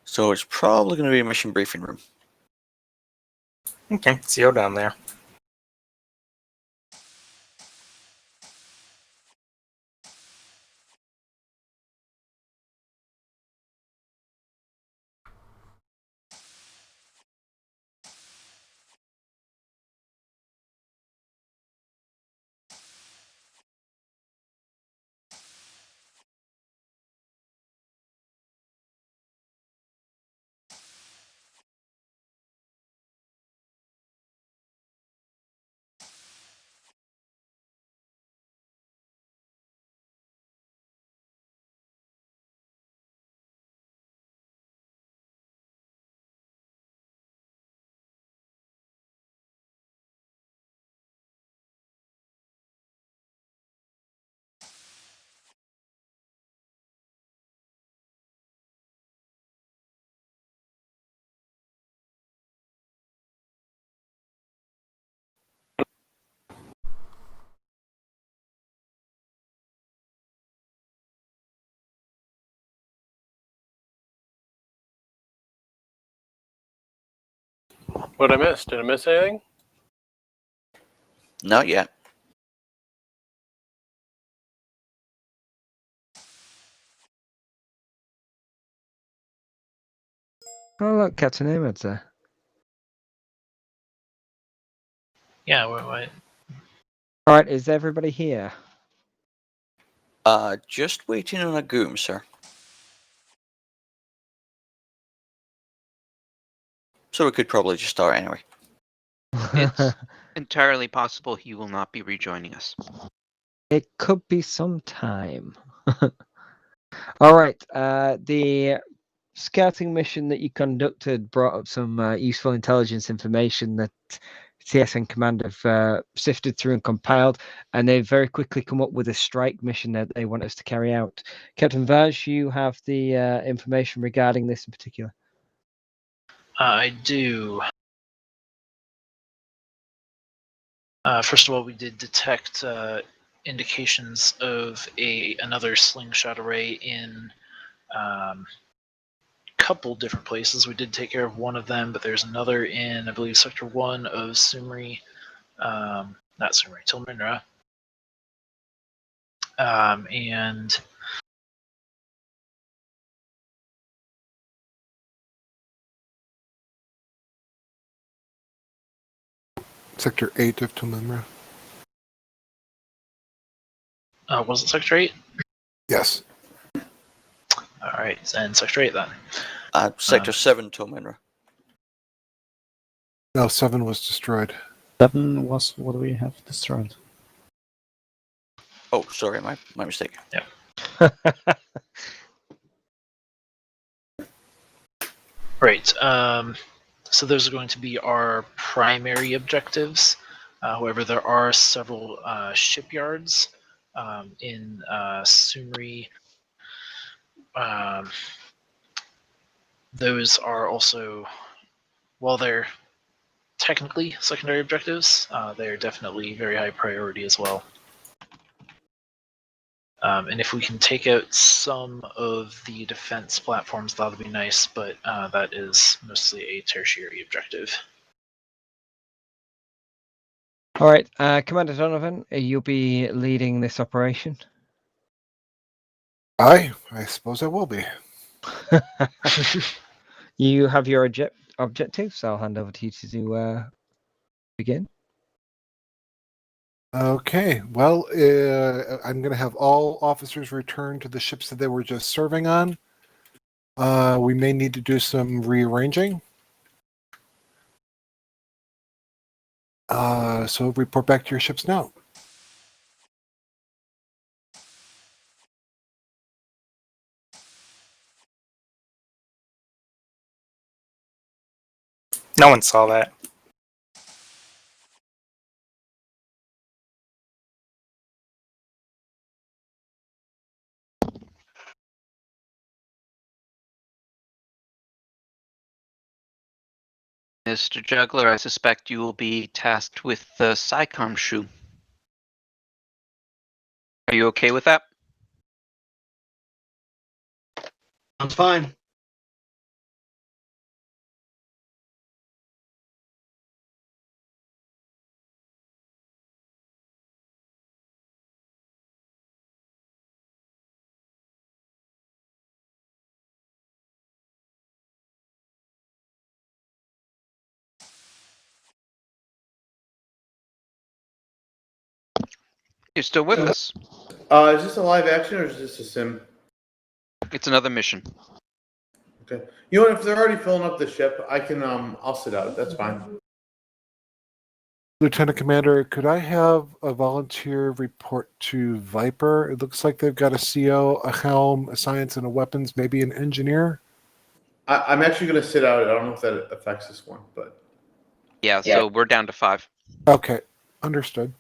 So it's probably going to be a mission briefing room. Okay, see you down there. What I missed? Did I miss anything? Not yet. Oh, look, Captain Ahmed's there. Yeah, what? All right, is everybody here? Just waiting on a goom, sir. So we could probably just start anyway. It's entirely possible he will not be rejoining us. It could be some time. All right, the scouting mission that you conducted brought up some useful intelligence information that TSN Command have sifted through and compiled, and they've very quickly come up with a strike mission that they want us to carry out. Captain Vaj, you have the information regarding this in particular. I do. First of all, we did detect indications of another slingshot array in couple different places. We did take care of one of them, but there's another in, I believe, Sector 1 of Sumri. Not Sumri, Tilmindra. And Sector 8 of Tumimra. was it Sector 8? Yes. Alright, and Sector 8 then. Sector 7, Tilmindra. No, 7 was destroyed. 7 was what we have destroyed. Oh, sorry, my mistake. Yeah. Right. So those are going to be our primary objectives. However, there are several shipyards in Sumri. Those are also, while they're technically secondary objectives, they're definitely very high priority as well. And if we can take out some of the defense platforms, that'll be nice, but that is mostly a tertiary objective. All right, Commander Donovan, you'll be leading this operation. I suppose I will be. You have your objectives, so I'll hand over to you to begin. Okay, well, I'm going to have all officers return to the ships that they were just serving on. We may need to do some rearranging. So report back to your ships now. No one saw that. Mr. Juggler, I suspect you will be tasked with the SciComm shoe. Are you okay with that? Sounds fine. You're still with us. Is this a live action or is this a sim? It's another mission. Okay. You know what? If they're already filling up the ship, I can. I'll sit out. That's fine. Lieutenant Commander, could I have a volunteer report to Viper? It looks like they've got a CO, a helm, a science, and a weapons, maybe an engineer. I'm actually going to sit out. I don't know if that affects this one, but Yeah, so we're down to 5. Okay, understood.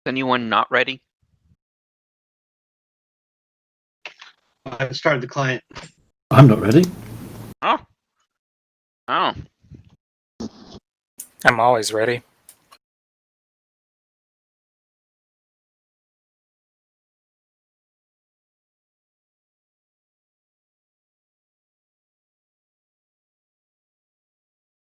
Anyone not ready? I started the client. I'm not ready. Oh. Oh. I'm always ready.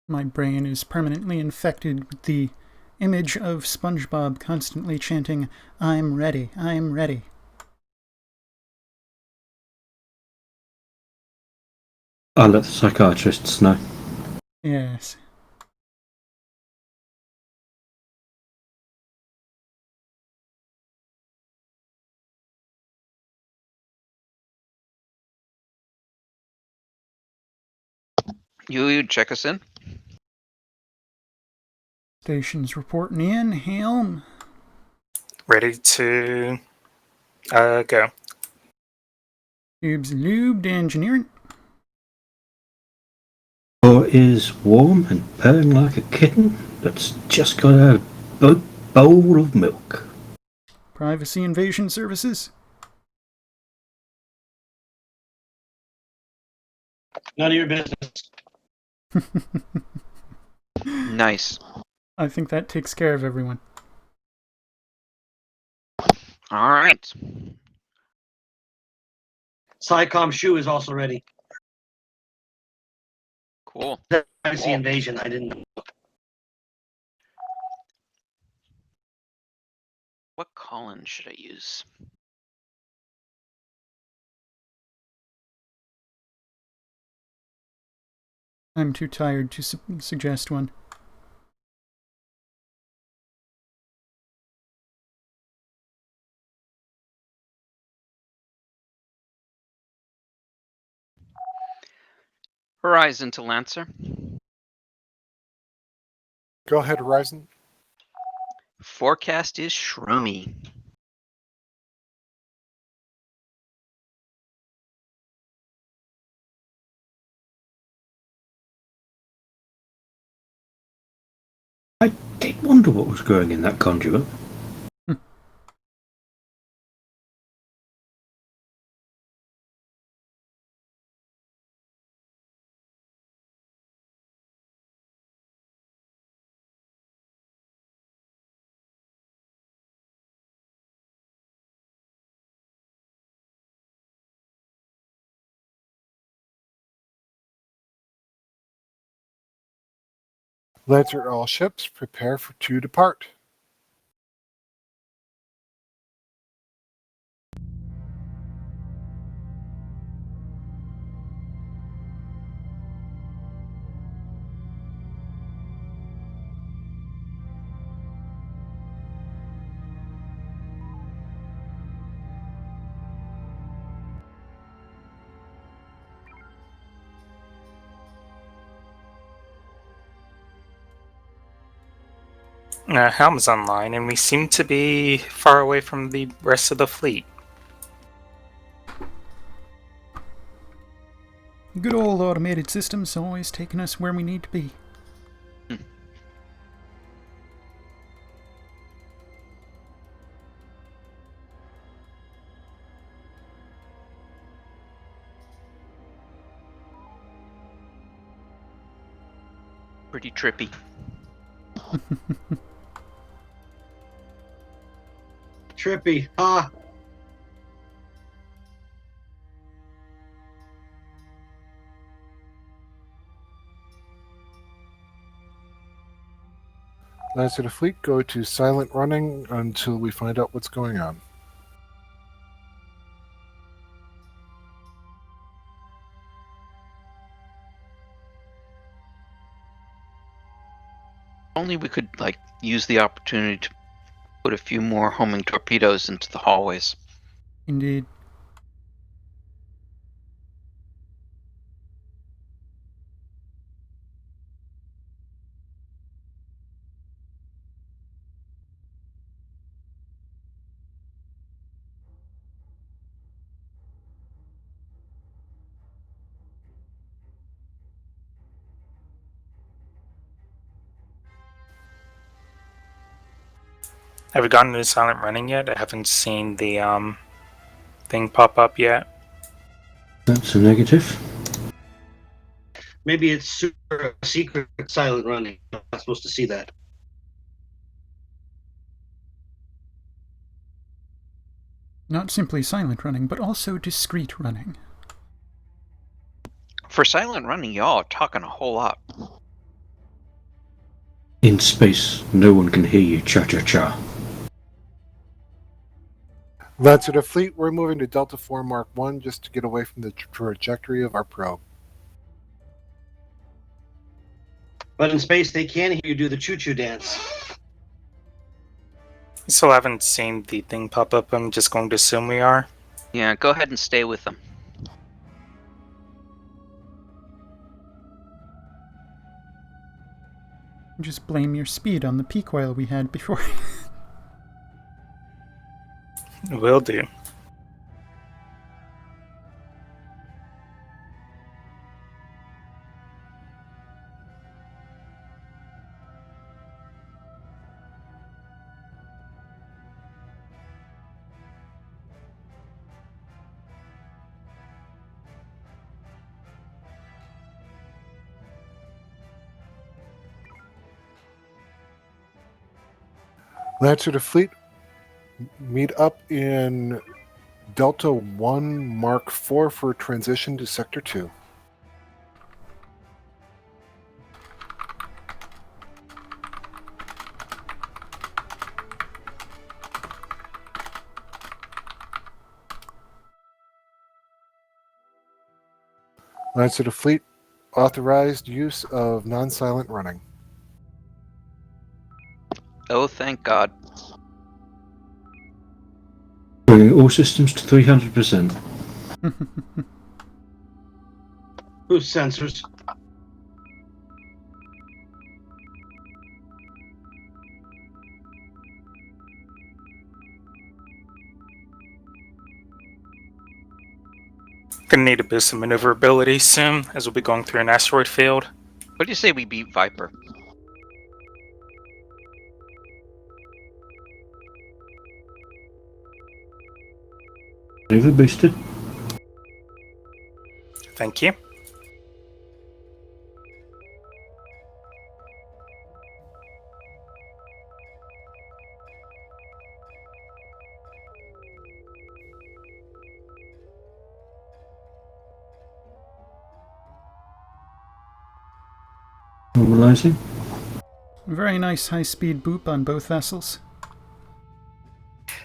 My brain is permanently infected with the image of SpongeBob constantly chanting, "I'm ready, I'm ready." I'll let the psychiatrists know. Yes. You check us in. Station's reporting in. Helm. Ready to go. Tubes lubed. Engineering. Or is warm and purring like a kitten that's just got a bowl of milk. Privacy invasion services. None of your business. Nice. I think that takes care of everyone. All right. SciComm shoe is also ready. Cool. Privacy invasion. I didn't. What Colin should I use? I'm too tired to suggest one. Horizon to Lancer. Go ahead, Horizon. Forecast is shroomy. I did wonder what was growing in that conduit. Lancer, all ships, prepare to depart. Helm's online, and we seem to be far away from the rest of the fleet. Good old automated systems always taking us where we need to be. Pretty trippy. Trippy. Ah. Lancer to fleet, go to silent running until we find out what's going on. Only we could use the opportunity to put a few more homing torpedoes into the hallways. Indeed. Have we gotten into silent running yet? I haven't seen the thing pop up yet. That's a negative. Maybe it's super secret silent running. I'm not supposed to see that. Not simply silent running, but also discreet running. For silent running, y'all are talking a whole lot. In space, no one can hear you cha-cha-cha. Lancer to fleet, we're moving to Delta 4 Mark 1 just to get away from the trajectory of our probe. But in space, they can hear you do the choo-choo dance. I still haven't seen the thing pop up. I'm just going to assume we are. Yeah, go ahead and stay with them. Just blame your speed on the peak while we had before. Will do. Lancer to fleet, meet up in Delta 1 Mark 4 for transition to Sector 2. Lancer to fleet, authorized use of non-silent running. Oh, thank God. Bringing all systems to 300%. Whose sensors? Gonna need to boost some maneuverability soon, as we'll be going through an asteroid field. What do you say we beat Viper? Maneuver boosted. Thank you. Normalizing. Very nice high-speed boop on both vessels.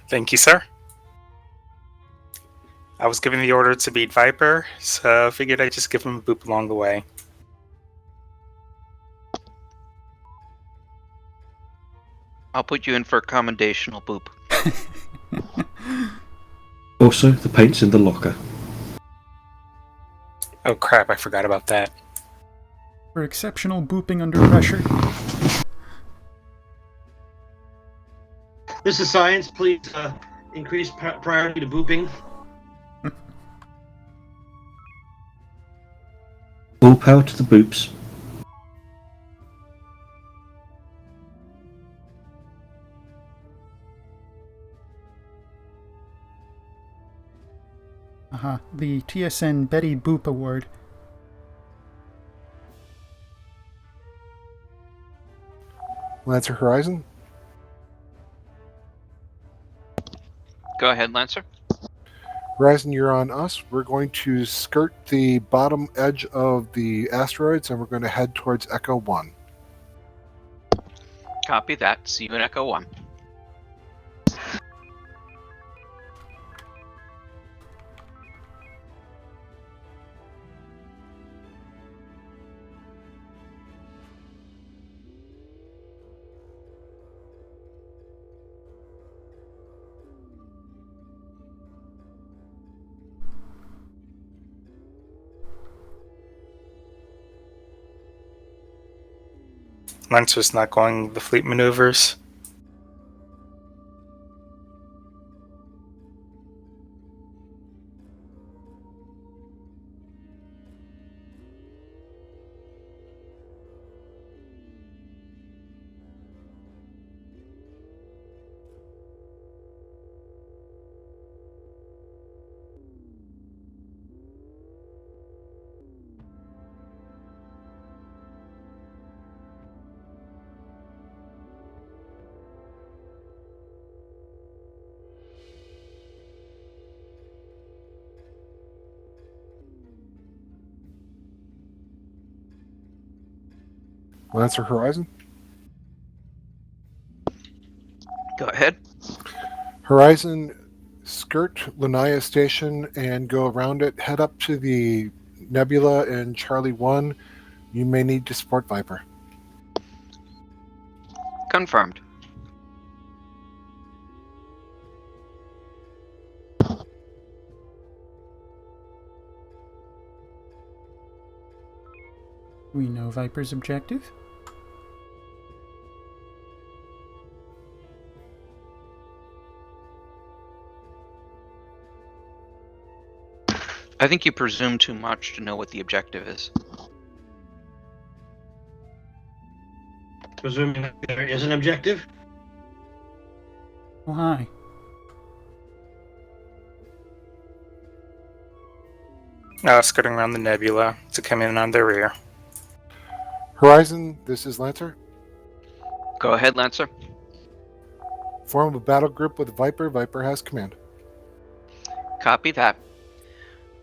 Thank you, sir. I was given the order to beat Viper, so I figured I'd just give him a boop along the way. I'll put you in for a commendational boop. Also, the paint's in the locker. Oh crap, I forgot about that. For exceptional booping under pressure. This is science. Please increase priority to booping. All power to the boops. Aha, the TSN Betty Boop Award. Lancer Horizon. Go ahead, Lancer. Horizon, you're on us. We're going to skirt the bottom edge of the asteroids and we're going to head towards Echo 1. Copy that. See you in Echo 1. Lancer's not going the fleet maneuvers. Lancer Horizon. Go ahead. Horizon, skirt Lanaya Station and go around it. Head up to the Nebula in Charlie 1. You may need to support Viper. Confirmed. We know Viper's objective. I think you presume too much to know what the objective is. Presuming that there is an objective? Oh, hi. Skirting around the nebula to come in on their rear. Horizon, this is Lancer. Go ahead, Lancer. Form a battle group with Viper. Viper has command. Copy that.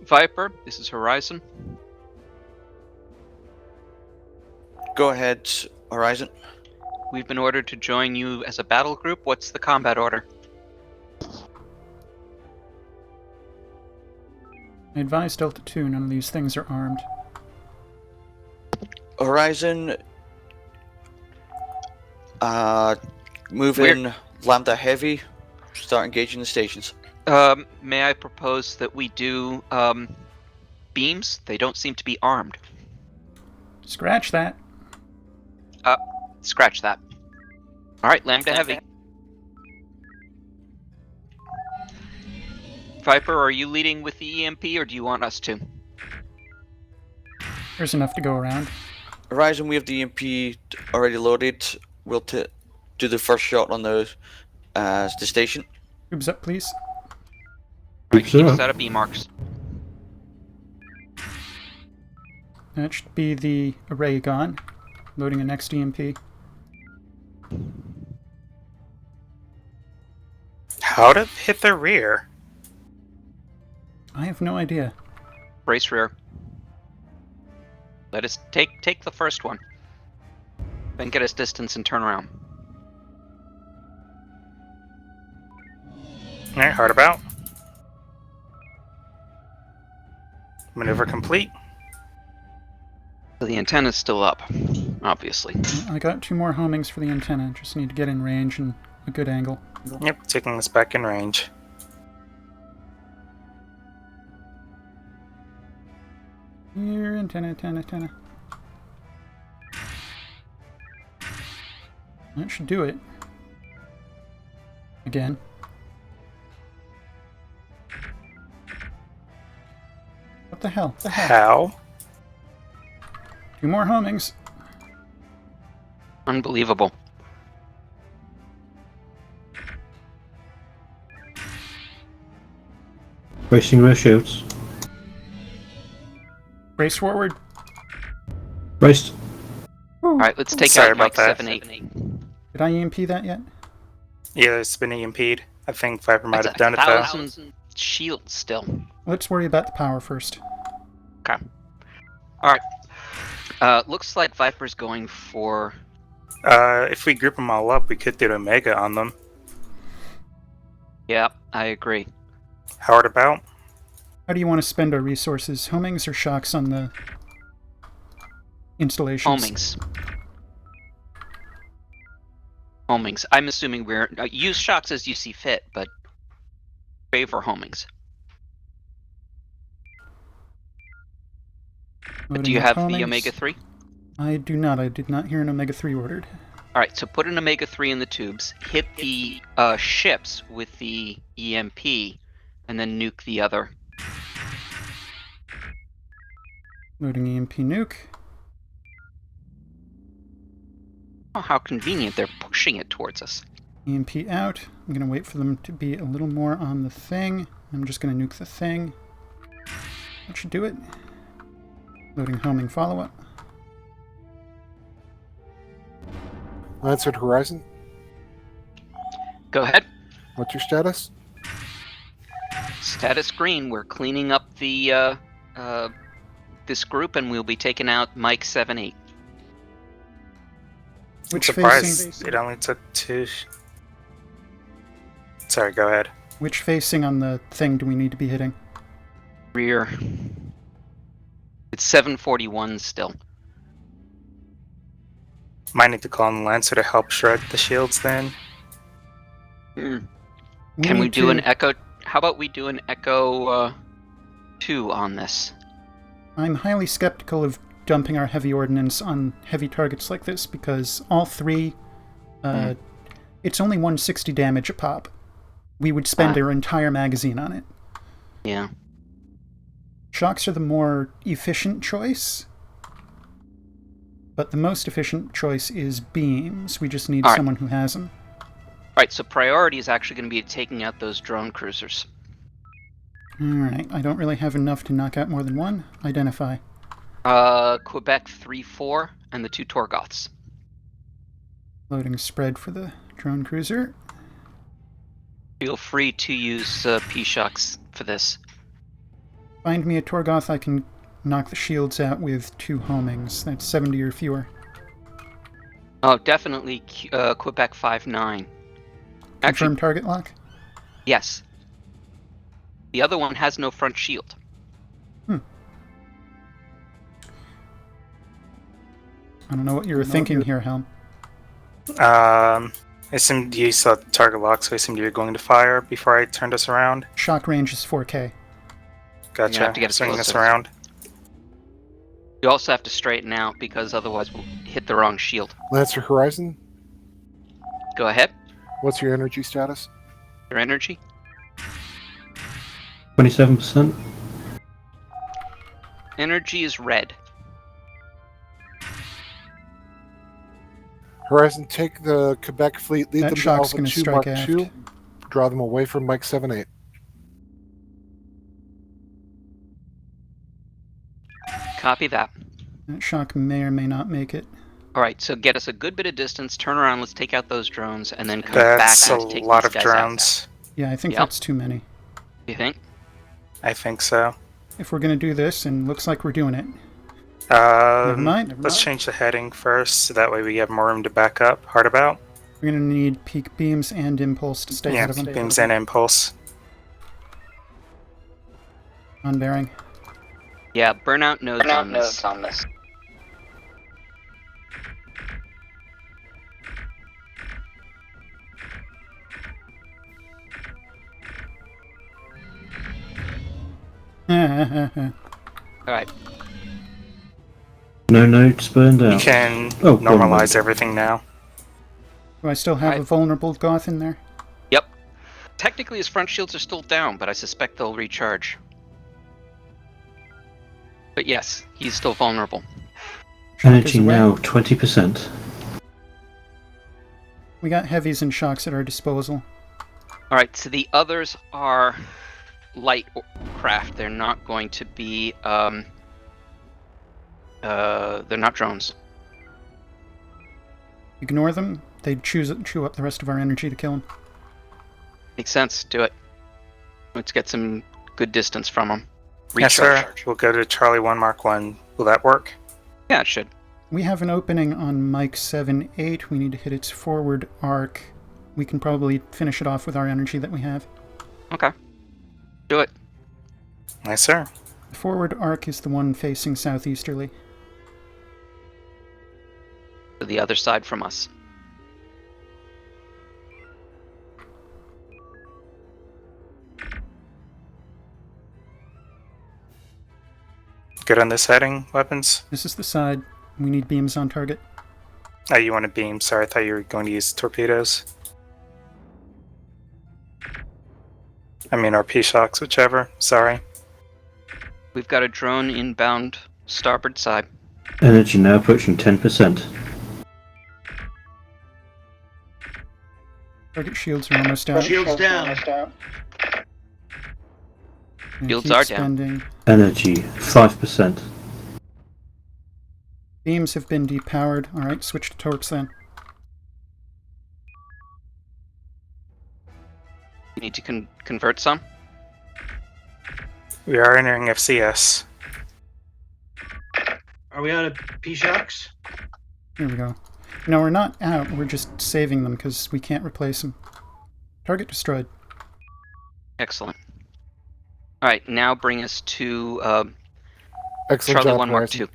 Viper, this is Horizon. Go ahead, Horizon. We've been ordered to join you as a battle group. What's the combat order? I advise Delta 2, none of these things are armed. Horizon, move in Lambda Heavy, start engaging the stations. May I propose that we do beams? They don't seem to be armed. Scratch that. Scratch that. Alright, Lambda Heavy. Viper, are you leading with the EMP or do you want us to? There's enough to go around. Horizon, we have the EMP already loaded. We'll do the first shot on the station. Tubes up, please. Alright, keep us out of B marks. That should be the array gone. Loading a next EMP. How did it hit the rear? I have no idea. Brace rear. Let us take the first one. Then get us distance and turn around. Alright, hard about. Maneuver complete. So the antenna's still up, obviously. I got 2 more homings for the antenna. Just need to get in range and a good angle. Yep, taking this back in range. Here, antenna. That should do it. Again. What the hell? How? 2 more homings. Unbelievable. Racing rear shields. Brace forward. Braced. Alright, let's take Sorry out Mike about that. 7-8. Did I EMP that yet? Yeah, it's been EMP'd. I think Viper might That's have done it though. 1,000 shields still. Let's worry about the power first. Okay. Alright. Looks like Viper's going for... If we group them all up, we could do Omega on them. Yeah, I agree. Hard about. How do you want to spend our resources? Homings or shocks on the installations? Homings. I'm assuming we're... use shocks as you see fit, but favor homings. Do you have the Omega-3? I do not. I did not hear an Omega-3 ordered. Alright, so put an Omega-3 in the tubes, hit the ships with the EMP, and then nuke the other. Loading EMP nuke. Oh, how convenient. They're pushing it towards us. EMP out. I'm going to wait for them to be a little more on the thing. I'm just going to nuke the thing. That should do it. Loading homing follow-up. Lancer Horizon. Go ahead. What's your status? Status green. We're cleaning up the this group, and we'll be taking out Mike 7-8. Which surprised facing? it only took 2. Sorry, go ahead. Which facing on the thing do we need to be hitting? Rear. It's 741 still. Might need to call on the Lancer to help shred the shields then. Can we do an Echo? How about we do an Echo 2 on this? I'm highly skeptical of dumping our heavy ordnance on heavy targets like this because all 3, it's only 160 damage a pop. We would spend our entire magazine on it. Yeah. Shocks are the more efficient choice, but the most efficient choice is beams. We just need someone who has them. Alright, so priority is actually going to be taking out those drone cruisers. Alright, I don't really have enough to knock out more than one. Identify. Quebec 3-4 and the 2 Torgoths. Loading spread for the drone cruiser. Feel free to use P-Shocks for this. Find me a Torgoth, I can knock the shields out with 2 homings. That's 70 or fewer. Oh, definitely Quebec 5-9. Confirm target lock? Yes. The other one has no front shield. I don't know what you were thinking here, Helm. I assumed you saw the target lock, so I assumed you were going to fire before I turned us around. Shock range is 4K. Gotcha. Have to get swinging us closer. around. You also have to straighten out because otherwise we'll hit the wrong shield. Lancer Horizon, Go ahead. what's your energy status? Your energy. 27%. Energy is red. Horizon, take the Quebec fleet, lead That them to shock's Alpha gonna 2 strike Mark aft. 2, draw them away from Mike 7-8. Copy that. That shock may or may not make it. Alright, so get us a good bit of distance, turn around, let's take out those drones, and then come That's back a and take lot these of guys drones. Yeah, I think Yep. that's too many. You think? I think so. If we're going to do this, and looks like we're doing it. Never mind. Let's change the heading first, so that way we have more room to back up. Hard about. We're going to need peak beams and impulse to stay Yeah, ahead of them. beams and impulse. On bearing. Yeah, burnout nodes on this. Alright. No nodes burned out. We can Oh, one normalize node. everything now. Do I still have a vulnerable Goth in there? Yep. Technically his front shields are still down, but I suspect they'll recharge. But yes, he's still vulnerable. Energy now 20%. We got heavies and shocks at our disposal. Alright, so the others are light craft. They're not going to be, they're not drones. Ignore them. They'd chew up the rest of our energy to kill them. Makes sense. Do it. Let's get some good distance from them. Yes, sir. We'll go to Charlie 1 Mark 1. Will that work? Yeah, it should. We have an opening on Mike 7-8. We need to hit its forward arc. We can probably finish it off with our energy that we have. Okay. Do it. Yes, sir. The forward arc is the one facing southeasterly. To the other side from us. Good on this heading, weapons? This is the side. We need beams on target. Oh, you want a beam. Sorry, I thought you were going to use torpedoes. I mean, or P-Shocks, whichever. Sorry. We've got a drone inbound starboard side. Energy now approaching 10%. Target shields are almost out. Shields down. And Shields keep are down. spending. Energy 5%. Beams have been depowered. Alright, switch to torps then. You need to convert some. We are entering FCS. Are we out of P-Shocks? Here we go. No, we're not out. We're just saving them because we can't replace them. Target destroyed. Excellent. All right, now bring us to Excellent Charlie job, 1 Mark Horizon. 2.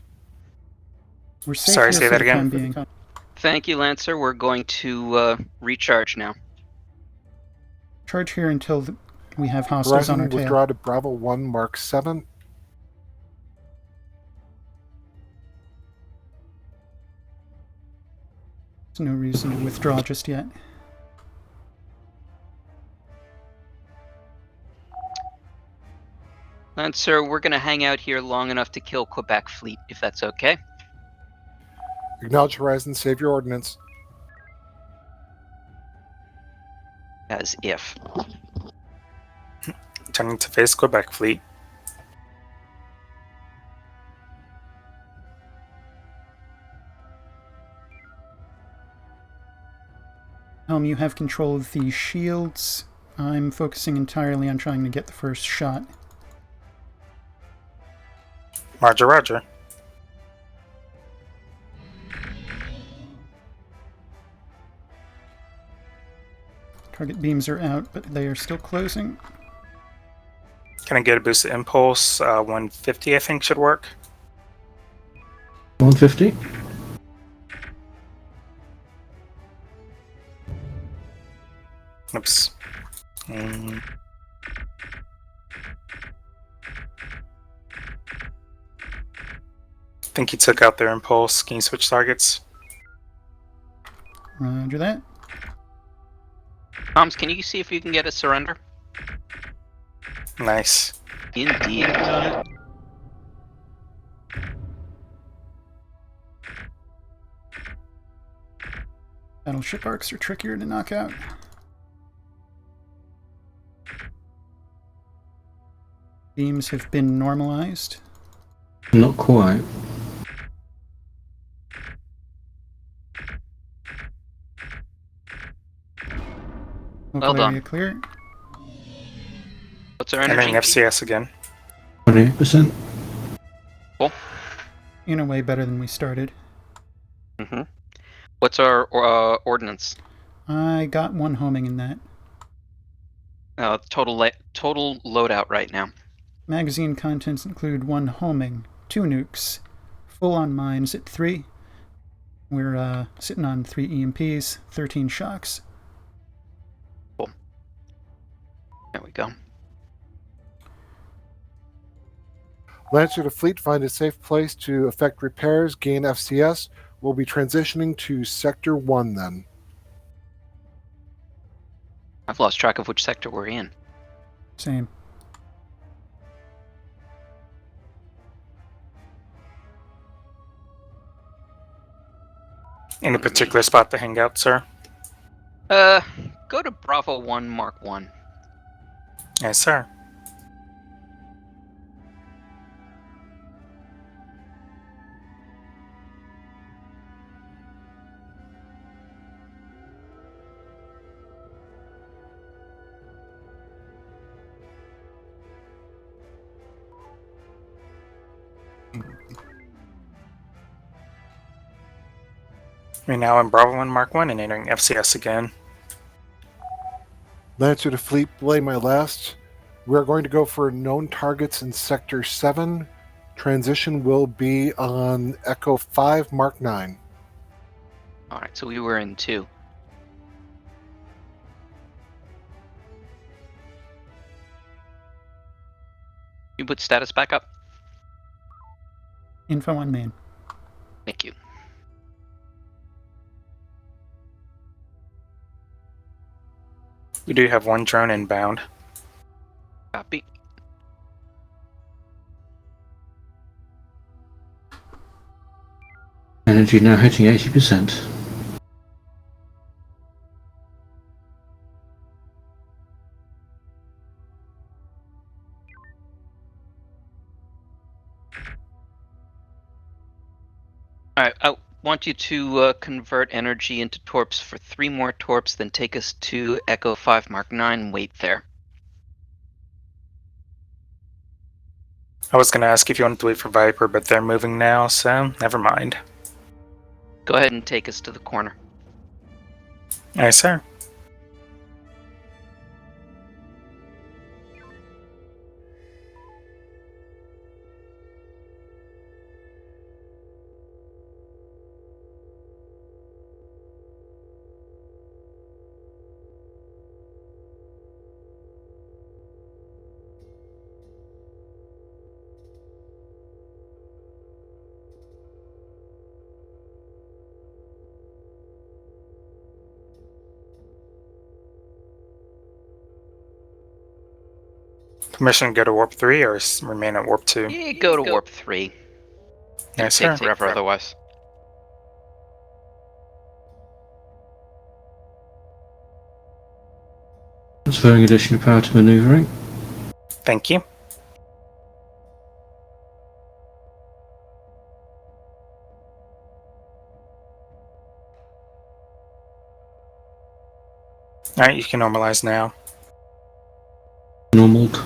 We're safe Sorry, here say for that the again. time being. Thank you, Lancer. We're going to recharge now. Charge here until we have hostiles on Horizon, our tail. withdraw to Bravo 1 Mark 7. There's no reason to withdraw just yet. Lancer, we're going to hang out here long enough to kill Quebec fleet, if that's okay. Acknowledge Horizon, save your ordnance. As if. Turning to face Quebec fleet. You have control of the shields. I'm focusing entirely on trying to get the first shot. Roger, roger. Target beams are out, but they are still closing. Can I get a boost of impulse? 150, I think, should work. 150. Oops. I think he took out their impulse. Can you switch targets? Roger that. Toms, can you see if you can get a surrender? Nice. Indeed. Battleship arcs are trickier to knock out. Beams have been normalized. Not quite. Local Well done. area clear. What's our Entering energy? FCS again. 28%. Cool. In a way better than we started. Mm-hmm. What's our ordnance? I got one homing in that. Total loadout right now. Magazine contents include one homing, 2 nukes, full on mines at 3. We're sitting on 3 EMPs, 13 shocks. Cool. There we go. Lancer to fleet, find a safe place to effect repairs, gain FCS. We'll be transitioning to Sector 1 then. I've lost track of which sector we're in. Same. Any particular spot to hang out, sir? Go to Bravo 1 Mark 1. Yes, sir. We're now in Bravo 1 Mark 1 and entering FCS again. Lancer to fleet, belay my last. We're going to go for known targets in Sector 7. Transition will be on Echo 5 Mark 9. Alright, so we were in 2. You put status back up? Info on main. Thank you. We do have one drone inbound. Copy. Energy now hitting 80%. Alright, I want you to convert energy into torps for 3 more torps, then take us to Echo 5 Mark 9 and wait there. I was going to ask if you wanted to wait for Viper, but they're moving now, so never mind. Go ahead and take us to the corner. Aye, sir. Permission to go to warp 3 or remain at warp 2? You go to warp 3. Yes, It'll sir. take forever otherwise. Transferring additional power to manoeuvring. Thank you. Alright, you can normalize now. Normaled.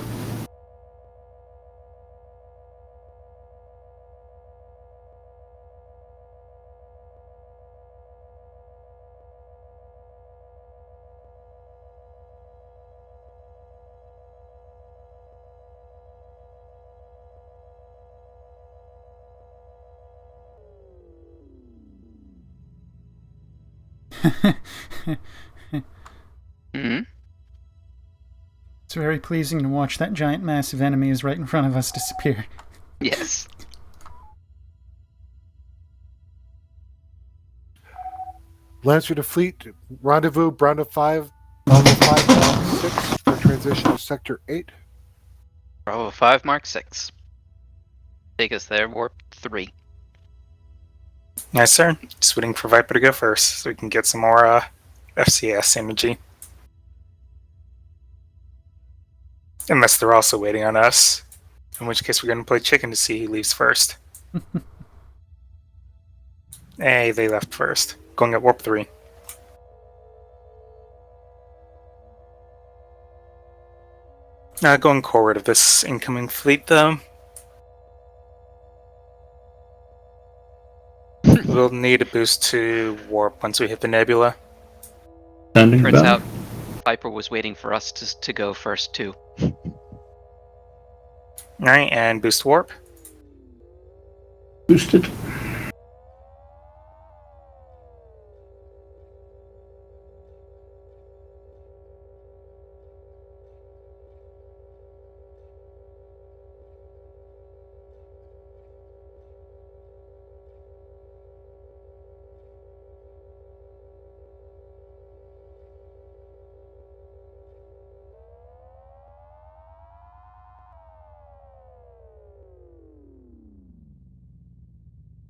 Hmm? It's very pleasing to watch that giant mass of enemies right in front of us disappear. Yes. Lancer to fleet, rendezvous, Bravo 5, Bravo 5, Mark 6 for transition to Sector 8. Bravo 5, Mark 6. Take us there, warp 3. Yes, sir. Just waiting for Viper to go first so we can get some more FCS energy. Unless they're also waiting on us. In which case we're going to play chicken to see who leaves first. Hey, they left first. Going at warp 3. Going forward of this incoming fleet, though. We'll need a boost to warp once we hit the nebula. Standing Turns by. out Viper was waiting for us to go first, too. Alright, and boost warp. Boosted.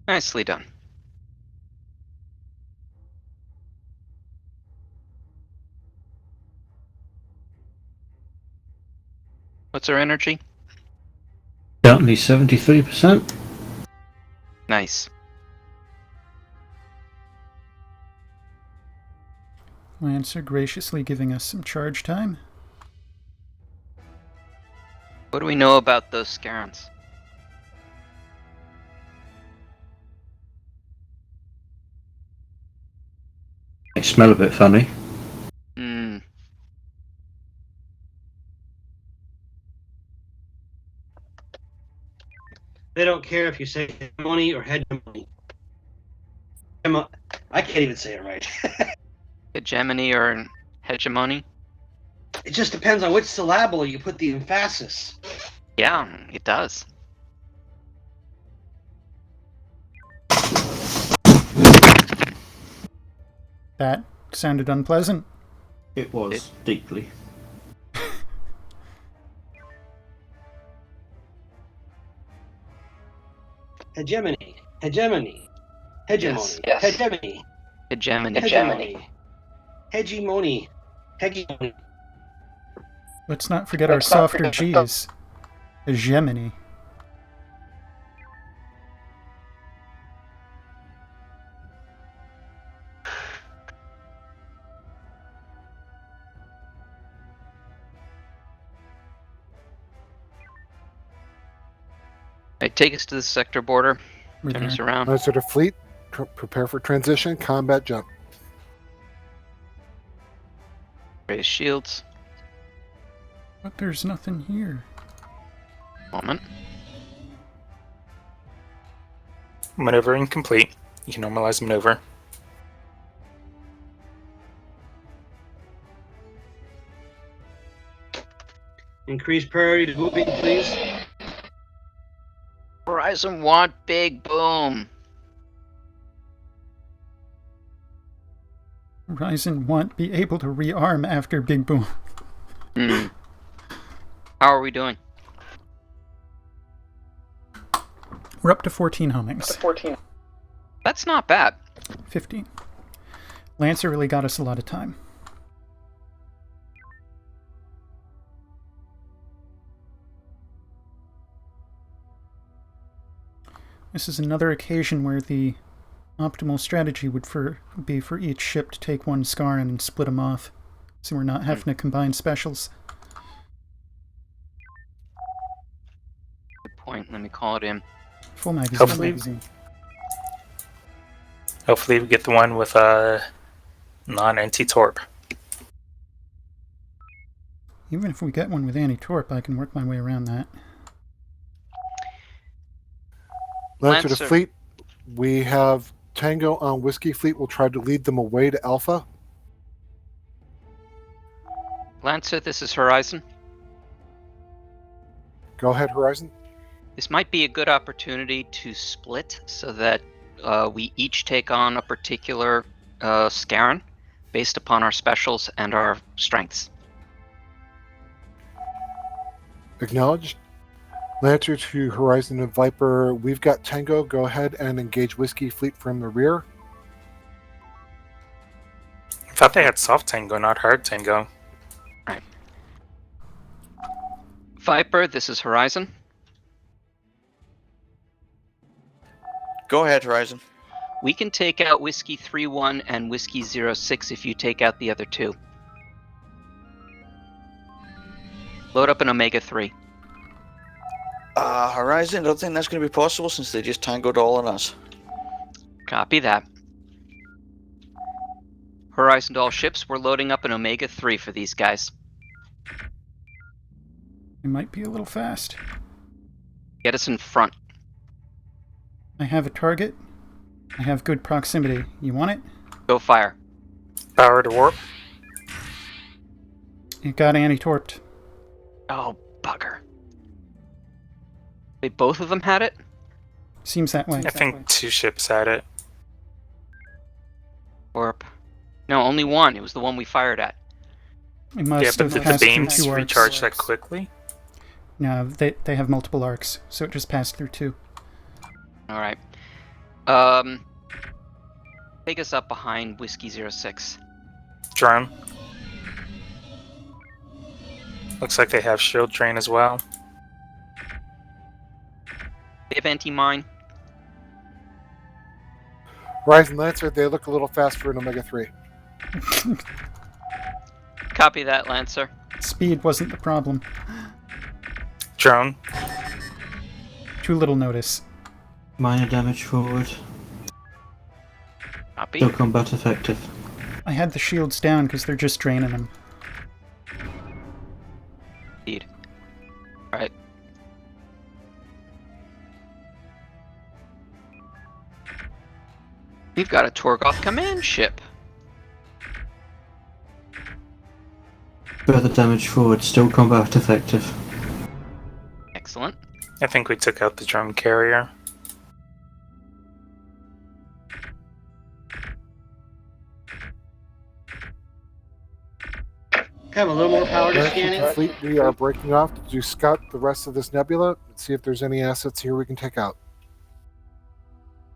Nicely done. What's our energy? Currently 73%. Nice. Lancer graciously giving us some charge time. What do we know about those Scarons? They smell a bit funny. Hmm. They don't care if you say hegemony or hegemony. I can't even say it right. Hegemony or hegemony? It just depends on which syllable you put the emphasis. Yeah, it does. That sounded unpleasant. It was, deeply. Hegemony. Hegemony. Hegemony. Yes. Hegemony. Hegemony. Hegemony. Hegemony. Hegemony. Let's not forget our softer G's. Hegemony. Right, take us to the sector border. We're Turn us there. around. Lancer to fleet, Prepare for transition. Combat jump. Raise shields. But there's nothing here. Moment. Maneuver incomplete. You can normalize maneuver. Increase priority to moving, please. Horizon want big boom. Horizon won't be able to rearm after Big Boom. Hmm. How are we doing? We're up to 14 homings. That's not bad. 15. Lancer really got us a lot of time. This is another occasion where the optimal strategy would be for each ship to take one Scar and split them off, so we're not having to combine specials. Good point. Let me call it in. Full magazine. Hopefully- Hopefully we get the one with a non-anti-torp. Even if we get one with anti-torp, I can work my way around that. Lancer to Lancer. fleet. We have Tango on Whiskey Fleet. We'll try to lead them away to Alpha. Lancer, this is Horizon. Go ahead, Horizon. This might be a good opportunity to split so that we each take on a particular Scaran based upon our specials and our strengths. Acknowledged. Lancer to Horizon and Viper. We've got Tango. Go ahead and engage Whiskey Fleet from the rear. I thought they had soft tango, not hard tango. Right. Viper, this is Horizon. Go ahead, Horizon. We can take out Whiskey 3-1 and Whiskey 0-6 if you take out the other two. Load up an Omega 3. Horizon, I don't think that's going to be possible since they just tangoed all on us. Copy that. Horizon to all ships, we're loading up an Omega 3 for these guys. It might be a little fast. Get us in front. I have a target. I have good proximity. You want it? Go fire. Power to warp. It got anti-torped. Oh, bugger. Wait, both of them had it? Seems that way. I think 2 ships had it. Warp. No, only one. It was the one we fired at. It Yeah, must but have did the passed through beams 2 arcs. recharge that quickly? No, they have multiple arcs, so it just passed through 2. Alright. Take us up behind Whiskey 06. Drone. Looks like they have shield drain as well. They have anti-mine. Horizon Lancer, they look a little fast for an Omega 3. Copy that, Lancer. Speed wasn't the problem. Drone. Too little notice. Minor damage forward. Copy. Still combat effective. I had the shields down because they're just draining them. Indeed. Alright. We've got a Torgoth command ship. Further damage forward, still combat effective. Excellent. I think we took out the drone carrier. Have a little more power to Lancer scanning. to Fleet, we are breaking off to scout the rest of this nebula and see if there's any assets here we can take out.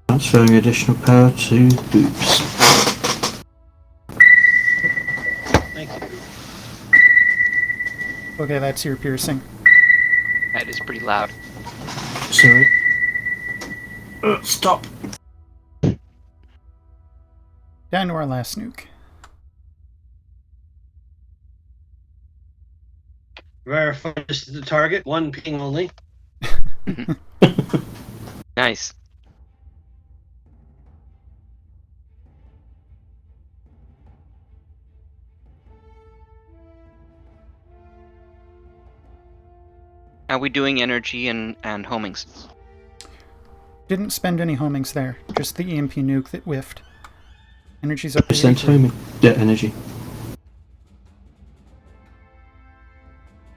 Transferring additional power to Boops. Thank you. Okay, that's your piercing. That is pretty loud. Sorry. Stop. Down to our last nuke. Verify this is the target. 1 ping only. Nice. Are we doing energy and homings? Didn't spend any homings there, just the EMP nuke that whiffed. Energy's up to Percent 83. homing. Yeah, energy.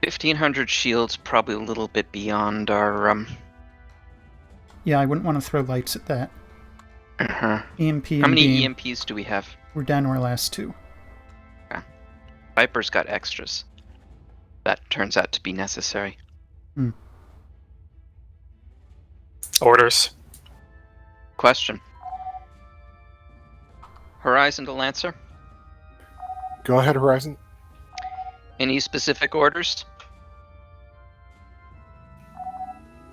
1,500 shields, probably a little bit beyond our Yeah, I wouldn't want to throw lights at that. EMP How and many beam. EMPs do we have? We're down to our last 2. Okay. Viper's got extras. That turns out to be necessary. Orders. Question. Horizon to Lancer? Go ahead, Horizon. Any specific orders?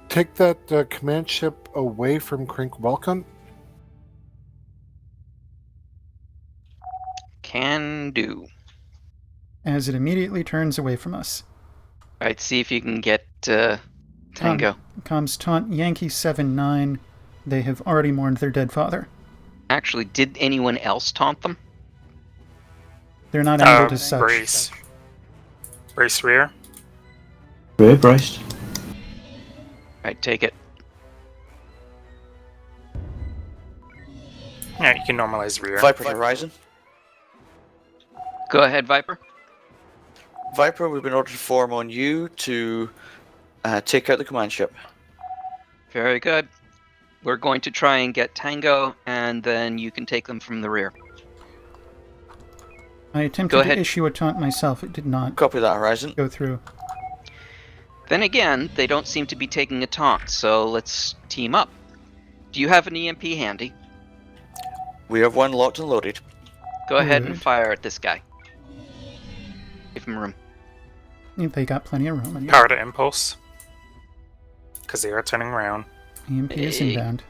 Take that command ship away from Krink Welcome. Can do. As it immediately turns away from us. Alright, see if you can get Tango. Comms taunt Yankee 7-9. They have already mourned their dead father. Actually, did anyone else taunt them? They're not angled as such. Brace. Brace rear. Rear braced. Alright, take it. Yeah, you can normalize rear. Viper to Horizon. Go ahead, Viper. Viper, we've been ordered to form on you to take out the command ship. Very good. We're going to try and get Tango, and then you can take them from the rear. I attempted to issue a taunt myself. It did not Copy that, Horizon. go through. Then again, they don't seem to be taking a taunt, so let's team up. Do you have an EMP handy? We have one locked and loaded. Go ahead and fire at this guy. Give him room. They got plenty of room. Power to impulse. Because they are turning around. EMP is inbound.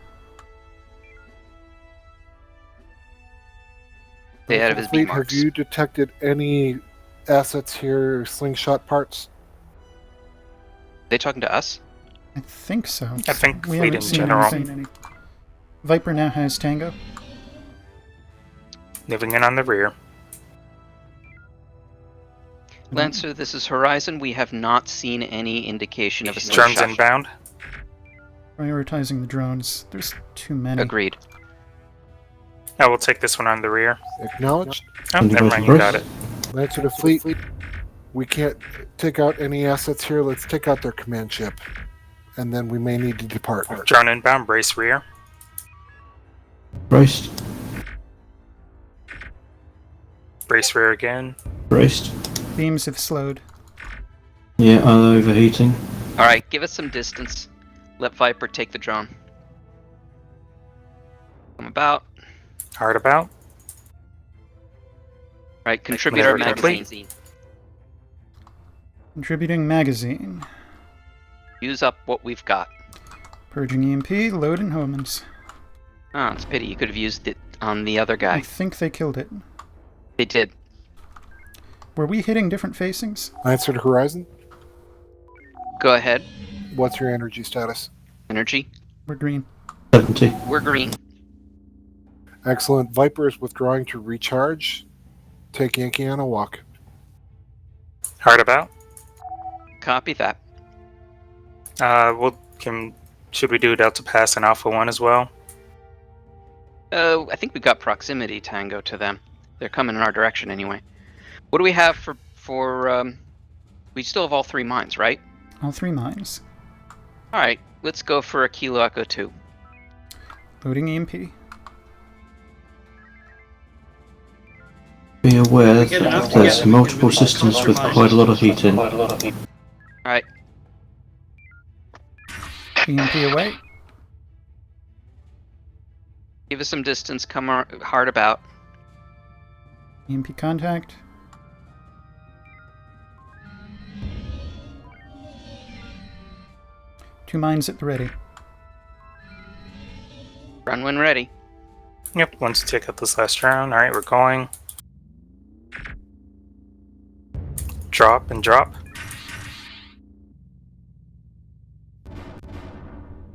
Stay out of his Fleet, beam marks. have you detected any assets here, slingshot parts? They talking to us? I think so. I think we fleet haven't in seen general. anything. Viper now has Tango. Moving in on the rear. Lancer, this is Horizon. We have not seen any indication of a Drones slingshot. inbound. Prioritizing the drones. There's too many. Agreed. I will take this one on the rear. Acknowledged. Oh, never mind, you got it. Lancer to fleet. We can't take out any assets here. Let's take out their command ship. And then we may need to depart. Drone inbound, brace rear. Braced. Brace rear again. Braced. Beams have slowed. Yeah, overheating. Alright, give us some distance. Let Viper take the drone. I'm about. Hard about. Alright, contributor Maneuver complete. magazine. Contributing magazine. Use up what we've got. Purging EMP, loading homins. Oh, it's a pity. You could have used it on the other I guy. think they killed it. They did. Were we hitting different facings? Lancer to Horizon. Go ahead. What's your energy status? Energy. We're green. 70. We're green. Excellent. Viper is withdrawing to recharge. Take Yankee on a walk. Hard about. Copy that. Should we do Delta Pass and Alpha 1 as well? I think we've got proximity Tango to them. They're coming in our direction anyway. What do we have for we still have all 3 mines, right? All 3 mines. Alright, let's go for a Kilo Echo 2. Loading EMP. Be aware that there's multiple systems with quite a lot of heat in. Alright. EMP away. Give us some distance, come hard about. EMP contact. Two mines at the ready. Run when ready. Yep, once you take out this last round. Alright, we're going. Drop and drop.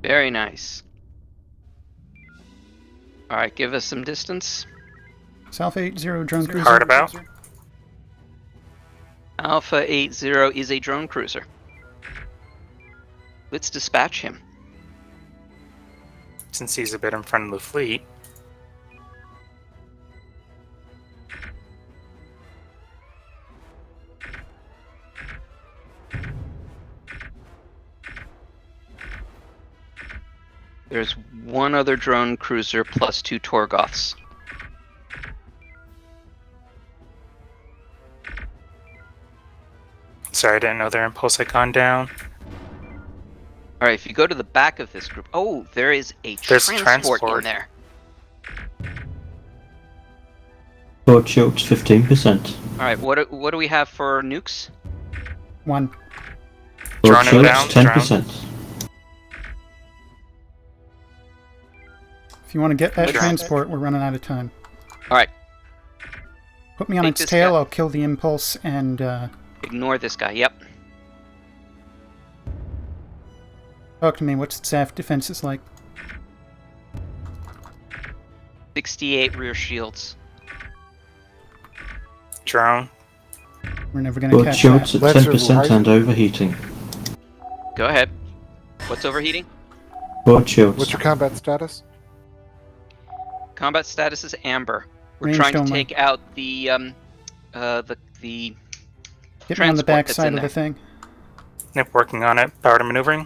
Very nice. Alright, give us some distance. Alpha 80 drone cruiser. Hard about. Alpha 80 is a drone cruiser. Let's dispatch him. Since he's a bit in front of the fleet. There's one other drone cruiser plus 2 Torgoths. Sorry, I didn't know their impulse had gone down. All right, if you go to the back of this group, there is There's transport in transport. there. Broad shields 15%. All right, what do we have for nukes? 1. Broad Drone shields inbound, 10%. If you want to get that Drone. transport, we're running out of time. All right, Put me on Take its this tail, guy. I'll kill the impulse, and ignore this guy. Yep. talk to me. What's its aft defenses like? 68 rear shields. Drone. We're never going to Broad catch shields that. at Lancer 10% Horizon. and overheating. Go ahead. What's overheating? Broad shields. What's your combat status? Combat status is amber. We're Ranged trying to only. take out the Get me on the transport back that's side in of the there. thing. Yep, working on it. Power to maneuvering.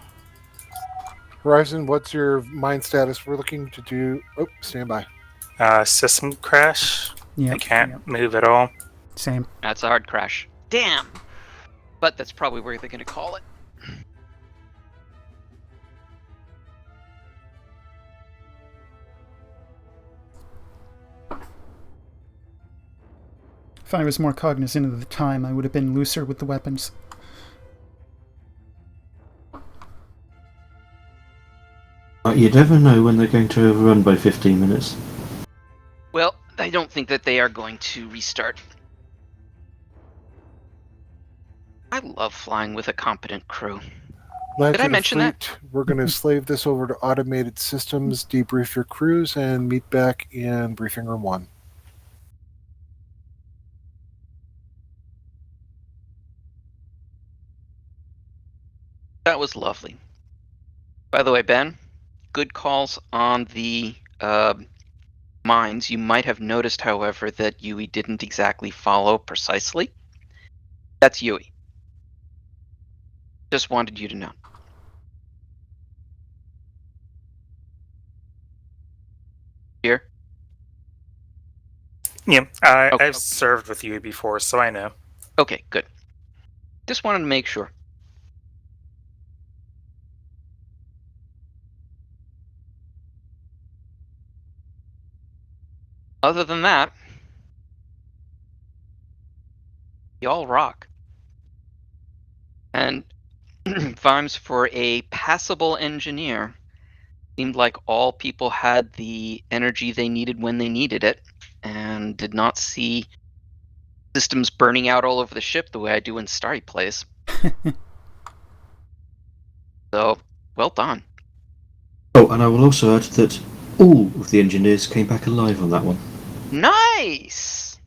Horizon, what's your mine status? We're looking to do. Oh, stand by. System crash. Yep. I can't move at all. Same. That's a hard crash. Damn. But that's probably where they're going to call it. If I was more cognizant of the time, I would have been looser with the weapons. You never know when they're going to overrun by 15 minutes. Well, I don't think that they are going to restart. I love flying with a competent crew. Lancer I to mention that? fleet, we're going to slave this over to automated systems, debrief your crews, and meet back in briefing room 1. That was lovely. By the way, Ben, good calls on the mines. You might have noticed, however, that Yui didn't exactly follow precisely. That's Yui. Just wanted you to know. Here? Yeah, Okay. I've served with you before, so I know. Okay, good. Just wanted to make sure. Other than that, y'all rock. And Vimes, for a passable engineer, seemed like all people had the energy they needed when they needed it, and did not see systems burning out all over the ship the way I do in Starry Plays. So, well done. Oh, and I will also add that all of the engineers came back alive on that one. Nice!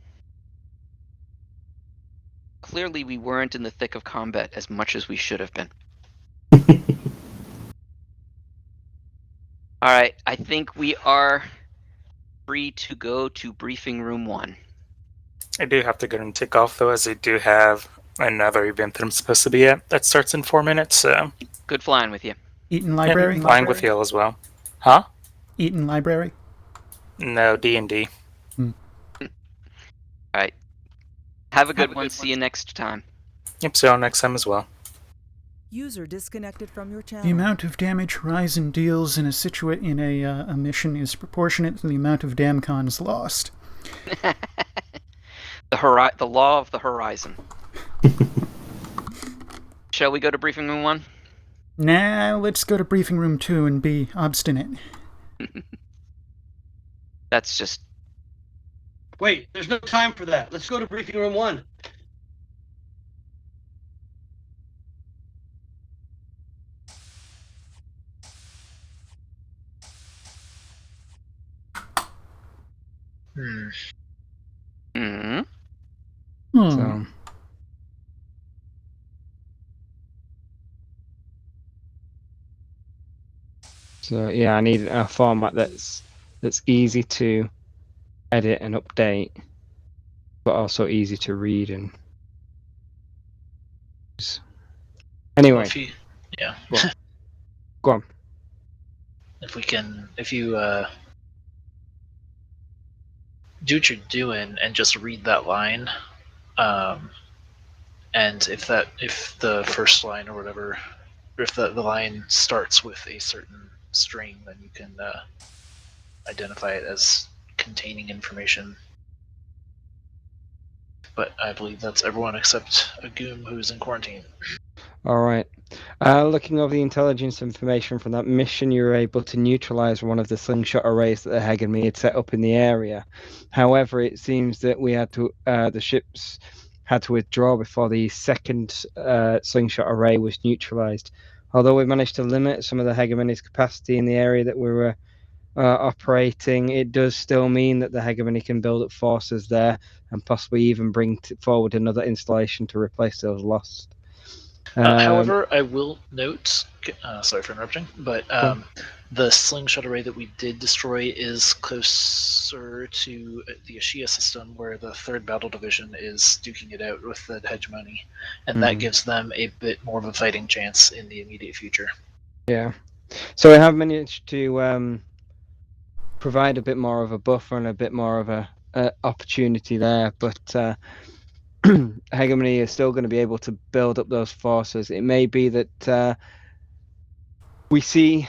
Clearly we weren't in the thick of combat as much as we should have been. Alright, I think we are free to go to briefing room 1. I do have to go and take off, though, as I do have another event that I'm supposed to be at that starts in 4 minutes, so... Good flying with you. Eaton Library? Flying with you as well. Huh? Eaton Library? No, D&D. Alright. Have a good one. See you next time. Yep, see you all next time as well. User disconnected from your channel. The amount of damage Horizon deals in a mission is proportionate to the amount of damcons lost. The law of the horizon. Shall we go to briefing room 1? Nah, let's go to briefing room 2 and be obstinate. That's just... Wait, there's no time for that. Let's go to briefing room 1. Hmm. So, Hmm. So yeah, I need a format that's easy to edit and update, but also easy to read and use. Anyway, Well, yeah. Go on. If you do what you're doing and just read that line, and if the first line or whatever, or if the line starts with a certain string, then you can identify it as containing information. But I believe that's everyone except a goom who's in quarantine. All right. Looking over the intelligence information from that mission, you were able to neutralize one of the slingshot arrays that the hegemony had set up in the area. However, it seems that we had to the ships had to withdraw before the second slingshot array was neutralized. Although we managed to limit some of the hegemony's capacity in the area that we were operating, it does still mean that the hegemony can build up forces there and possibly even bring forward another installation to replace those lost. However, I will note, sorry for interrupting, but the slingshot array that we did destroy is closer to the Ashia system, where the 3rd Battle Division is duking it out with the hegemony, and that gives them a bit more of a fighting chance in the immediate future. Yeah. So we have managed to provide a bit more of a buffer and a bit more of a opportunity there, but hegemony is still going to be able to build up those forces. It may be that we see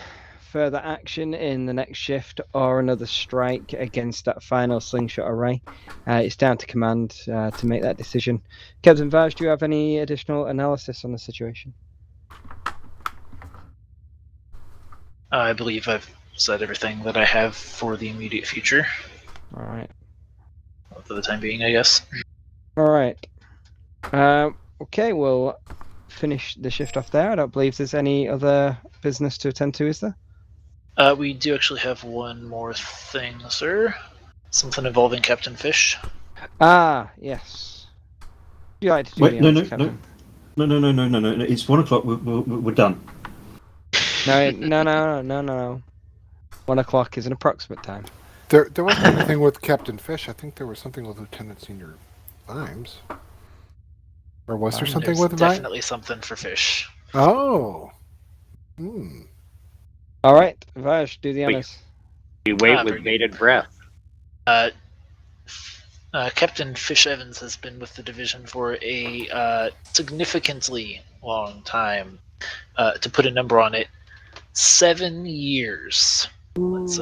further action in the next shift or another strike against that final slingshot array. It's down to command to make that decision. Captain Vaj, do you have any additional analysis on the situation? I believe I've said everything that I have for the immediate future. All right. For the time being, I guess. All right. Okay, we'll finish the shift off there. I don't believe there's any other business to attend to, is there? We do actually have one more thing, sir. Something involving Captain Fish. Ah, yes. Would you like to do Wait, the no. It's 1 o'clock. We're done. No. 1 o'clock is an approximate time. There wasn't anything with Captain Fish. I think there was something with Lieutenant Senior Vimes. Or was there something with definitely something for Fish. Oh. All right, Vaj, do the honors. We wait with bated breath. Captain Fish Evans has been with the division for a significantly long time. To put a number on it, 7 years. Let's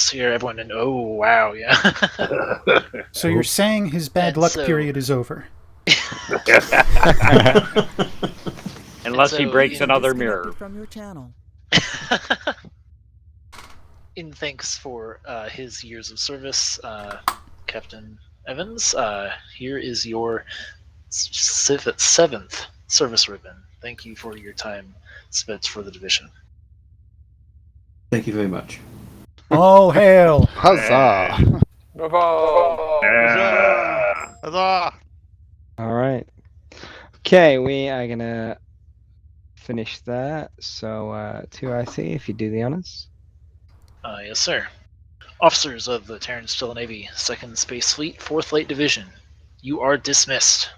hear everyone and oh wow, yeah. So you're saying his bad luck period is over? Unless he breaks another mirror. From your channel. In thanks for his years of service, Captain Evans, here is your 7th service ribbon. Thank you for your time spent for the division. Thank you very much. All hail! Huzzah! Huzzah! All right. Okay, we are gonna finish that. So, 2IC, if you do the honors. Yes, sir. Officers of the Terran Navy, Second Space Fleet, 4th Light Division, you are dismissed.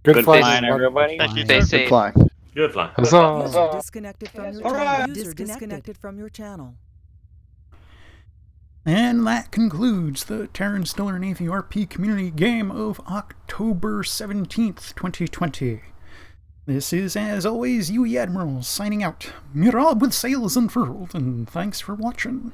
Good flying, everybody. Thank you, Good sir. flying. Good flying. User disconnected from your channel. User disconnected from your channel. And that concludes the Terran Stellar Navy RP Community Game of October 17th, 2020. This is, as always, UE Admiral signing out. Mirab with sails unfurled, and thanks for watching.